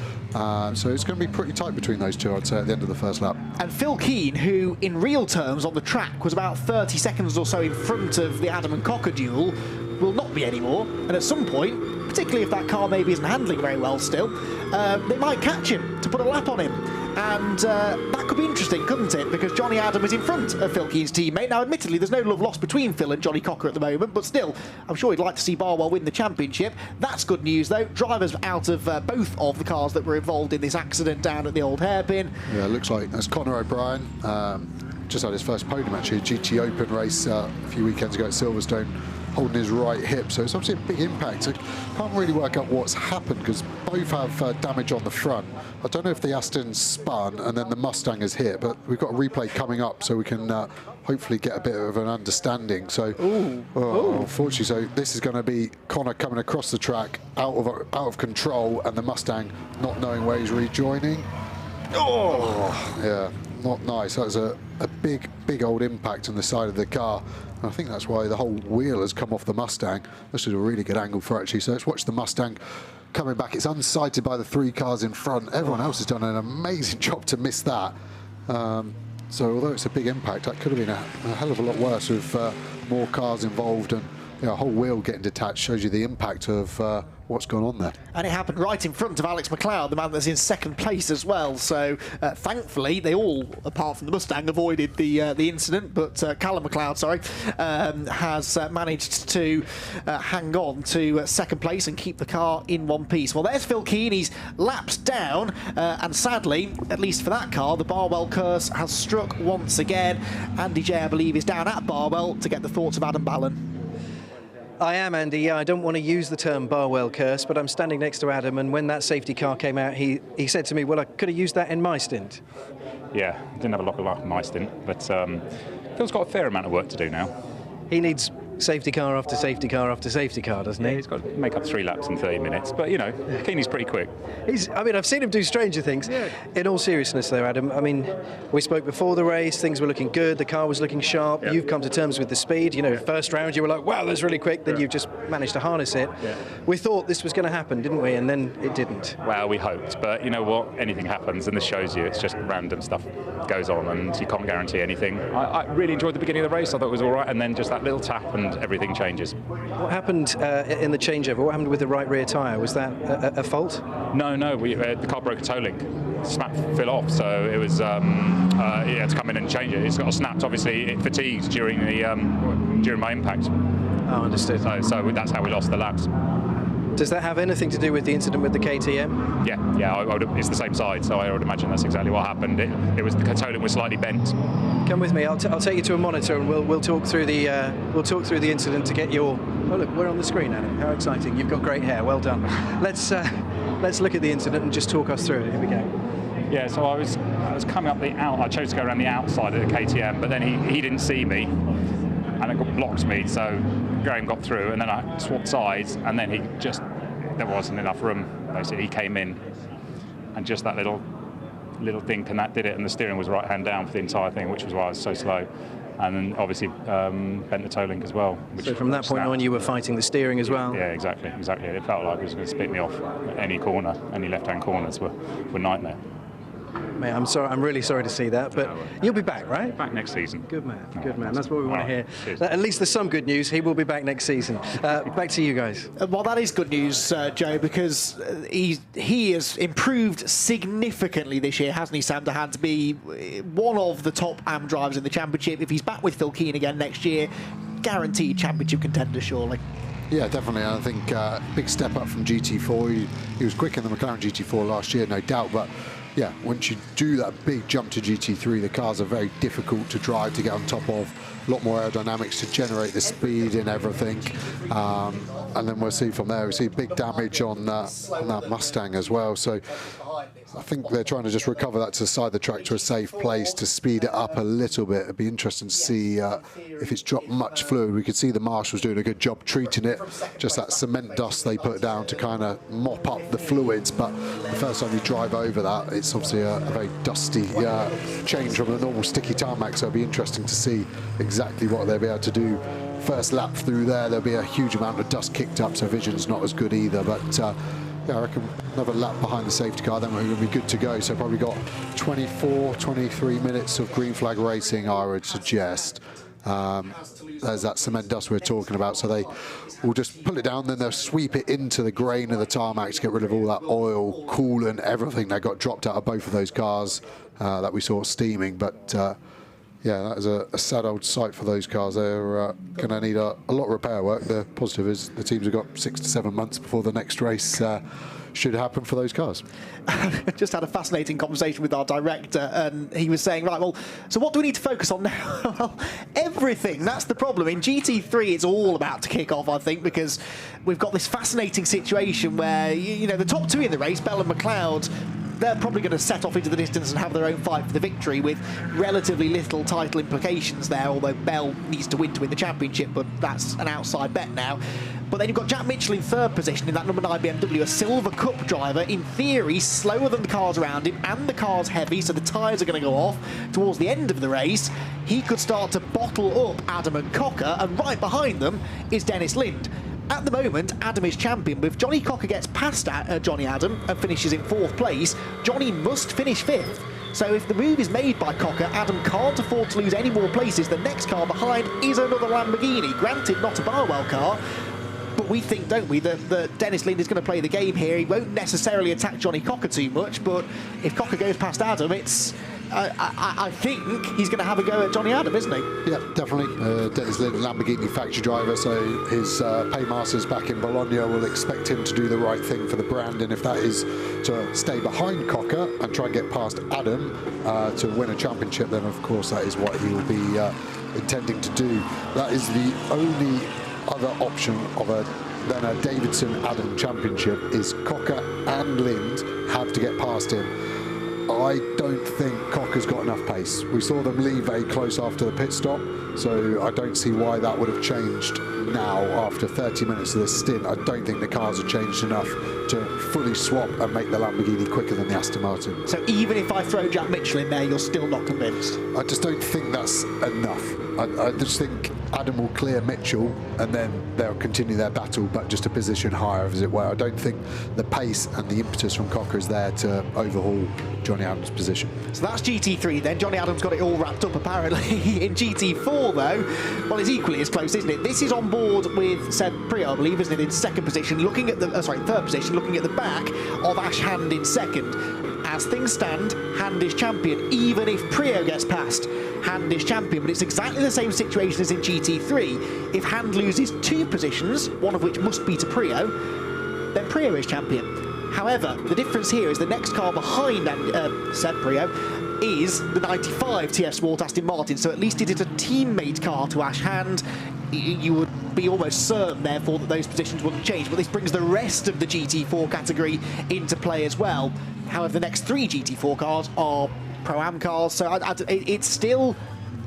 So it's going to be pretty tight between those two, I'd say, at the end of the first lap. And Phil Keane, who in real terms on the track was about 30 seconds or so in front of the Adam and Cocker duel, will not be anymore. And at some point, particularly if that car maybe isn't handling very well still, they might catch him to put a lap on him. And that could be interesting, couldn't it? Because Johnny Adam is in front of Phil Keane's teammate. Now, admittedly, there's no love lost between Phil and Johnny Cocker at the moment, but still, I'm sure he'd like to see Barwell win the championship. That's good news, though. Drivers out of both of the cars that were involved in this accident down at the old hairpin. Yeah, it looks like that's Conor O'Brien. Just had his first podium, actually, a GT Open race a few weekends ago at Silverstone, holding his right hip, so it's obviously a big impact. I can't really work out what's happened because both have damage on the front. I don't know if the Aston spun and then the Mustang has hit, but we've got a replay coming up so we can hopefully get a bit of an understanding. So, unfortunately, so this is going to be Conor coming across the track out of control, and the Mustang not knowing where he's rejoining. Yeah, not nice. That was a big old impact on the side of the car. I think that's why the whole wheel has come off the Mustang. This is a really good angle for actually. So let's watch the Mustang coming back. It's unsighted by the 3 cars in front. Everyone else has done an amazing job to miss that. So although it's a big impact, that could have been a hell of a lot worse with more cars involved and a whole wheel getting detached shows you the impact of what's gone on there. And it happened right in front of Alex McLeod, the man that's in second place as well. So thankfully, they all, apart from the Mustang, avoided the incident. But Callum McLeod, has managed to hang on to second place and keep the car in one piece. Well, there's Phil Keane. He's lapsed down, and sadly, at least for that car, the Barwell curse has struck once again. Andy Jaye, I believe, is down at Barwell to get the thoughts of Adam Ballon. I am, Andy. Yeah, I don't want to use the term Barwell curse, but I'm standing next to Adam, and when that safety car came out, he said to me, well, I could have used that in my stint. Yeah, didn't have a lot of luck in my stint, but Phil's got a fair amount of work to do now. He needs safety car after safety car after safety car, doesn't he? Yeah, he's got to make up 3 laps in 30 minutes, but, you know, Keeney's pretty quick. I've seen him do stranger things. Yeah. In all seriousness, though, Adam, I mean, we spoke before the race, things were looking good, the car was looking sharp, You've come to terms with the speed, first round you were like, wow, that's really quick, then you've just managed to harness it. Yeah. We thought this was going to happen, didn't we? And then it didn't. Well, we hoped, but you know what, anything happens, and this shows you it's just random stuff goes on, and you can't guarantee anything. I really enjoyed the beginning of the race, I thought it was all right, and then just that little tap and everything changes. What happened in the changeover? What happened with the right rear tyre? Was that a fault? No, the car broke a toe link. Snap Phil off, so it was he had to come in and change it. It's got snapped. Obviously, it fatigued during my impact. Oh, understood. So that's how we lost the laps. Does that have anything to do with the incident with the KTM? Yeah. It's the same side, so I would imagine that's exactly what happened. It was the toe link was slightly bent. Come with me. I'll take you to a monitor, and we'll talk through the incident to get your. Oh look, we're on the screen, Adam. How exciting! You've got great hair. Well done. Let's look at the incident and just talk us through it. Here we go. Yeah. So I was coming up I chose to go around the outside of the KTM, but then he didn't see me, and it blocked me. So Graham got through, and then I swapped sides, and then there wasn't enough room. Basically, he came in, and just that little dink, and that did it. And the steering was right hand down for the entire thing, which was why I was so slow. And then obviously bent the toe link as well. So from that point on, you were fighting the steering as well. Yeah, exactly. It felt like it was going to spit me off. Any corner, any left-hand corners were nightmare. Mate, I'm sorry. I'm really sorry to see that, but you'll be back, right? Back next season. Good man. Good man. That's what we want to hear. Cheers. At least there's some good news. He will be back next season. Back to you guys. Well, that is good news, Joe, because he has improved significantly this year, hasn't he, Sam Dahan, to be one of the top AM drivers in the championship. If he's back with Phil Keane again next year, guaranteed championship contender, surely. Yeah, definitely. I think big step up from GT4. He was quick in the McLaren GT4 last year, no doubt, but yeah, once you do that big jump to GT3, the cars are very difficult to drive, to get on top of. A lot more aerodynamics to generate the speed and everything. And then we'll see from there. We see big damage on that Mustang as well. So I think they're trying to just recover that to the side of the track to a safe place to speed it up a little bit. It'd be interesting to see if it's dropped much fluid. We could see the marshals doing a good job treating it. Just that cement dust they put down to kind of mop up the fluids. But the first time you drive over that, it's obviously a very dusty change from a normal sticky tarmac. So it'll be interesting to see exactly what they'll be able to do. First lap through there'll be a huge amount of dust kicked up, so vision's not as good either. But yeah, I reckon another lap behind the safety car, then we're going to be good to go. So probably got 24, 23 minutes of green flag racing, I would suggest. There's that cement dust we're talking about, so they will just pull it down, then they'll sweep it into the grain of the tarmac to get rid of all that oil, coolant, everything that got dropped out of both of those cars that we saw steaming. But yeah, that is a sad old sight for those cars. They're going to need a lot of repair work. The positive is the teams have got 6 to 7 months before the next race should happen for those cars. Just had a fascinating conversation with our director, and he was saying, right, well, so what do we need to focus on now? Well, everything. That's the problem. In GT3, it's all about to kick off, I think, because we've got this fascinating situation where, you know, the top two in the race, Bell and McLeod, they're probably going to set off into the distance and have their own fight for the victory with relatively little title implications there, although Bell needs to win the championship, but that's an outside bet now. But then you've got Jack Mitchell in third position in that number 9 BMW, a Silver Cup driver, in theory slower than the cars around him, and the car's heavy, so the tyres are going to go off towards the end of the race. He could start to bottle up Adam and Cocker, and right behind them is Dennis Lind. At the moment, Adam is champion, but if Johnny Cocker gets past Johnny Adam and finishes in 4th place, Johnny must finish 5th. So if the move is made by Cocker, Adam can't afford to lose any more places. The next car behind is another Lamborghini. Granted, not a Barwell car, but we think, don't we, that Dennis Lind is going to play the game here. He won't necessarily attack Johnny Cocker too much, but if Cocker goes past Adam, it's... I think he's going to have a go at Johnny Adam, isn't he? Yeah, definitely. Dennis Lind, Lamborghini factory driver, so his paymasters back in Bologna will expect him to do the right thing for the brand, and if that is to stay behind Cocker and try and get past Adam to win a championship, then of course that is what he will be intending to do. That is the only other option of then a Davidson-Adam championship is Cocker and Lind have to get past him. I don't think Cocker's got enough pace. We saw them leave very close after the pit stop, so I don't see why that would have changed now after 30 minutes of this stint. I don't think the cars have changed enough to fully swap and make the Lamborghini quicker than the Aston Martin. So even if I throw Jack Mitchell in there, you're still not convinced? I just don't think that's enough. I just think Adam will clear Mitchell and then they'll continue their battle, but just a position higher, as it were. I don't think the pace and the impetus from Cocker is there to overhaul Johnny Adams' position. So that's GT3 then. Johnny Adams got it all wrapped up apparently. In GT4 though, well, it's equally as close, isn't it? This is on board with Seb Priaulx, I believe, isn't it, in second position, looking at the third position, looking at the back of Ash Hand in second. As things stand, Hand is champion. Even if Priaulx gets past, Hand is champion, but it's exactly the same situation as in GT3. If Hand loses 2 positions, one of which must be to Priaulx, then Priaulx is champion. However, the difference here is the next car behind Seb Priaulx is the 95 TF Sport Aston Martin, so at least it is a teammate car to Ash Hand. You would be almost certain, therefore, that those positions wouldn't change, but this brings the rest of the GT4 category into play as well. However, the next 3 GT4 cars are Pro-Am cars, so it's still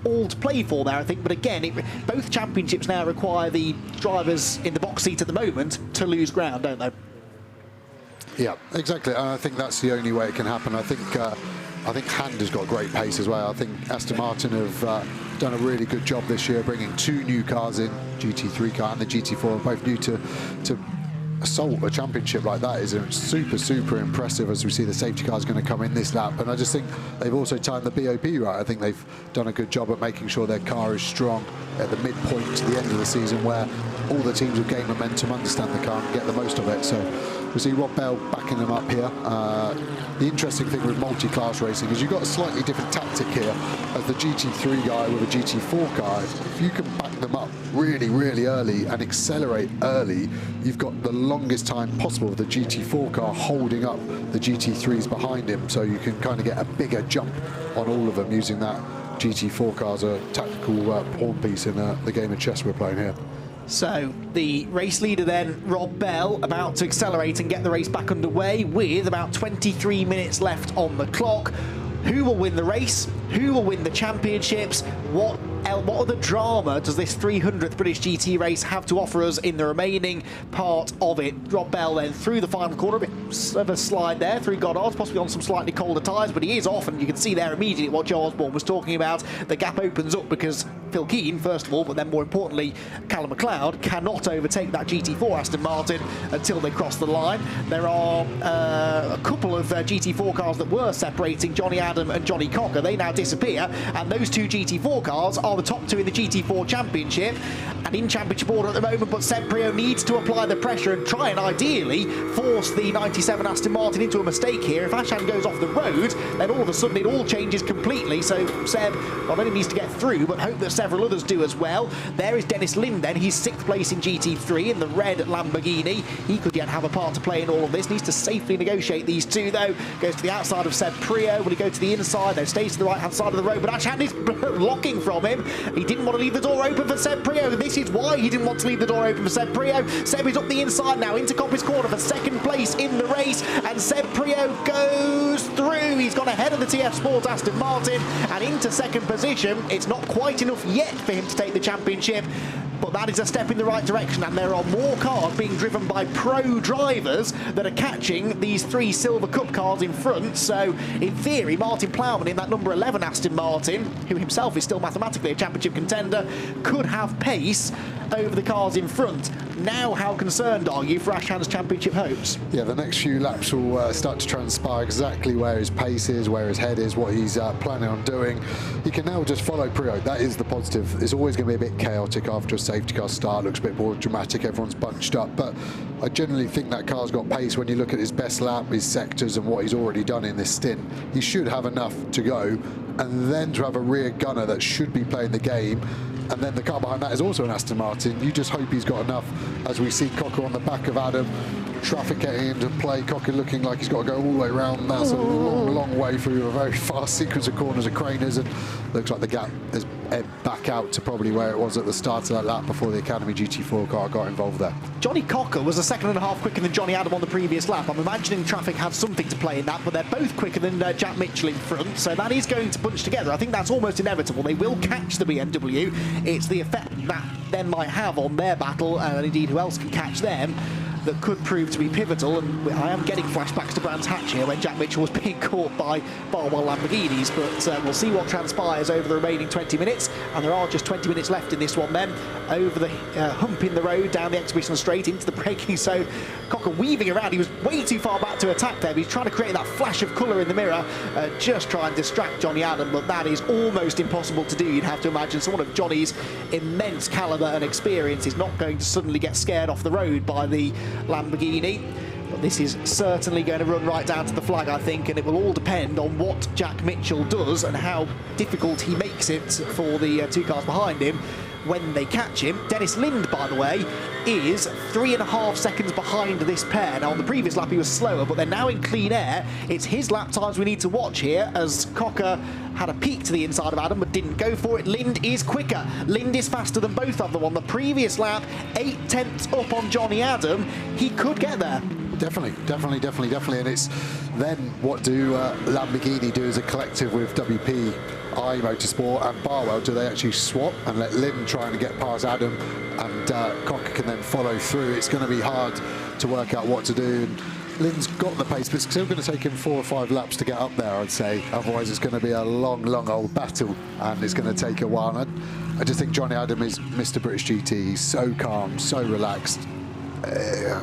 all to play for there, I think. But again, both championships now require the drivers in the box seat at the moment to lose ground, don't they? Yeah, exactly. And I think that's the only way it can happen. I think Hand has got great pace as well. I think Aston Martin have done a really good job this year, bringing 2 new cars in, GT3 car and the GT4, both new to assault a championship like that is super impressive, as we see the safety car is going to come in this lap. And I just think they've also timed the BOP right. I think they've done a good job at making sure their car is strong at the midpoint to the end of the season, where all the teams will gain momentum, understand the car and get the most of it. So we see Rob Bell backing them up here. The interesting thing with multi-class racing is you've got a slightly different tactic here. As the GT3 guy with a GT4 car, if you can back them up really early and accelerate early, you've got the longest time possible with the GT4 car holding up the GT3s behind him, so you can kind of get a bigger jump on all of them using that GT4 car as a tactical pawn piece in the game of chess we're playing here. So the race leader then, Rob Bell, about to accelerate and get the race back underway with about 23 minutes left on the clock. Who will win the race? Who will win the championships? What other drama does this 300th British GT race have to offer us in the remaining part of it? Rob Bell then through the final corner, a bit of a slide there through Goddard, possibly on some slightly colder tyres, but he is off, and you can see there immediately what Joe Osborne was talking about. The gap opens up because Phil Keane, first of all, but then more importantly, Callum McLeod cannot overtake that GT4 Aston Martin until they cross the line. There are a couple of GT4 cars that were separating Johnny Adam and Johnny Cocker. They now disappear, and those 2 GT4 cars are the top 2 in the GT4 Championship and in Championship order at the moment. But Seb Priaulx needs to apply the pressure and try and ideally force the 97 Aston Martin into a mistake here. If Ashan goes off the road, then all of a sudden it all changes completely. So Seb not only needs to get through, but hope that several others do as well. There is Dennis Lind then. He's 6th place in GT3 in the red Lamborghini. He could yet have a part to play in all of this. Needs to safely negotiate these 2 though. Goes to the outside of Seb Priaulx. Will he go to the inside? No, stays to the right hand side of the road, but Ashan is blocking from him. He didn't want to leave the door open for Seb Priaulx. This is why he didn't want to leave the door open for Seb Priaulx. Seb is up the inside now into Coppice Corner for 2nd place in the race, and Seb Priaulx goes through. He's gone ahead of the TF Sport Aston Martin and into 2nd position. It's not quite enough yet for him to take the championship, but that is a step in the right direction, and there are more cars being driven by pro drivers that are catching these 3 Silver Cup cars in front. So in theory, Martin Plowman in that number 11 Aston Martin, who himself is still mathematically a championship contender, could have pace over the cars in front. Now, how concerned are you for Ashan's championship hopes? Yeah, the next few laps will start to transpire exactly where his pace is, where his head is, what he's planning on doing. He can now just follow Priaulx. That is the positive. It's always going to be a bit chaotic after a safety car start. Looks a bit more dramatic. Everyone's bunched up. But I generally think that car's got pace when you look at his best lap, his sectors, and what he's already done in this stint. He should have enough to go. And then to have a rear gunner that should be playing the game, and then the car behind that is also an Aston Martin. You just hope he's got enough, as we see Cocker on the back of Adam, traffic getting into play, Cocker looking like he's got to go all the way around. That's a long way through a very fast sequence of corners and craners, and looks like the gap has ebbed back out to probably where it was at the start of that lap before the Academy GT4 car got involved there. Johnny Cocker was a second and a half quicker than Johnny Adam on the previous lap. I'm imagining traffic had something to play in that, but they're both quicker than Jack Mitchell in front, so that is going to bunch together. I think that's almost inevitable. They will catch the BMW. It's the effect that then might have on their battle, and indeed who else can catch them, that could prove to be pivotal. And I am getting flashbacks to Brands Hatch here when Jack Mitchell was being caught by Barwell Lamborghinis, but we'll see what transpires over the remaining 20 minutes, and there are just 20 minutes left in this one then. Over the hump in the road, down the exhibition straight into the braking zone. Cocker weaving around. He was way too far back to attack there, but he's trying to create that flash of colour in the mirror, just try and distract Johnny Adam, but that is almost impossible to do. You'd have to imagine someone of Johnny's immense calibre and experience is not going to suddenly get scared off the road by the Lamborghini. But this is certainly going to run right down to the flag, I think, and it will all depend on what Jack Mitchell does and how difficult he makes it for the two cars behind him when they catch him. Dennis Lind, by the way, is 3.5 seconds behind this pair. Now, on the previous lap, he was slower, but they're now in clean air. It's his lap times we need to watch here, as Cocker had a peek to the inside of Adam, but didn't go for it. Lind is quicker. Lind is faster than both of them. On the previous lap, 8 tenths up on Johnny Adam. He could get there. Definitely. And it's then what do Lamborghini do as a collective with WP, Motorsport and Barwell? Do they actually swap and let Lynn try and get past Adam, and Cocker can then follow through? It's going to be hard to work out what to do. And Lynn's got the pace, but it's still going to take him 4 or 5 laps to get up there, I'd say. Otherwise, it's going to be a long old battle, and it's going to take a while. And I just think Johnny Adam is Mr. British GT. He's so calm, so relaxed.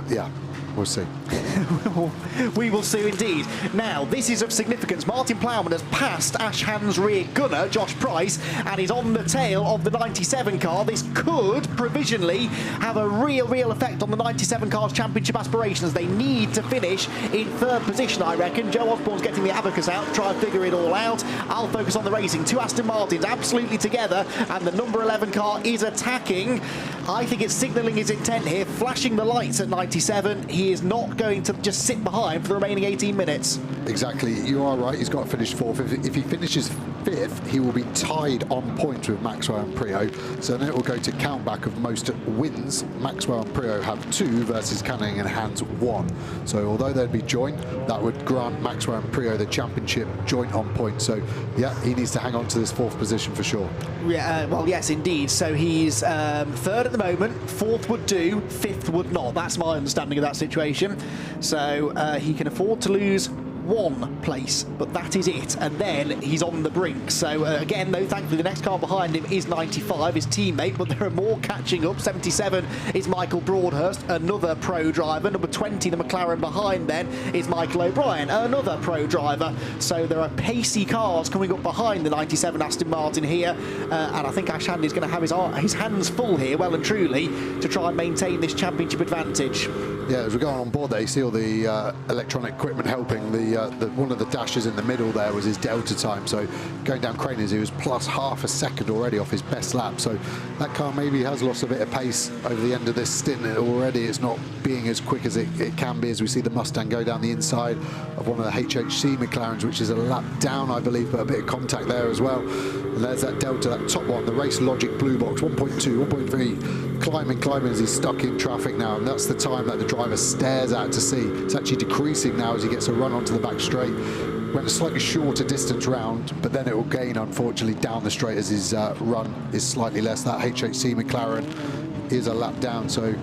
Yeah. We'll see. We will see indeed. Now, this is of significance. Martin Plowman has passed Ashan's rear gunner, Josh Price, and is on the tail of the 97 car. This could provisionally have a real effect on the 97 car's championship aspirations. They need to finish in 3rd position, I reckon. Joe Osborne's getting the abacus out to try and figure it all out. I'll focus on the racing. 2 Aston Martins absolutely together, and the number 11 car is attacking. I think it's signalling his intent here, flashing the lights at 97. He is not going to just sit behind for the remaining 18 minutes. Exactly, you are right. He's got to finish 4th. If he finishes 5th, he will be tied on points with Maxwell and Priaulx. So then it will go to count back of most wins. Maxwell and Priaulx have 2 versus Canning and Hans 1. So although they'd be joint, that would grant Maxwell and Priaulx the championship joint on points. So yeah, he needs to hang on to this 4th position for sure. Yeah, well, yes, indeed. So he's 3rd at the moment. 4th would do, 5th would not. That's my understanding of that situation. So he can afford to lose 1 place, but that is it, and then he's on the brink. So again, though, thankfully the next car behind him is 95, his teammate, but there are more catching up. 77 is Michael Broadhurst, another pro driver. Number 20, the McLaren behind then, is Michael O'Brien, another pro driver. So there are pacey cars coming up behind the 97 Aston Martin here, and I think Ash Hand is going to have his hands full here, well and truly, to try and maintain this championship advantage. Yeah, as we're going on board there, you see all the electronic equipment helping. One of the dashes in the middle there was his delta time, so going down Craners, he was plus ½ a second already off his best lap. So that car maybe has lost a bit of pace over the end of this stint. Already it's not being as quick as it can be, as we see the Mustang go down the inside of one of the HHC McLarens, which is a lap down, I believe, but a bit of contact there as well. And there's that delta, that top one, the Race Logic blue box, 1.2, 1.3, climbing as he's stuck in traffic now, and that's the time that the driver stares at to see. It's actually decreasing now as he gets a run onto the back straight. Went a slightly shorter distance round, but then it will gain, unfortunately, down the straight as his run is slightly less. That HHC McLaren is a lap down, so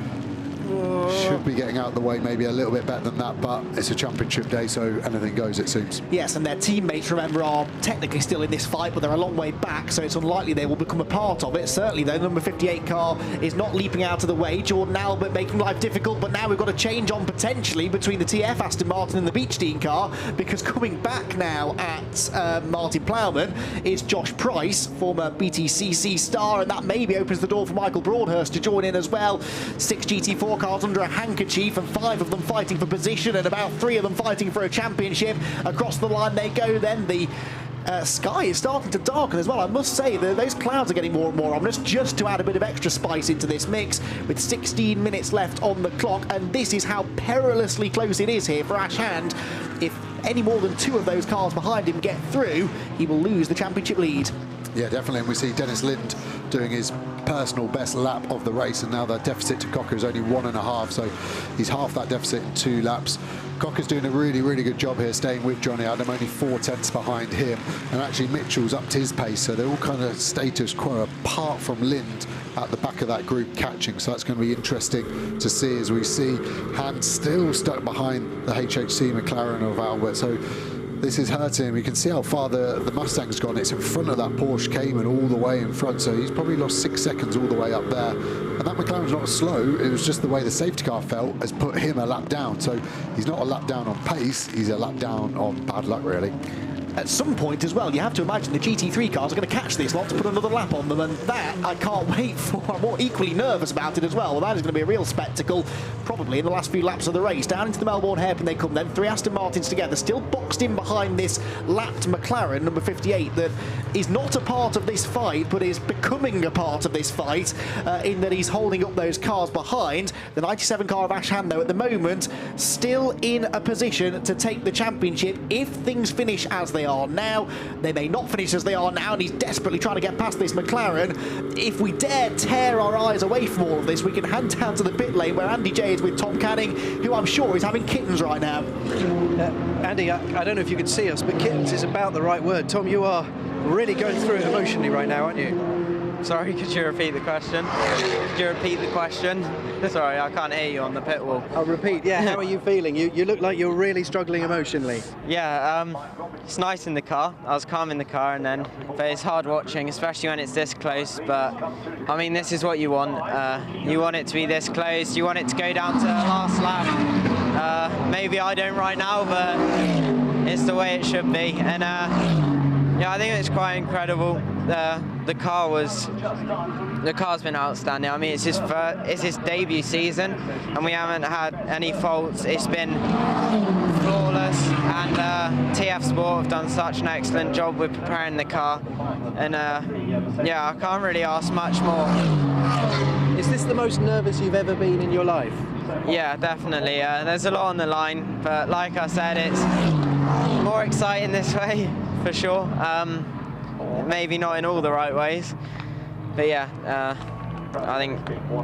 Should be getting out of the way maybe a little bit better than that, but it's a championship day, so anything goes, it seems. Yes, and their teammates, remember, are technically still in this fight, but they're a long way back, so it's unlikely they will become a part of it. Certainly, though, number 58 car is not leaping out of the way. Jordan Albert making life difficult, but now we've got a change on potentially between the TF Aston Martin and the Beechstein car, because coming back now at Martin Plowman is Josh Price, former BTCC star, and that maybe opens the door for Michael Broadhurst to join in as well. 6 GT4 cars under a handkerchief, and 5 of them fighting for position, and about 3 of them fighting for a championship. Across the line they go then. The sky is starting to darken as well. I must say that those clouds are getting more and more ominous, just to add a bit of extra spice into this mix, with 16 minutes left on the clock, and this is how perilously close it is here for Ash Hand. If any more than 2 of those cars behind him get through, he will lose the championship lead. Yeah, definitely, and we see Dennis Lind doing his personal best lap of the race, and now the deficit to Cocker is only 1.5, so he's half that deficit in 2 laps. Cocker's doing a really, really good job here, staying with Johnny Adam, only 4 tenths behind him, and actually Mitchell's upped his pace, so they're all kind of status quo, apart from Lind at the back of that group catching, so that's going to be interesting to see as we see Hand still stuck behind the HHC McLaren of Albert, so this is hurting him. You can see how far the Mustang's gone. It's in front of that Porsche Cayman all the way in front, so he's probably lost 6 seconds all the way up there. And that McLaren's not slow, it was just the way the safety car felt has put him a lap down. So he's not a lap down on pace, he's a lap down on bad luck, really. At some point as well, you have to imagine the GT3 cars are going to catch this lot to put another lap on them, and that I can't wait for. I'm more equally nervous about it as well. Well, that is going to be a real spectacle, probably in the last few laps of the race. Down into the Melbourne hairpin they come then, 3 Aston Martins together, still boxed in behind this lapped McLaren, number 58, that is not a part of this fight, but is becoming a part of this fight, in that he's holding up those cars behind. The 97 car of Ash Hand, though, at the moment, still in a position to take the championship if things finish as they are now. They may not finish as they are now, and he's desperately trying to get past this McLaren. If we dare tear our eyes away from all of this, we can hand down to the pit lane where Andy Jaye is with Tom Canning, who I'm sure is having kittens right now. Andy, I don't know if you can see us, but kittens is about the right word. Tom, you are really going through it emotionally right now, aren't you? Sorry, could you repeat the question? Sorry, I can't hear you on the pit wall. I'll repeat, yeah, how are you feeling? You look like you're really struggling emotionally. Yeah, it's nice in the car. I was calm in the car, but it's hard watching, especially when it's this close. But, I mean, this is what you want. You want it to be this close. You want it to go down to the last lap. Maybe I don't right now, but it's the way it should be. And, yeah, I think it's quite incredible. The car's been outstanding. I mean, it's his debut season, and we haven't had any faults. It's been flawless, and TF Sport have done such an excellent job with preparing the car. And yeah, I can't really ask much more. Is this the most nervous you've ever been in your life? Yeah, definitely. There's a lot on the line, but like I said, it's more exciting this way for sure. Maybe not in all the right ways, but yeah, I think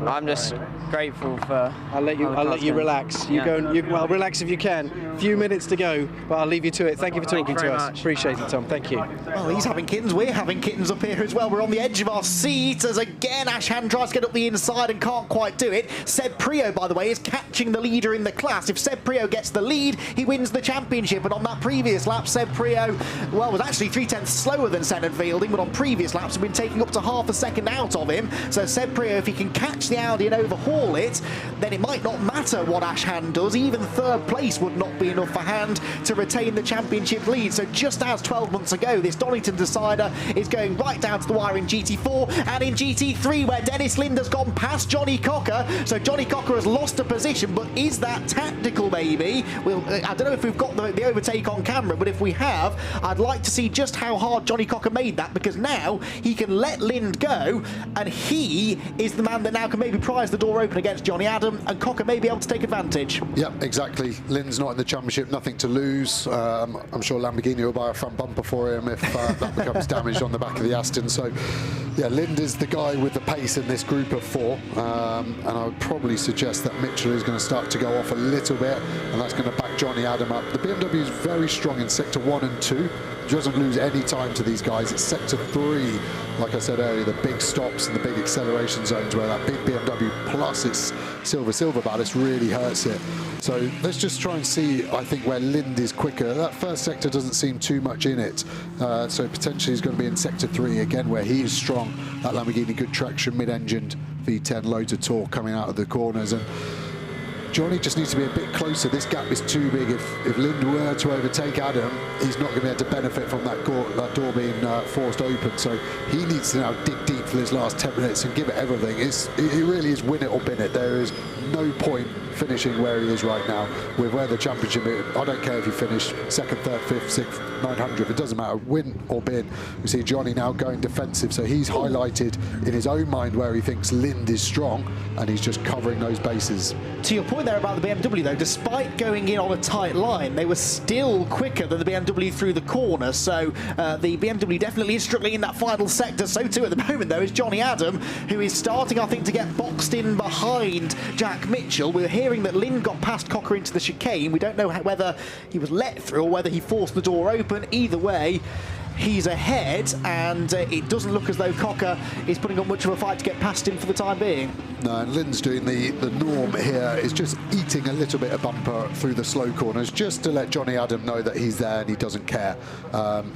I'm just grateful for. I'll let you relax. You go and well, relax if you can. A few minutes to go, but I'll leave you to it. Thank you for talking to us. Appreciate it, Tom. Thank you. Well, he's having kittens. We're having kittens up here as well. We're on the edge of our seat as again Ash Hand tries to get up the inside and can't quite do it. Seb Prio, by the way, is catching the leader in the class. If Seb Prio gets the lead, he wins the championship. And on that previous lap, Seb Prio, well, was actually 3 tenths slower than Senna Fielding, but on previous laps have been taking up to half a second out of him. So Seb Prio, if he can catch the Audi and overhaul it, then it might not matter what Ash Hand does. Even 3rd place would not be enough for Hand to retain the championship lead. So just as 12 months ago, this Donington decider is going right down to the wire in GT4 and in GT3, where Dennis Lind has gone past Johnny Cocker. So Johnny Cocker has lost a position, but is that tactical maybe? I don't know if we've got the overtake on camera, but if we have, I'd like to see just how hard Johnny Cocker made that, because now he can let Lind go, and he is the man that now can maybe prise the door open against Johnny Adam, and Cocker may be able to take advantage. Yep, exactly. Lind's not in the championship, nothing to lose. I'm sure Lamborghini will buy a front bumper for him if that becomes damaged on the back of the Aston. So, Yeah, Lind is the guy with the pace in this group of 4, and I would probably suggest that Mitchell is going to start to go off a little bit, and that's going to back Johnny Adam up. The BMW is very strong in sector 1 and 2. Doesn't lose any time to these guys. It's sector 3, like I said earlier, the big stops and the big acceleration zones where that big BMW plus its silver ballast really hurts it. So let's just try and see, I think, where Lind is quicker. That first sector doesn't seem too much in it, so potentially he's going to be in sector 3 again, where he is strong. That Lamborghini, good traction, mid-engined V10, loads of torque coming out of the corners, and Johnny just needs to be a bit closer. This gap is too big. If Lind were to overtake Adam, he's not going to be able to benefit from that door being forced open. So he needs to now dig deep for this last 10 minutes and give it everything. It really is win it or bin it. There is no point finishing where he is right now with where the championship is. I don't care if you finish 2nd, 3rd, 5th, 6th, 900th. It doesn't matter. Win or bin. We see Johnny now going defensive. So he's highlighted in his own mind where he thinks Lind is strong, and he's just covering those bases. To your point there about the BMW, though, despite going in on a tight line, they were still quicker than the BMW through the corner. So the BMW definitely is struggling in that final sector. So too at the moment, though, is Johnny Adam, who is starting, I think, to get boxed in behind Jack Mitchell. We're hearing that Lind got past Cocker into the chicane. We don't know whether he was let through or whether he forced the door open. Either way, he's ahead, and it doesn't look as though Cocker is putting up much of a fight to get past him for the time being. No, and Lind's doing the norm here, is just eating a little bit of bumper through the slow corners, just to let Johnny Adam know that he's there and he doesn't care.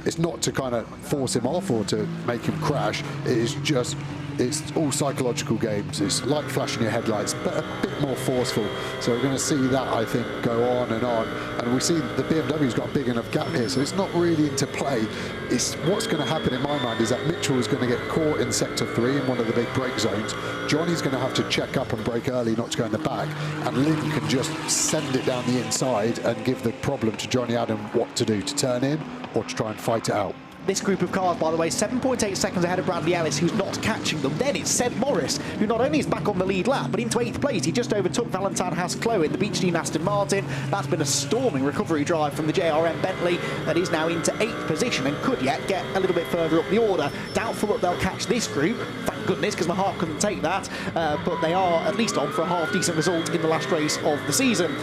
It's not to kind of force him off or to make him crash. It is just, it's all psychological games. It's like flashing your headlights, but a bit more forceful. So we're going to see that, I think, go on. And we see the BMW's got a big enough gap here, so it's not really into play. It's what's going to happen in my mind is that Mitchell is going to get caught in sector 3 in one of the big brake zones. Johnny's going to have to check up and brake early, not to go in the back, and Lind can just send it down the inside and give the problem to Johnny Adam what to do, to turn in or to try and fight it out. This group of cars, by the way, 7.8 seconds ahead of Bradley Ellis, who's not catching them. Then it's Seb Morris, who not only is back on the lead lap, but into 8th place. He just overtook Valentine Haas-Chloe in the Beach Dean Aston Martin. That's been a storming recovery drive from the JRM Bentley that is now into 8th position and could yet get a little bit further up the order. Doubtful that they'll catch this group, thank goodness, because my heart couldn't take that. But they are at least on for a half-decent result in the last race of the season.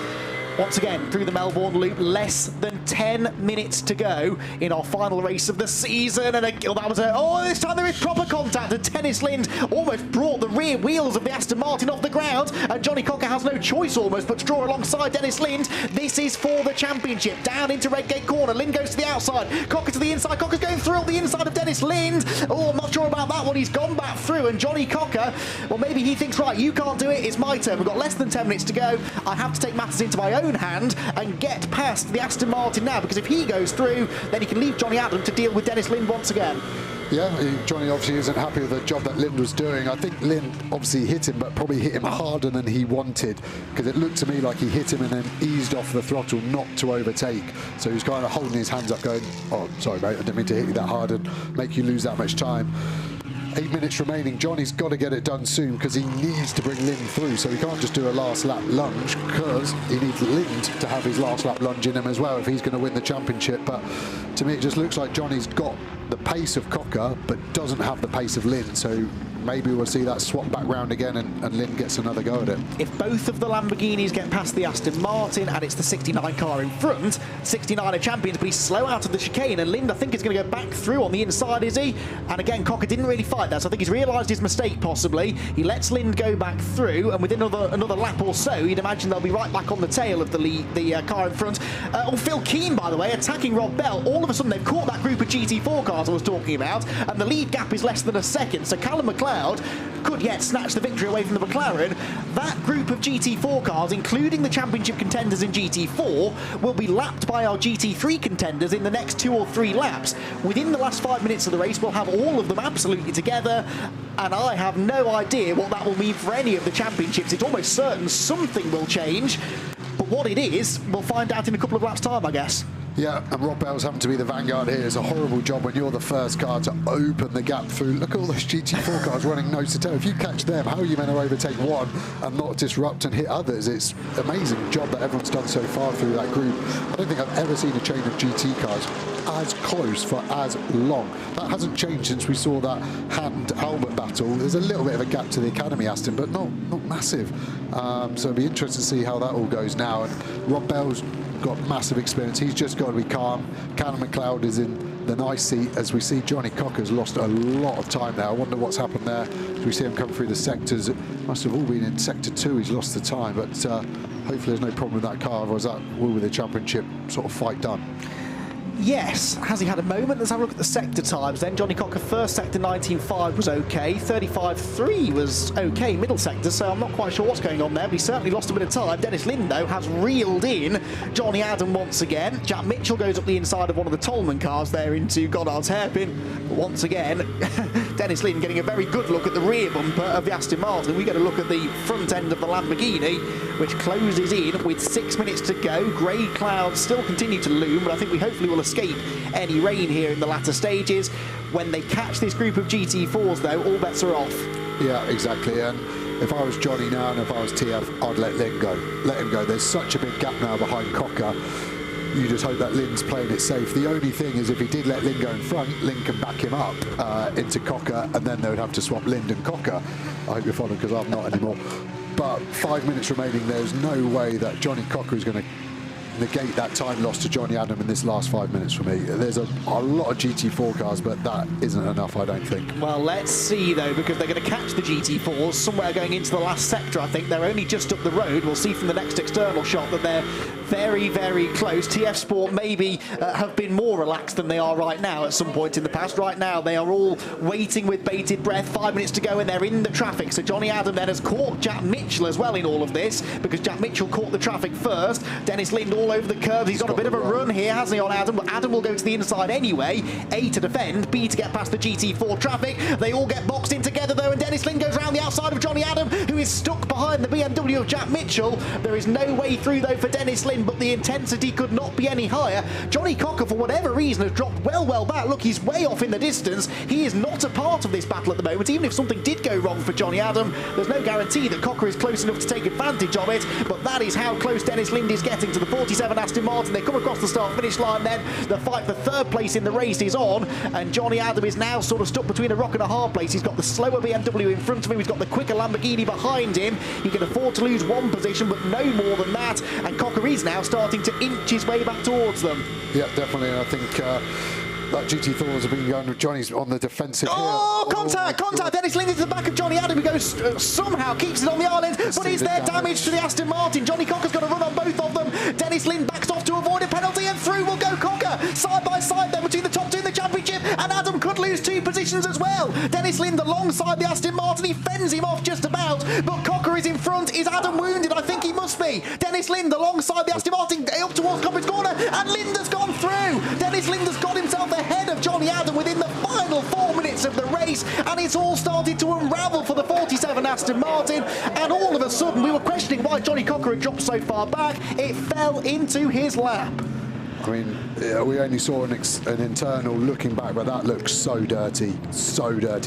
Once again, through the Melbourne Loop, less than 10 minutes to go in our final race of the season. And this time there is proper contact, and Dennis Lind almost brought the rear wheels of the Aston Martin off the ground, and Johnny Cocker has no choice almost but to draw alongside Dennis Lind. This is for the championship. Down into Redgate corner, Lind goes to the outside, Cocker to the inside, Cocker's going through on the inside of Dennis Lind. Oh, I'm not sure about that one. He's gone back through, and Johnny Cocker, well, maybe he thinks, right, you can't do it, it's my turn. We've got less than 10 minutes to go. I have to take matters into my own hand and get past the Aston Martin now, because if he goes through, then he can leave Johnny Adam to deal with Dennis Lind once again. Yeah, Johnny obviously isn't happy with the job that Lind was doing. I think Lind obviously hit him, but probably hit him harder than he wanted, because it looked to me like he hit him and then eased off the throttle not to overtake. So he was kind of holding his hands up going, oh, sorry mate, I didn't mean to hit you that hard and make you lose that much time. 8 minutes remaining. Johnny's got to get it done soon because he needs to bring Lind through, so he can't just do a last lap lunge, because he needs Lind to have his last lap lunge in him as well if he's going to win the championship. But to me it just looks like Johnny's got the pace of Cocker but doesn't have the pace of Lind, so maybe we'll see that swap back round again and Lind gets another go at it. If both of the Lamborghinis get past the Aston Martin and it's the 69 car in front, 69 are champions, but he's slow out of the chicane, and Lind, I think, is going to go back through on the inside, is he? And again, Cocker didn't really fight that, so I think he's realised his mistake possibly. He lets Lind go back through, and within another lap or so, you'd imagine they'll be right back on the tail of the car in front. Phil Keane, by the way, attacking Rob Bell. All of a sudden, they've caught that group of GT4 cars I was talking about, and the lead gap is less than a second, so Callum McLeod could yet snatch the victory away from the McLaren. That group of GT4 cars, including the championship contenders in GT4, will be lapped by our GT3 contenders in the next 2 or 3 laps. Within the last 5 minutes of the race, we'll have all of them absolutely together, and I have no idea what that will mean for any of the championships. It's almost certain something will change, but what it is, we'll find out in a couple of laps' time, I guess. Yeah, and Rob Bell's having to be the vanguard here. It's a horrible job when you're the first car to open the gap through. Look at all those GT4 cars running nose to tail. If you catch them, how are you meant to overtake one and not disrupt and hit others? It's an amazing job that everyone's done so far through that group. I don't think I've ever seen a chain of GT cars as close for as long. That hasn't changed since we saw that hand-helmet battle. There's a little bit of a gap to the Academy Aston, but not massive. So it'll be interesting to see how that all goes now. And Rob Bell's got massive experience. He's just got to be calm. Callum McLeod is in the nice seat. As we see, Johnny Cocker's lost a lot of time now. I wonder what's happened there. As we see him come through the sectors, it must have all been in sector 2. He's lost the time, but hopefully there's no problem with that car, otherwise that will be the championship sort of fight done. Yes, has he had a moment? Let's have a look at the sector times then. Johnny Cocker, first sector 19.5 was okay, 35.3 was okay, middle sector, so I'm not quite sure what's going on there, but he certainly lost a bit of time. Dennis Lindo has reeled in Johnny Adam once again. Jack Mitchell goes up the inside of one of the Tolman cars there into Goddard's hairpin. But once again, Dennis Lind getting a very good look at the rear bumper of the Aston Martin. We get a look at the front end of the Lamborghini, which closes in with 6 minutes to go. Grey clouds still continue to loom, but I think we hopefully will escape any rain here in the latter stages. When they catch this group of GT4s, though, all bets are off. Yeah, exactly. And if I was Johnny now and if I was TF, I'd let Lynn go. Let him go. There's such a big gap now behind Cocker. You just hope that Lynn's playing it safe. The only thing is if he did let Lynn go in front, Lynn can back him up into Cocker, and then they would have to swap Lynn and Cocker. I hope you're following, because I'm not anymore. But 5 minutes remaining, there's no way that Johnny Cocker is going to negate that time lost to Johnny Adam in this last 5 minutes for me. There's a lot of GT4 cars, but that isn't enough, I don't think. Well, let's see, though, because they're going to catch the GT4s somewhere going into the last sector, I think. They're only just up the road. We'll see from the next external shot that they're very, very close. TF Sport maybe have been more relaxed than they are right now at some point in the past. Right now, they are all waiting with bated breath. 5 minutes to go, and they're in the traffic. So Johnny Adam then has caught Jack Mitchell as well in all of this, because Jack Mitchell caught the traffic first. Dennis Lind all over the curves. He's got a bit of a run here, hasn't he, on Adam? But Adam will go to the inside anyway. A to defend, B to get past the GT4 traffic. They all get boxed in together, though, and Dennis Lind goes around the outside of Johnny Adam, who is stuck behind the BMW of Jack Mitchell. There is no way through, though, for Dennis Lind, but the intensity could not be any higher. Johnny Cocker, for whatever reason, has dropped well back. Look, he's way off in the distance. He is not a part of this battle at the moment. Even if something did go wrong for Johnny Adam, there's no guarantee that Cocker is close enough to take advantage of it, but that is how close Dennis Lind is getting to the 47 Aston Martin. They come across the start-finish line then. The fight for third place in the race is on, and Johnny Adam is now sort of stuck between a rock and a hard place. He's got the slower BMW in front of him. He's got the quicker Lamborghini behind him. He can afford to lose one position, but no more than that, and Cocker is now starting to inch his way back towards them. Yeah, definitely, and I think that GT4s have been going. Johnny's on the defensive here. Oh, contact! Dennis Lind into the back of Johnny Adam, who goes somehow keeps it on the island, but is there damage to the Aston Martin? Johnny Cocker's got to run on both of them. Dennis Lind backs off to avoid a penalty, and through will go Cocker. Side by side then between the top two in the championship, and Adam could lose 2 positions as well. Dennis Lind alongside the Aston Martin, he fends him off just about, but Cocker is in front. Is Adam wounded? I think he must be. Dennis Lind alongside the Aston Martin up towards Cocker's corner, and Lind has gone through. Dennis Lind has got himself ahead of Johnny Adam within the final 4 minutes of the race, and it's all started to unravel for the 47 Aston Martin, and all of a sudden we were questioning why Johnny Cocker had dropped so far back. It fell into his lap. I mean, we only saw an internal looking back, but that looks so dirty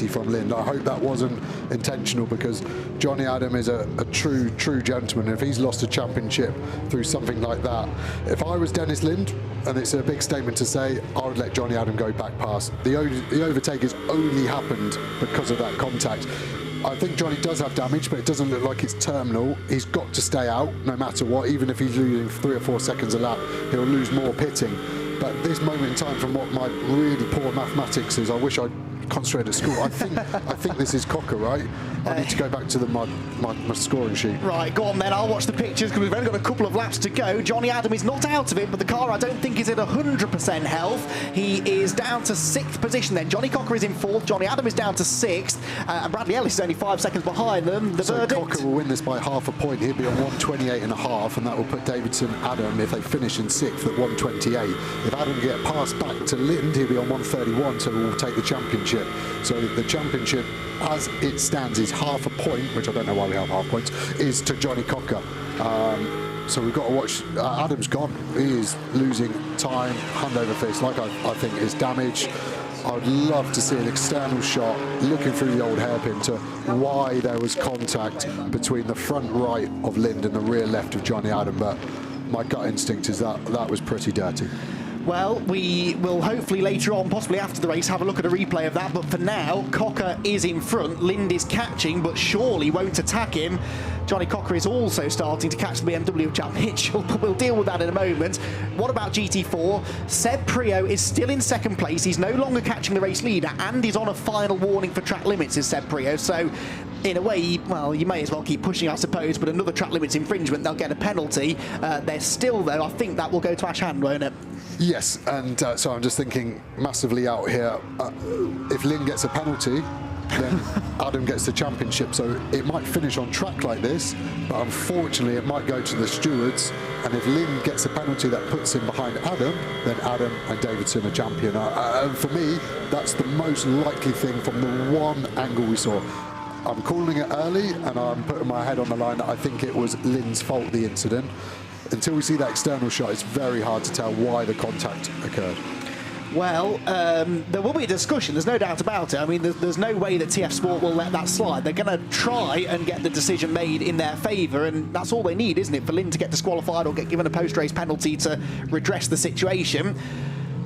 from Lind. I hope that wasn't intentional, because Johnny Adam is a true gentleman. If he's lost a championship through something like that, if I was Dennis Lind, and it's a big statement to say, I would let Johnny Adam go back past. The overtake has only happened because of that contact. I think Johnny does have damage, but it doesn't look like it's terminal. He's got to stay out no matter what. Even if he's losing 3 or 4 seconds a lap, he'll lose more pitting. But this moment in time, from what my really poor mathematics is, I wish I'd concentrated at school. I think this is Cocker, right? I need to go back to my scoring sheet. Right, go on then. I'll watch the pictures, because we've only got a couple of laps to go. Johnny Adam is not out of it, but the car I don't think is at 100% health. He is down to 6th position then. Johnny Cocker is in 4th. Johnny Adam is down to 6th. And Bradley Ellis is only 5 seconds behind them. The verdict. Cocker will win this by half a point. He'll be on 128.5, and that will put Davidson Adam, if they finish in 6th, at 128. If Adam can get passed back to Lind, he'll be on 131, so we'll take the championship. So the championship, as it stands, is half a point, which I don't know why we have half points, is to Johnny Cocker. So we've got to watch. Adam's gone. He is losing time, hand over fist, like I think is damage. I'd love to see an external shot looking through the old hairpin to why there was contact between the front right of Lind and the rear left of Johnny Adam, but my gut instinct is that was pretty dirty. Well, we will hopefully later on, possibly after the race, have a look at a replay of that. But for now, Cocker is in front. Lind is catching, but surely won't attack him. Johnny Cocker is also starting to catch the BMW chap Mitchell, but we'll deal with that in a moment. What about GT4? Seb Prio is still in second place. He's no longer catching the race leader, and he's on a final warning for track limits, is Seb Prio. So, in a way, well, you may as well keep pushing, I suppose, but another track limits infringement, they'll get a penalty. They're still, though, I think that will go to Ash Hand, won't it? Yes, and so I'm just thinking massively out here. If Lynn gets a penalty, then Adam gets the championship. So it might finish on track like this, but unfortunately it might go to the stewards. And if Lynn gets a penalty that puts him behind Adam, then Adam and Davidson are champion. And for me, that's the most likely thing from the one angle we saw. I'm calling it early, and I'm putting my head on the line that I think it was Lynn's fault, the incident. Until we see that external shot, it's very hard to tell why the contact occurred. Well, there will be a discussion, there's no doubt about it. I mean, there's no way that TF Sport will let that slide. They're going to try and get the decision made in their favour, and that's all they need, isn't it, for Lynn to get disqualified or get given a post-race penalty to redress the situation.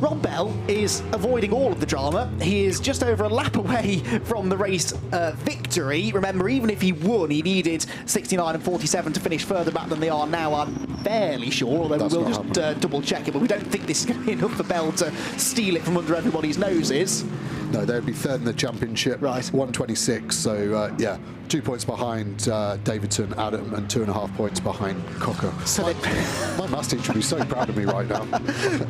Rob Bell is avoiding all of the drama. He is just over a lap away from the race victory. Remember, even if he won, he needed 69 and 47 to finish further back than they are now, I'm fairly sure, although we will just double check it, but we don't think this is going to be enough for Bell to steal it from under everybody's noses. No, they'd be third in the championship, right? 126, so yeah, 2 points behind Davidson, Adam, and 2.5 points behind Cocker. So my maths teacher would be so proud of me right now.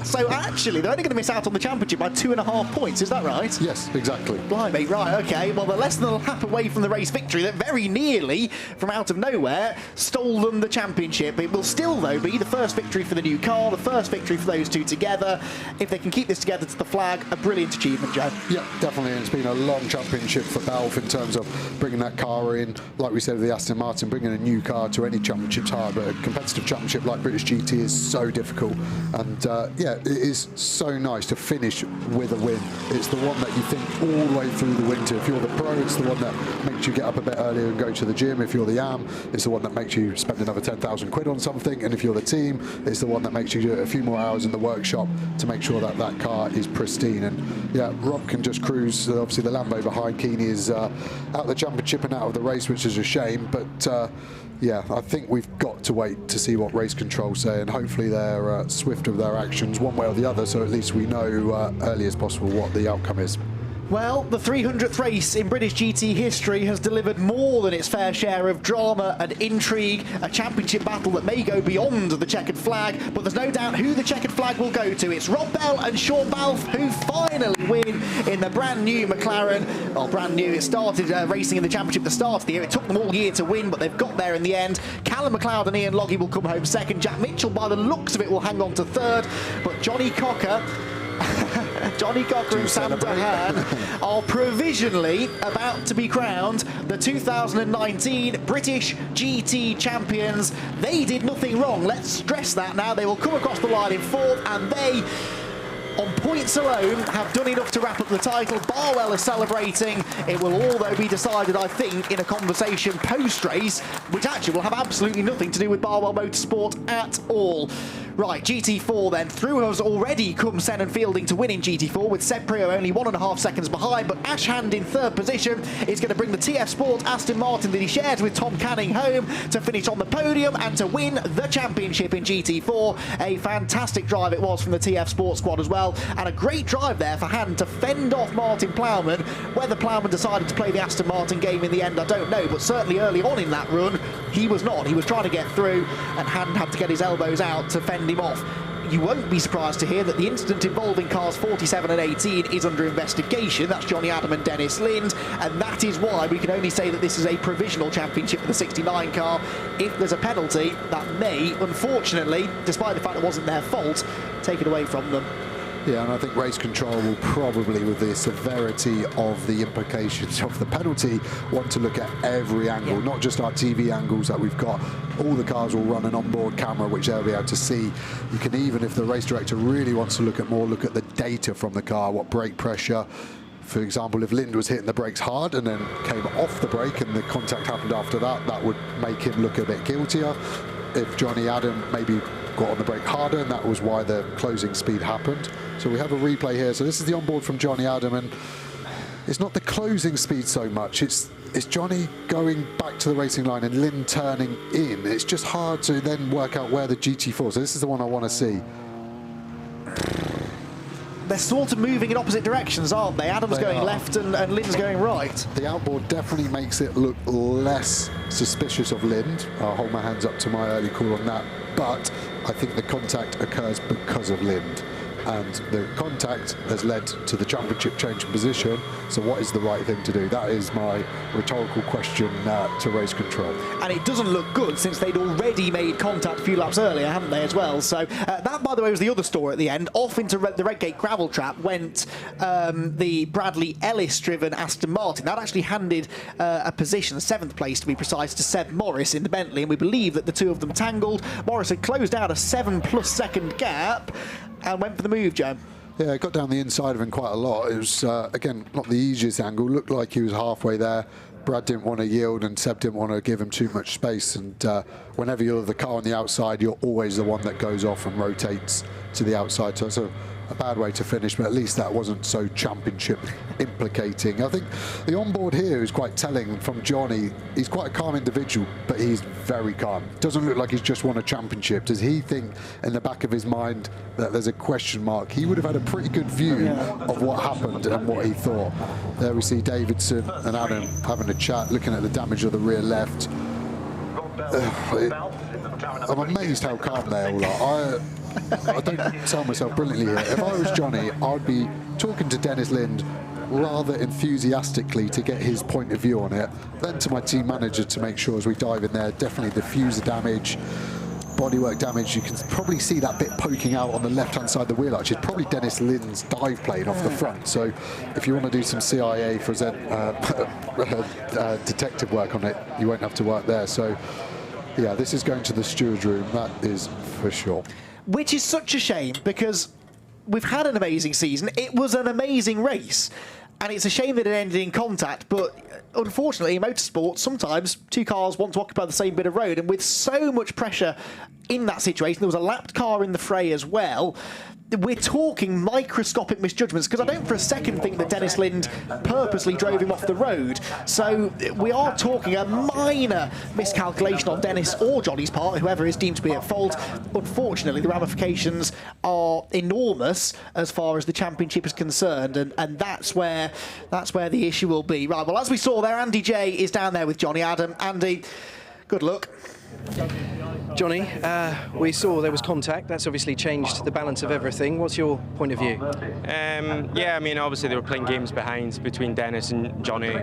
So actually, they're only going to miss out on the championship by 2.5 points, is that right? Yes, exactly. Blimey, right, okay. Well, they're less than a lap away from the race victory that very nearly, from out of nowhere, stole them the championship. It will still, though, be the first victory for the new car, the first victory for those two together. If they can keep this together to the flag, a brilliant achievement, Joe. Yeah, definitely. It's been a long championship for Balfe in terms of bringing that car in. Like we said with the Aston Martin, bringing a new car to any championship's hard, but a competitive championship like British GT is so difficult. And yeah, it is so nice to finish with a win. It's the one that you think all the way through the winter. If you're the pro, it's the one that makes you get up a bit earlier and go to the gym. If you're the AM, it's the one that makes you spend another 10,000 quid on something. And if you're the team, it's the one that makes you do a few more hours in the workshop to make sure that that car is pristine. And yeah, Rob can just cruise. Obviously, the Lambo behind Keeney is out of the championship and out of the race, which is a shame. But yeah, I think we've got to wait to see what race control say, and hopefully they're swift of their actions one way or the other, so at least we know early as possible what the outcome is. Well, the 300th race in British GT history has delivered more than its fair share of drama and intrigue, a championship battle that may go beyond the checkered flag, but there's no doubt who the checkered flag will go to. It's Rob Bell and Sean Balfe who finally win in the brand new McLaren. Well, brand new, it started racing in the championship at the start of the year. It took them all year to win, but they've got there in the end. Callum McLeod and Ian Loggie will come home second. Jack Mitchell, by the looks of it, will hang on to third, but Johnny Cocker and Sam Dahan are provisionally about to be crowned the 2019 British GT champions. They did nothing wrong, let's stress that now. They will come across the line in fourth, and they, on points alone, have done enough to wrap up the title. Barwell is celebrating. It will all, though, be decided, I think, in a conversation post-race, which actually will have absolutely nothing to do with Barwell Motorsport at all. Right, GT4 then. Through has already come Senan Fielding to win in GT4, with Seb Prio only 1.5 seconds behind, but Ash Hand in third position is going to bring the TF Sport Aston Martin that he shares with Tom Canning home to finish on the podium and to win the championship in GT4. A fantastic drive it was from the TF Sport squad as well, and a great drive there for Hand to fend off Martin Plowman. Whether Plowman decided to play the Aston Martin game in the end, I don't know, but certainly early on in that run, he was not. He was trying to get through, and Hand had to get his elbows out to fend him off. You won't be surprised to hear that the incident involving cars 47 and 18 is under investigation. That's Johnny Adam and Dennis Lind, and that is why we can only say that this is a provisional championship for the 69 car. If there's a penalty, that may, unfortunately, despite the fact it wasn't their fault, take it away from them. Yeah, and I think race control will probably, with the severity of the implications of the penalty, want to look at every angle, not just our TV angles that we've got. All the cars will run an onboard camera, which they'll be able to see. You can even, if the race director really wants to look at the data from the car, what brake pressure. For example, if Lind was hitting the brakes hard and then came off the brake and the contact happened after that, that would make him look a bit guiltier. If Johnny Adam maybe got on the brake harder, and that was why the closing speed happened. So we have a replay here. So this is the onboard from Johnny Adam, and it's not the closing speed so much. It's Johnny going back to the racing line and Lind turning in. It's just hard to then work out where the GT4. So this is the one I want to see. They're sort of moving in opposite directions, aren't they? Adam's going left and Lind's going right. The outboard definitely makes it look less suspicious of Lind. I'll hold my hands up to my early call on that. But I think the contact occurs because of Lind. And the contact has led to the championship change in position. So what is the right thing to do? That is my rhetorical question to race control. And it doesn't look good, since they'd already made contact a few laps earlier, haven't they, as well? So that, by the way, was the other story at the end. Off into the Redgate gravel trap went the Bradley Ellis-driven Aston Martin. That actually handed a position, 7th place to be precise, to Seb Morris in the Bentley, and we believe that the two of them tangled. Morris had closed out a 7+ second gap and went for the move, Joe. Yeah, it got down the inside of him quite a lot. It was, again, not the easiest angle. Looked like he was halfway there. Brad didn't want to yield and Seb didn't want to give him too much space. And whenever you're the car on the outside, you're always the one that goes off and rotates to the outside. So it's a bad way to finish, but at least that wasn't so championship implicating. I think the onboard here is quite telling from Johnny. He's quite a calm individual, but he's very calm. Doesn't look like he's just won a championship. Does he think in the back of his mind that there's a question mark? He would have had a pretty good view of what happened and what he thought. There we see Davidson and Adam having a chat, looking at the damage of the rear left. I'm amazed how calm they all are. I don't tell myself brilliantly here. If I was Johnny, I'd be talking to Dennis Lind rather enthusiastically to get his point of view on it, then to my team manager to make sure as we dive in there, definitely diffuser damage, bodywork damage. You can probably see that bit poking out on the left-hand side of the wheel arch. It's probably Dennis Lind's dive plane off the front. So if you want to do some CIA for detective work on it, you won't have to work there. So yeah, this is going to the steward's room, that is for sure. Which is such a shame, because we've had an amazing season. It was an amazing race. And it's a shame that it ended in contact, but unfortunately in motorsport, sometimes two cars want to occupy the same bit of road, and with so much pressure in that situation, there was a lapped car in the fray as well. We're talking microscopic misjudgments, because I don't for a second think that Dennis Lind purposely drove him off the road. So we are talking a minor miscalculation on Dennis or Johnny's part, whoever is deemed to be at fault. Unfortunately, the ramifications are enormous as far as the championship is concerned, and that's where the issue will be. Right, well, as we saw there, Andy Jaye is down there with Johnny Adam. Andy, good luck. Johnny, we saw there was contact. That's obviously changed the balance of everything. What's your point of view? Yeah, I mean, obviously they were playing games behind between Dennis and Johnny,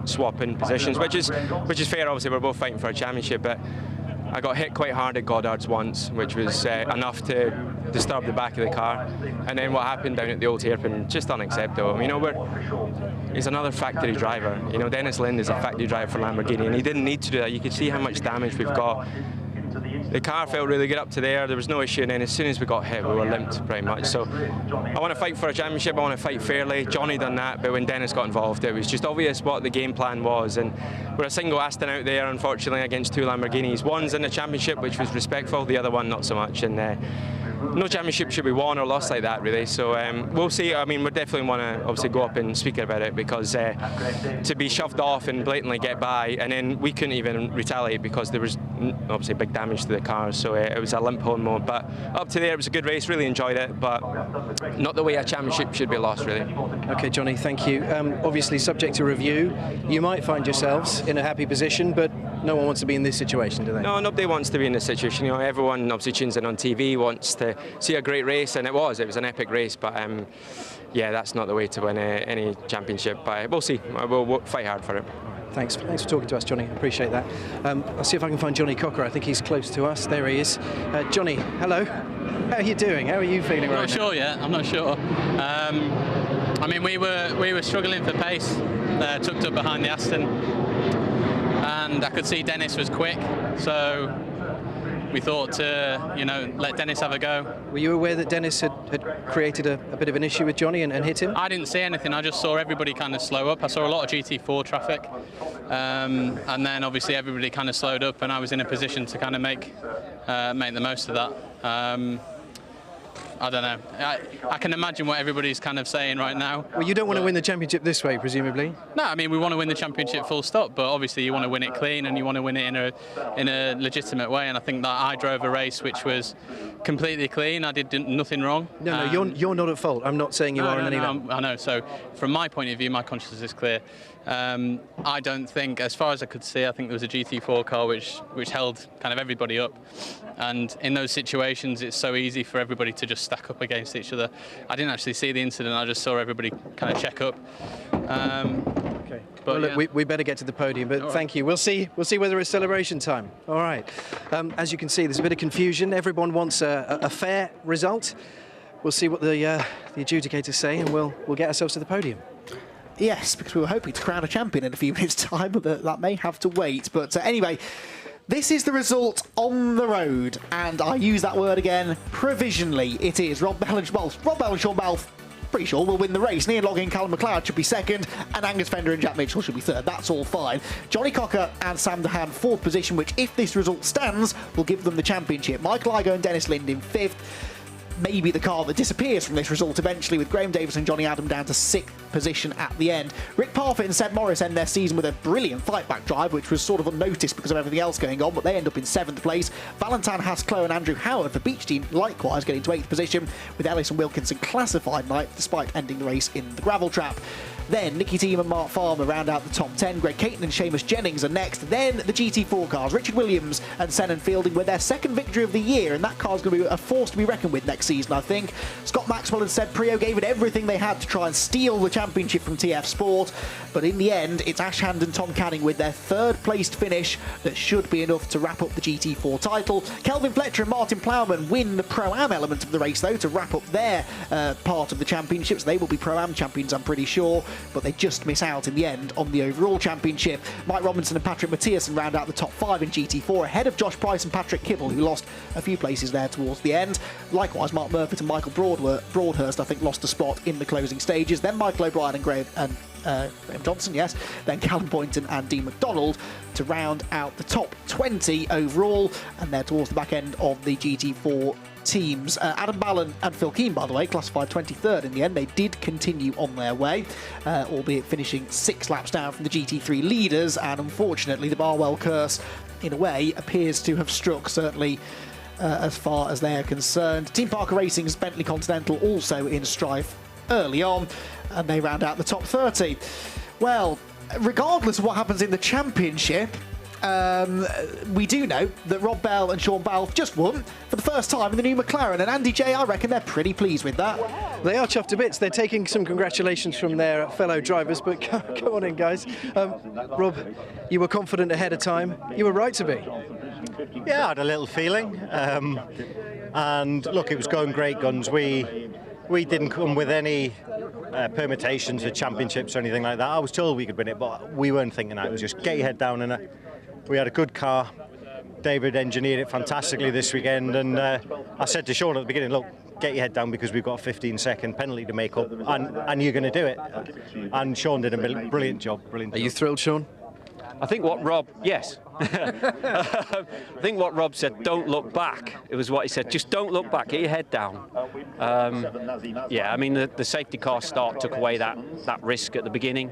swapping positions, which is fair. Obviously, we're both fighting for a championship, but I got hit quite hard at Goddard's once, which was enough to disturb the back of the car. And then what happened down at the old hairpin, just unacceptable. I mean, he's another factory driver. You know, Dennis Lind is a factory driver for Lamborghini, and he didn't need to do that. You could see how much damage we've got. The car felt really good up to there was no issue, and then as soon as we got hit, we were limped pretty much. So I want to fight for a championship, I want to fight fairly. Johnny done that, but when Dennis got involved, it was just obvious what the game plan was, and we're a single Aston out there, unfortunately, against two Lamborghinis. One's in the championship, which was respectful, the other one not so much, and no championship should be won or lost like that, really. So we'll see. I mean, we definitely want to obviously go up and speak about it, because to be shoved off and blatantly get by, and then we couldn't even retaliate because there was obviously big damage to the car. So it was a limp home mode. But up to there, it was a good race. Really enjoyed it, but not the way a championship should be lost, really. Okay, Johnny, thank you. Obviously, subject to review, you might find yourselves in a happy position, but no one wants to be in this situation, do they? No, nobody wants to be in this situation. You know, everyone obviously tunes in on TV, wants to see a great race, and it was an epic race. But yeah, that's not the way to win any championship. But we'll see. We'll fight hard for it. Thanks for talking to us, Johnny. I appreciate that. I'll see if I can find Johnny Cocker. I think he's close to us. There he is. Johnny, hello. How are you doing? How are you feeling right now? I'm not sure yet. I'm not sure. I mean, we were struggling for pace, tucked up behind the Aston, and I could see Dennis was quick, so we thought to, let Dennis have a go. Were you aware that Dennis had created a bit of an issue with Johnny and hit him? I didn't see anything. I just saw everybody kind of slow up. I saw a lot of GT4 traffic, and then obviously everybody kind of slowed up, and I was in a position to kind of make the most of that. I don't know. I can imagine what everybody's kind of saying right now. Well, you don't want to win the championship this way, presumably? No, I mean, we want to win the championship full stop, but obviously you want to win it clean and you want to win it in a legitimate way, and I think that I drove a race which was completely clean. I did nothing wrong. No, you're not at fault. I'm not saying you are in any way. I know. So from my point of view, my conscience is clear. I don't think, as far as I could see, I think there was a GT4 car which held kind of everybody up, and in those situations it's so easy for everybody to just stack up against each other. I didn't actually see the incident. I just saw everybody kind of check up. Okay. But well, look, we better get to the podium, but thank you. We'll see whether it's celebration time. All right. As you can see, there's a bit of confusion. Everyone wants a fair result. We'll see what the adjudicators say, and we'll get ourselves to the podium. Yes, because we were hoping to crown a champion in a few minutes' time, but that may have to wait. But anyway, this is the result on the road, and I use that word again, provisionally. It is Rob Bell and Sean Bell, pretty sure, will win the race. Ian Logging and Callum McLeod should be second, and Angus Fender and Jack Mitchell should be third. That's all fine. Johnny Cocker and Sam Dehan, fourth position, which, if this result stands, will give them the championship. Michael Igoe and Dennis Lind in fifth. Maybe the car that disappears from this result eventually, with Graham Davis and Johnny Adam down to sixth position at the end. Rick Parfitt and Seb Morris end their season with a brilliant fight-back drive, which was sort of unnoticed because of everything else going on, but they end up in seventh place. Valentin Haas-Clough and Andrew Howard for Beach Team likewise getting to eighth position, with Ellis and Wilkinson classified ninth despite ending the race in the gravel trap. Then Nicky Thiem and Mark Farmer round out the top 10. Greg Caton and Seamus Jennings are next. Then the GT4 cars, Richard Williams and Senan Fielding, with their second victory of the year, and that car's going to be a force to be reckoned with next season, I think. Scott Maxwell and Seb Prio gave it everything they had to try and steal the championship from TF Sport, but in the end, it's Ash Hand and Tom Canning with their third-placed finish that should be enough to wrap up the GT4 title. Kelvin Fletcher and Martin Plowman win the Pro-Am element of the race, though, to wrap up their part of the championships. They will be Pro-Am champions, I'm pretty sure, but they just miss out in the end on the overall championship. Mike Robinson and Patrick Mathiasen round out the top 5 in GT4, ahead of Josh Price and Patrick Kibble, who lost a few places there towards the end. Likewise, Mark Murphy and Michael Broadhurst, I think, lost a spot in the closing stages. Then Michael O'Brien and Graham Johnson, yes. Then Callum Boynton and Dean McDonald to round out the top 20 overall, and they're towards the back end of the GT4 teams. Adam Ballon and Phil Keane, by the way, classified 23rd in the end. They did continue on their way, albeit finishing 6 laps down from the GT3 leaders, and unfortunately the Barwell curse, in a way, appears to have struck, certainly as far as they're concerned. Team Parker Racing's Bentley Continental also in strife early on, and they round out the top 30. Well, regardless of what happens in the championship, we do know that Rob Bell and Sean Bell just won for the first time in the new McLaren, and Andy Jaye, I reckon they're pretty pleased with that. They are chuffed to bits. They're taking some congratulations from their fellow drivers, but come on in, guys. Rob, you were confident ahead of time. You were right to be. Yeah, I had a little feeling. And look, it was going great guns. We didn't come with any permutations or championships or anything like that. I was told we could win it, but we weren't thinking that. It was just get your head down, and we had a good car. David engineered it fantastically this weekend, and I said to Sean at the beginning, look, get your head down because we've got a 15-second penalty to make up, and you're going to do it. And Sean did a brilliant job. Are you thrilled, Sean? I think what Rob, yes. I think what Rob said, don't look back. It was what he said, just don't look back, get your head down. Yeah, I mean, the safety car start took away that risk at the beginning.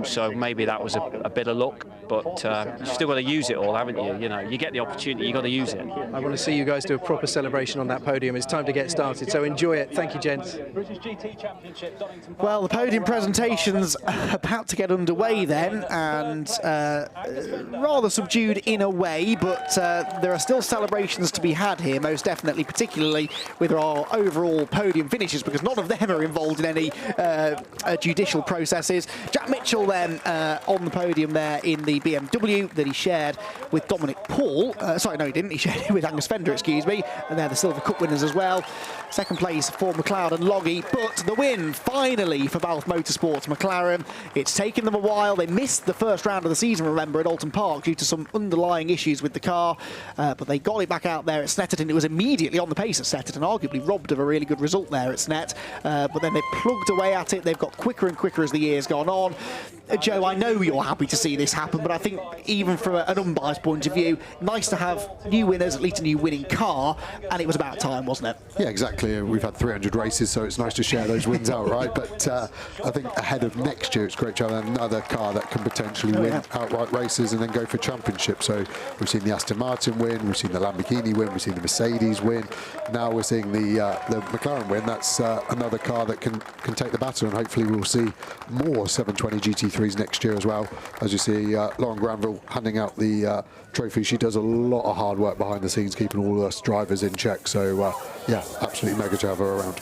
So maybe that was a bit of luck. but you've still got to use it all, haven't you? You know, you get the opportunity, you've got to use it. I want to see you guys do a proper celebration on that podium. It's time to get started, so enjoy it. Thank you, gents. Well, the podium presentation's about to get underway then, and rather subdued in a way, but there are still celebrations to be had here, most definitely, particularly with our overall podium finishes, because none of them are involved in any judicial processes. Jack Mitchell then on the podium there in the BMW that he shared with Dominic Paul. Sorry, no, he didn't. He shared it with Angus Fender, excuse me. And they're the Silver Cup winners as well. Second place for McLeod and Loggy, but the win finally for Balfe Motorsports McLaren. It's taken them a while. They missed the first round of the season, remember, at Alton Park due to some underlying issues with the car, but they got it back out there at Snetterton. It was immediately on the pace at Snetterton, arguably robbed of a really good result there at Snet, but then they plugged away at it. They've got quicker and quicker as the year's gone on. Joe, I know you're happy to see this happen, but I think even from an unbiased point of view, nice to have new winners, at least a new winning car, and it was about time, wasn't it? Yeah, exactly. We've had 300 races, so it's nice to share those wins out, right? But I think ahead of next year, it's great to have another car that can potentially win outright races and then go for championship. So we've seen the Aston Martin win, we've seen the Lamborghini win, we've seen the Mercedes win. Now we're seeing the McLaren win. That's another car that can take the baton, and hopefully we'll see more 720 GT3s next year as well. As you see, Lauren Granville handing out the trophy. She does a lot of hard work behind the scenes, keeping all us drivers in check. So yeah, absolutely mega to have her around.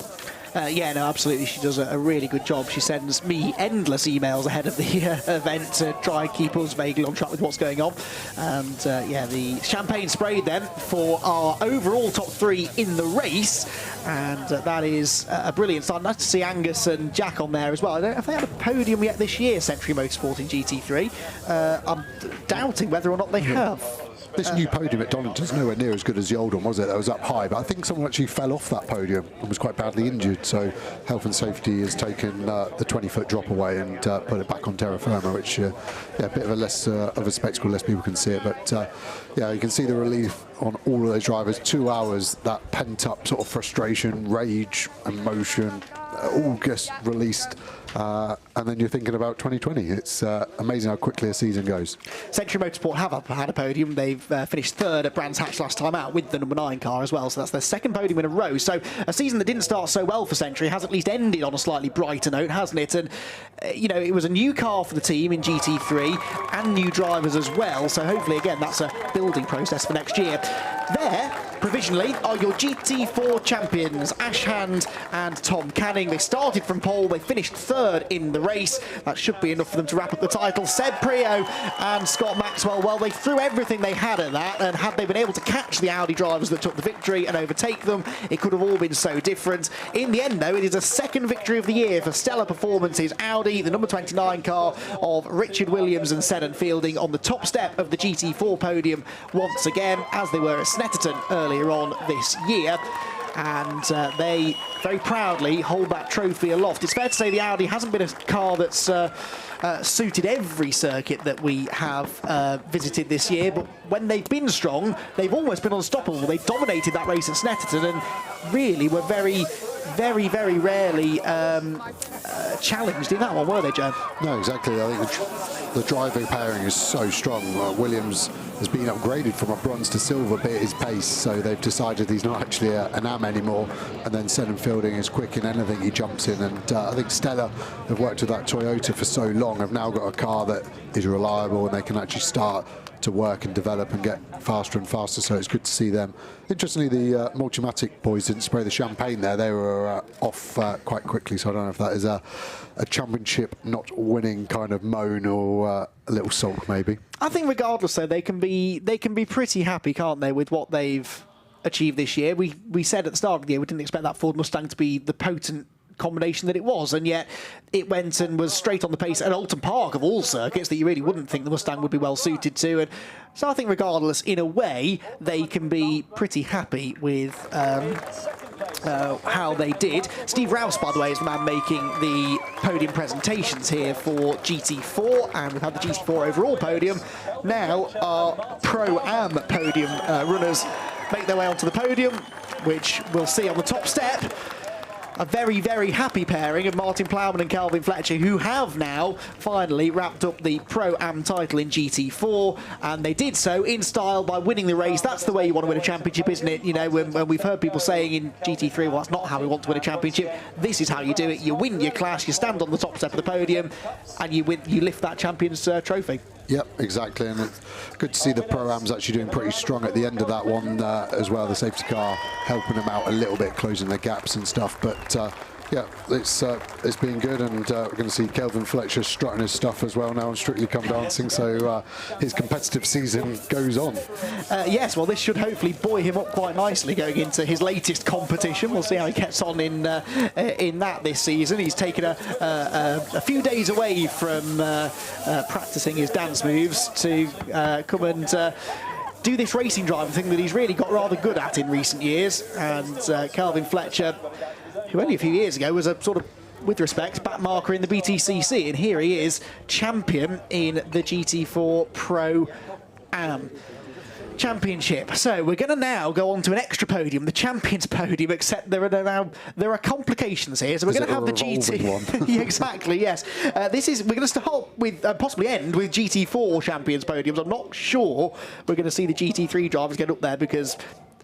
Yeah, no, absolutely. She does a really good job. She sends me endless emails ahead of the event to try and keep us vaguely on track with what's going on. And yeah, the champagne sprayed then for our overall top three in the race. And that is a brilliant start. Nice to see Angus and Jack on there as well. I don't know if they had a podium yet this year, Century Motorsport in GT3. I'm doubting whether or not they have. This new podium at Donington's nowhere near as good as the old one, was it? That was up high, but I think someone actually fell off that podium and was quite badly injured. So health and safety has taken the 20-foot drop away and put it back on terra firma, which yeah, a bit of a less of a spectacle, less people can see it. But yeah, you can see the relief on all of those drivers. 2 hours, that pent-up sort of frustration, rage, emotion, all gets released. And then you're thinking about 2020. It's amazing how quickly a season goes. Century Motorsport have had a podium. They've finished third at Brands Hatch last time out with the number 9 car as well. So that's their second podium in a row. So a season that didn't start so well for Century has at least ended on a slightly brighter note, hasn't it? And, you know, it was a new car for the team in GT3 and new drivers as well. So hopefully, again, that's a building process for next year. There, provisionally, are your GT4 champions, Ash Hand and Tom Canning. They started from pole. They finished third in the race. That should be enough for them to wrap up the title. Seb Prio and Scott Maxwell, well, they threw everything they had at that, and had they been able to catch the Audi drivers that took the victory and overtake them, it could have all been so different. In the end, though, it is a second victory of the year for stellar performances. Audi, the number 29 car of Richard Williams and Senan Fielding, on the top step of the GT4 podium once again, as they were at Snetterton earlier on this year. And they very proudly hold that trophy aloft. It's fair to say the Audi hasn't been a car that's suited every circuit that we have visited this year, but when they've been strong, they've almost been unstoppable. They dominated that race at Snetterton and really were very rarely challenged in that one, were they, Joe? No, exactly. I think the driving pairing is so strong. Williams has been upgraded from a bronze to silver, be it his pace, so they've decided he's not actually an AM anymore. And then Senan Fielding is quick in anything he jumps in. And I think Stella have worked with that Toyota for so long, have now got a car that is reliable and they can actually start to work and develop and get faster and faster, so it's good to see them. Interestingly, the Multimatic boys didn't spray the champagne there. They were off quite quickly, so I don't know if that is a championship not winning kind of moan or a little sulk maybe. I think regardless, though, they can be pretty happy, can't they, with what they've achieved this year. We said at the start of the year we didn't expect that Ford Mustang to be the potent combination that it was, and yet it went and was straight on the pace at Alton Park of all circuits that you really wouldn't think the Mustang would be well suited to. And so I think regardless, in a way, they can be pretty happy with how they did. Steve Rouse, by the way, is the man making the podium presentations here for GT4, and we've had the GT4 overall podium. Now our Pro-Am podium runners make their way onto the podium, which we'll see on the top step. a very, very happy pairing of Martin Plowman and Kelvin Fletcher, who have now finally wrapped up the Pro-Am title in GT4, and they did so in style by winning the race. That's the way you want to win a championship, isn't it? You know, when we've heard people saying in GT3, well, that's not how we want to win a championship. This is how you do it. You win your class, you stand on the top step of the podium, and you lift that champion's trophy. Yep, exactly, and it's good to see the Pro-Am's actually doing pretty strong at the end of that one as well. The safety car helping them out a little bit, closing the gaps and stuff, but yeah, it's been good, and we're going to see Kelvin Fletcher strutting his stuff as well now on Strictly Come Dancing, so his competitive season goes on. Yes, well, this should hopefully buoy him up quite nicely going into his latest competition. We'll see how he gets on in that this season. He's taken a few days away from practicing his dance moves to come and do this racing driving thing that he's really got rather good at in recent years. And Kelvin Fletcher, who only a few years ago was a sort of, with respect, backmarker in the BTCC, and here he is, champion in the GT4 Pro-Am Championship. So we're going to now go on to an extra podium, the Champions Podium, except there are complications here. So we're going to have the GT. Yeah, exactly, yes. We're going to start with possibly end with GT4 Champions Podiums. I'm not sure we're going to see the GT3 drivers get up there because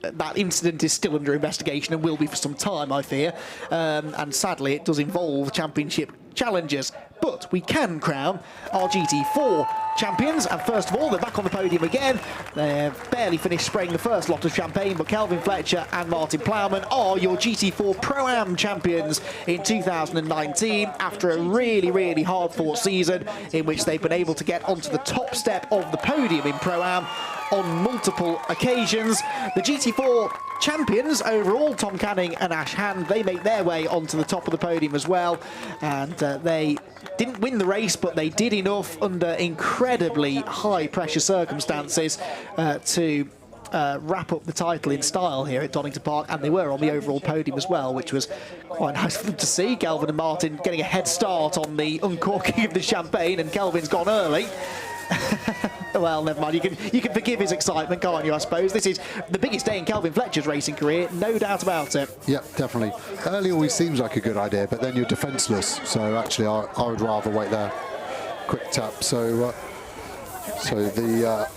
that incident is still under investigation and will be for some time, I fear. And sadly, it does involve championship challengers. But we can crown our GT4 champions. And first of all, they're back on the podium again. They've barely finished spraying the first lot of champagne, but Kelvin Fletcher and Martin Plowman are your GT4 Pro-Am champions in 2019 after a really, really hard-fought season in which they've been able to get onto the top step of the podium in Pro-Am on multiple occasions. The GT4 champions overall, Tom Canning and Ash Hand, they make their way onto the top of the podium as well, and they didn't win the race, but they did enough under incredibly high pressure circumstances to wrap up the title in style here at Donington Park, and they were on the overall podium as well, which was quite nice for them to see. Kelvin and Martin getting a head start on the uncorking of the champagne, and Kelvin's gone early. Well, never mind. You can forgive his excitement, can't you, I suppose? This is the biggest day in Kelvin Fletcher's racing career, no doubt about it. Yeah, definitely. Early always seems like a good idea, but then you're defenceless. So actually, I would rather wait there. Quick tap. So the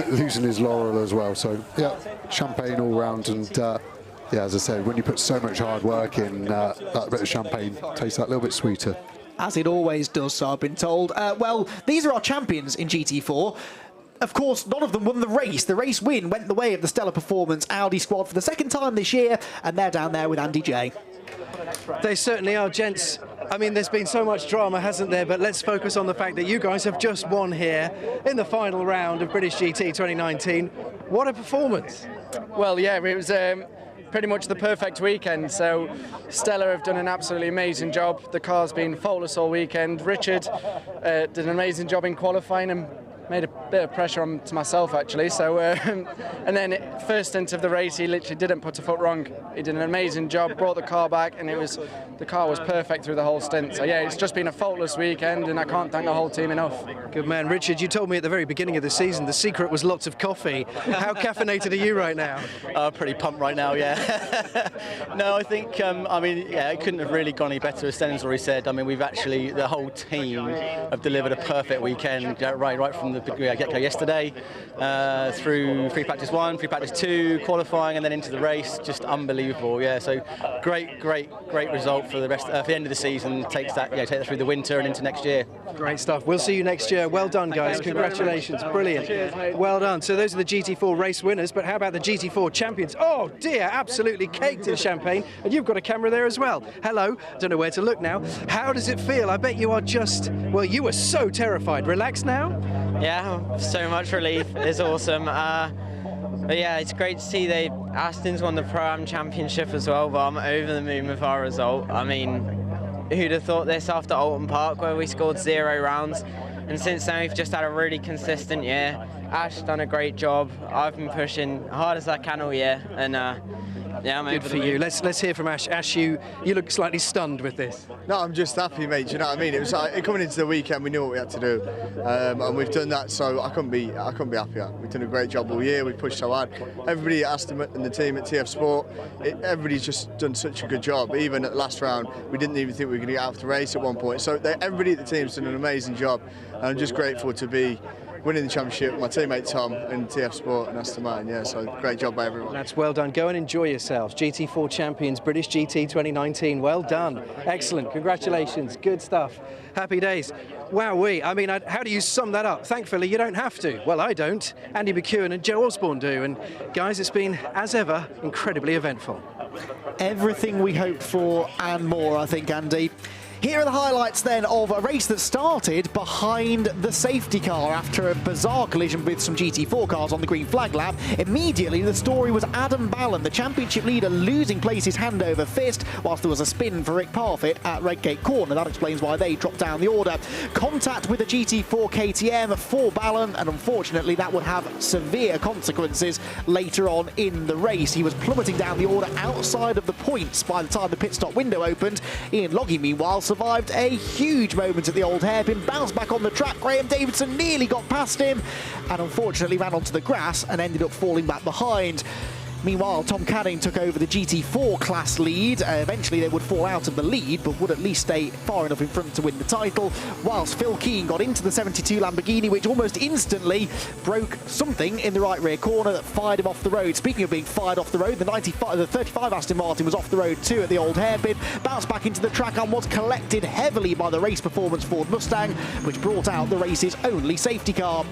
losing his laurel as well. So yeah, champagne all round, and yeah, as I said, when you put so much hard work in, that bit of champagne tastes that little bit sweeter. As it always does, so I've been told. Well, these are our champions in GT4. Of course, none of them won the race. The race win went the way of the stellar performance Audi squad for the second time this year, and they're down there with Andy Jaye. They certainly are, gents. I mean, there's been so much drama, hasn't there? But let's focus on the fact that you guys have just won here in the final round of British GT 2019. What a performance. Well, yeah, it was pretty much the perfect weekend. So Stella have done an absolutely amazing job. The car's been faultless all weekend. Richard did an amazing job in qualifying and made a bit of pressure on to myself, actually. So and then first stint of the race, he literally didn't put a foot wrong. He did an amazing job, brought the car back, and the car was perfect through the whole stint. So yeah, it's just been a faultless weekend, and I can't thank the whole team enough. Good man. Richard, you told me at the very beginning of the season the secret was lots of coffee. How caffeinated are you right now? Pretty pumped right now, yeah. No, I think, I mean, yeah, it couldn't have really gone any better, as Sten's already said. I mean, we've actually, the whole team have delivered a perfect weekend, right from the get-go yesterday, through free practice 1, free practice 2, qualifying, and then into the race. Just unbelievable, yeah. So great result for the rest, for the end of the season. Take that through the winter and into next year. Great stuff. We'll see you next year. Well done, guys. Congratulations. Brilliant. Cheers, well done. So those are the GT4 race winners, but how about the GT4 champions? Oh dear, absolutely caked in champagne. And you've got a camera there as well. Hello. Don't know where to look now. How does it feel? I bet you are just, well, you were so terrified. Relaxed now? Yeah, so much relief. It's awesome. But yeah, it's great to see Aston's won the Pro-Am Championship as well, but I'm over the moon with our result. I mean, who'd have thought this after Alton Park, where we scored 0 rounds, and since then we've just had a really consistent year. Ash done a great job. I've been pushing hard as I can all year, and Yeah, I'm Good for you. Let's hear from Ash. Ash, you look slightly stunned with this. No, I'm just happy, mate. Do you know what I mean? It was like coming into the weekend, we knew what we had to do, and we've done that. So I couldn't be happier. We've done a great job all year. We pushed so hard. Everybody at Aston and the team at TF Sport, everybody's just done such a good job. Even at the last round, we didn't even think we were going to get out of the race at one point. So everybody at the team's done an amazing job, and I'm just grateful to be winning the championship, my teammate Tom and TF Sport and Aston Martin. Yeah, so great job by everyone. That's well done. Go and enjoy yourselves. GT4 champions, British GT 2019. Well done. Excellent. Congratulations. Good stuff. Happy days. Wowee. I mean, how do you sum that up? Thankfully, you don't have to. Well, I don't. Andy McEwan and Joe Osborne do. And guys, it's been, as ever, incredibly eventful. Everything we hoped for and more, I think, Andy. Here are the highlights then of a race that started behind the safety car after a bizarre collision with some GT4 cars on the green flag lap. Immediately the story was Adam Ballon, the championship leader, losing places hand over fist whilst there was a spin for Rick Parfitt at Redgate Corner. That explains why they dropped down the order. Contact with the GT4 KTM for Ballon, and unfortunately that would have severe consequences later on in the race. He was plummeting down the order outside of the points by the time the pit stop window opened. Ian Logie, meanwhile, survived a huge moment at the old hairpin, bounced back on the track. Graham Davidson nearly got past him and unfortunately ran onto the grass and ended up falling back behind. Meanwhile, Tom Cadding took over the GT4 class lead. Eventually they would fall out of the lead, but would at least stay far enough in front to win the title, whilst Phil Keane got into the 72 Lamborghini, which almost instantly broke something in the right rear corner that fired him off the road. Speaking of being fired off the road, the 35 Aston Martin was off the road too at the old hairpin, bounced back into the track and was collected heavily by the race performance Ford Mustang, which brought out the race's only safety car.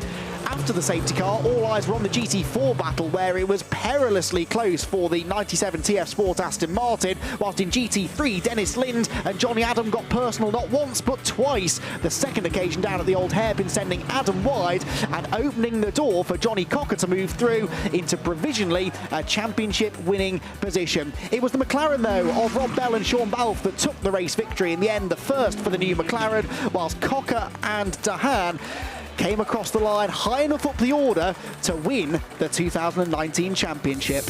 After the safety car, all eyes were on the GT4 battle, where it was perilously close for the 97 TF Sport Aston Martin, whilst in GT3, Dennis Lind and Johnny Adam got personal not once but twice. The second occasion down at the old hairpin, sending Adam wide and opening the door for Johnny Cocker to move through into provisionally a championship-winning position. It was the McLaren, though, of Rob Bell and Sean Balfe that took the race victory in the end, the first for the new McLaren, whilst Cocker and Dahan came across the line high enough up the order to win the 2019 championship.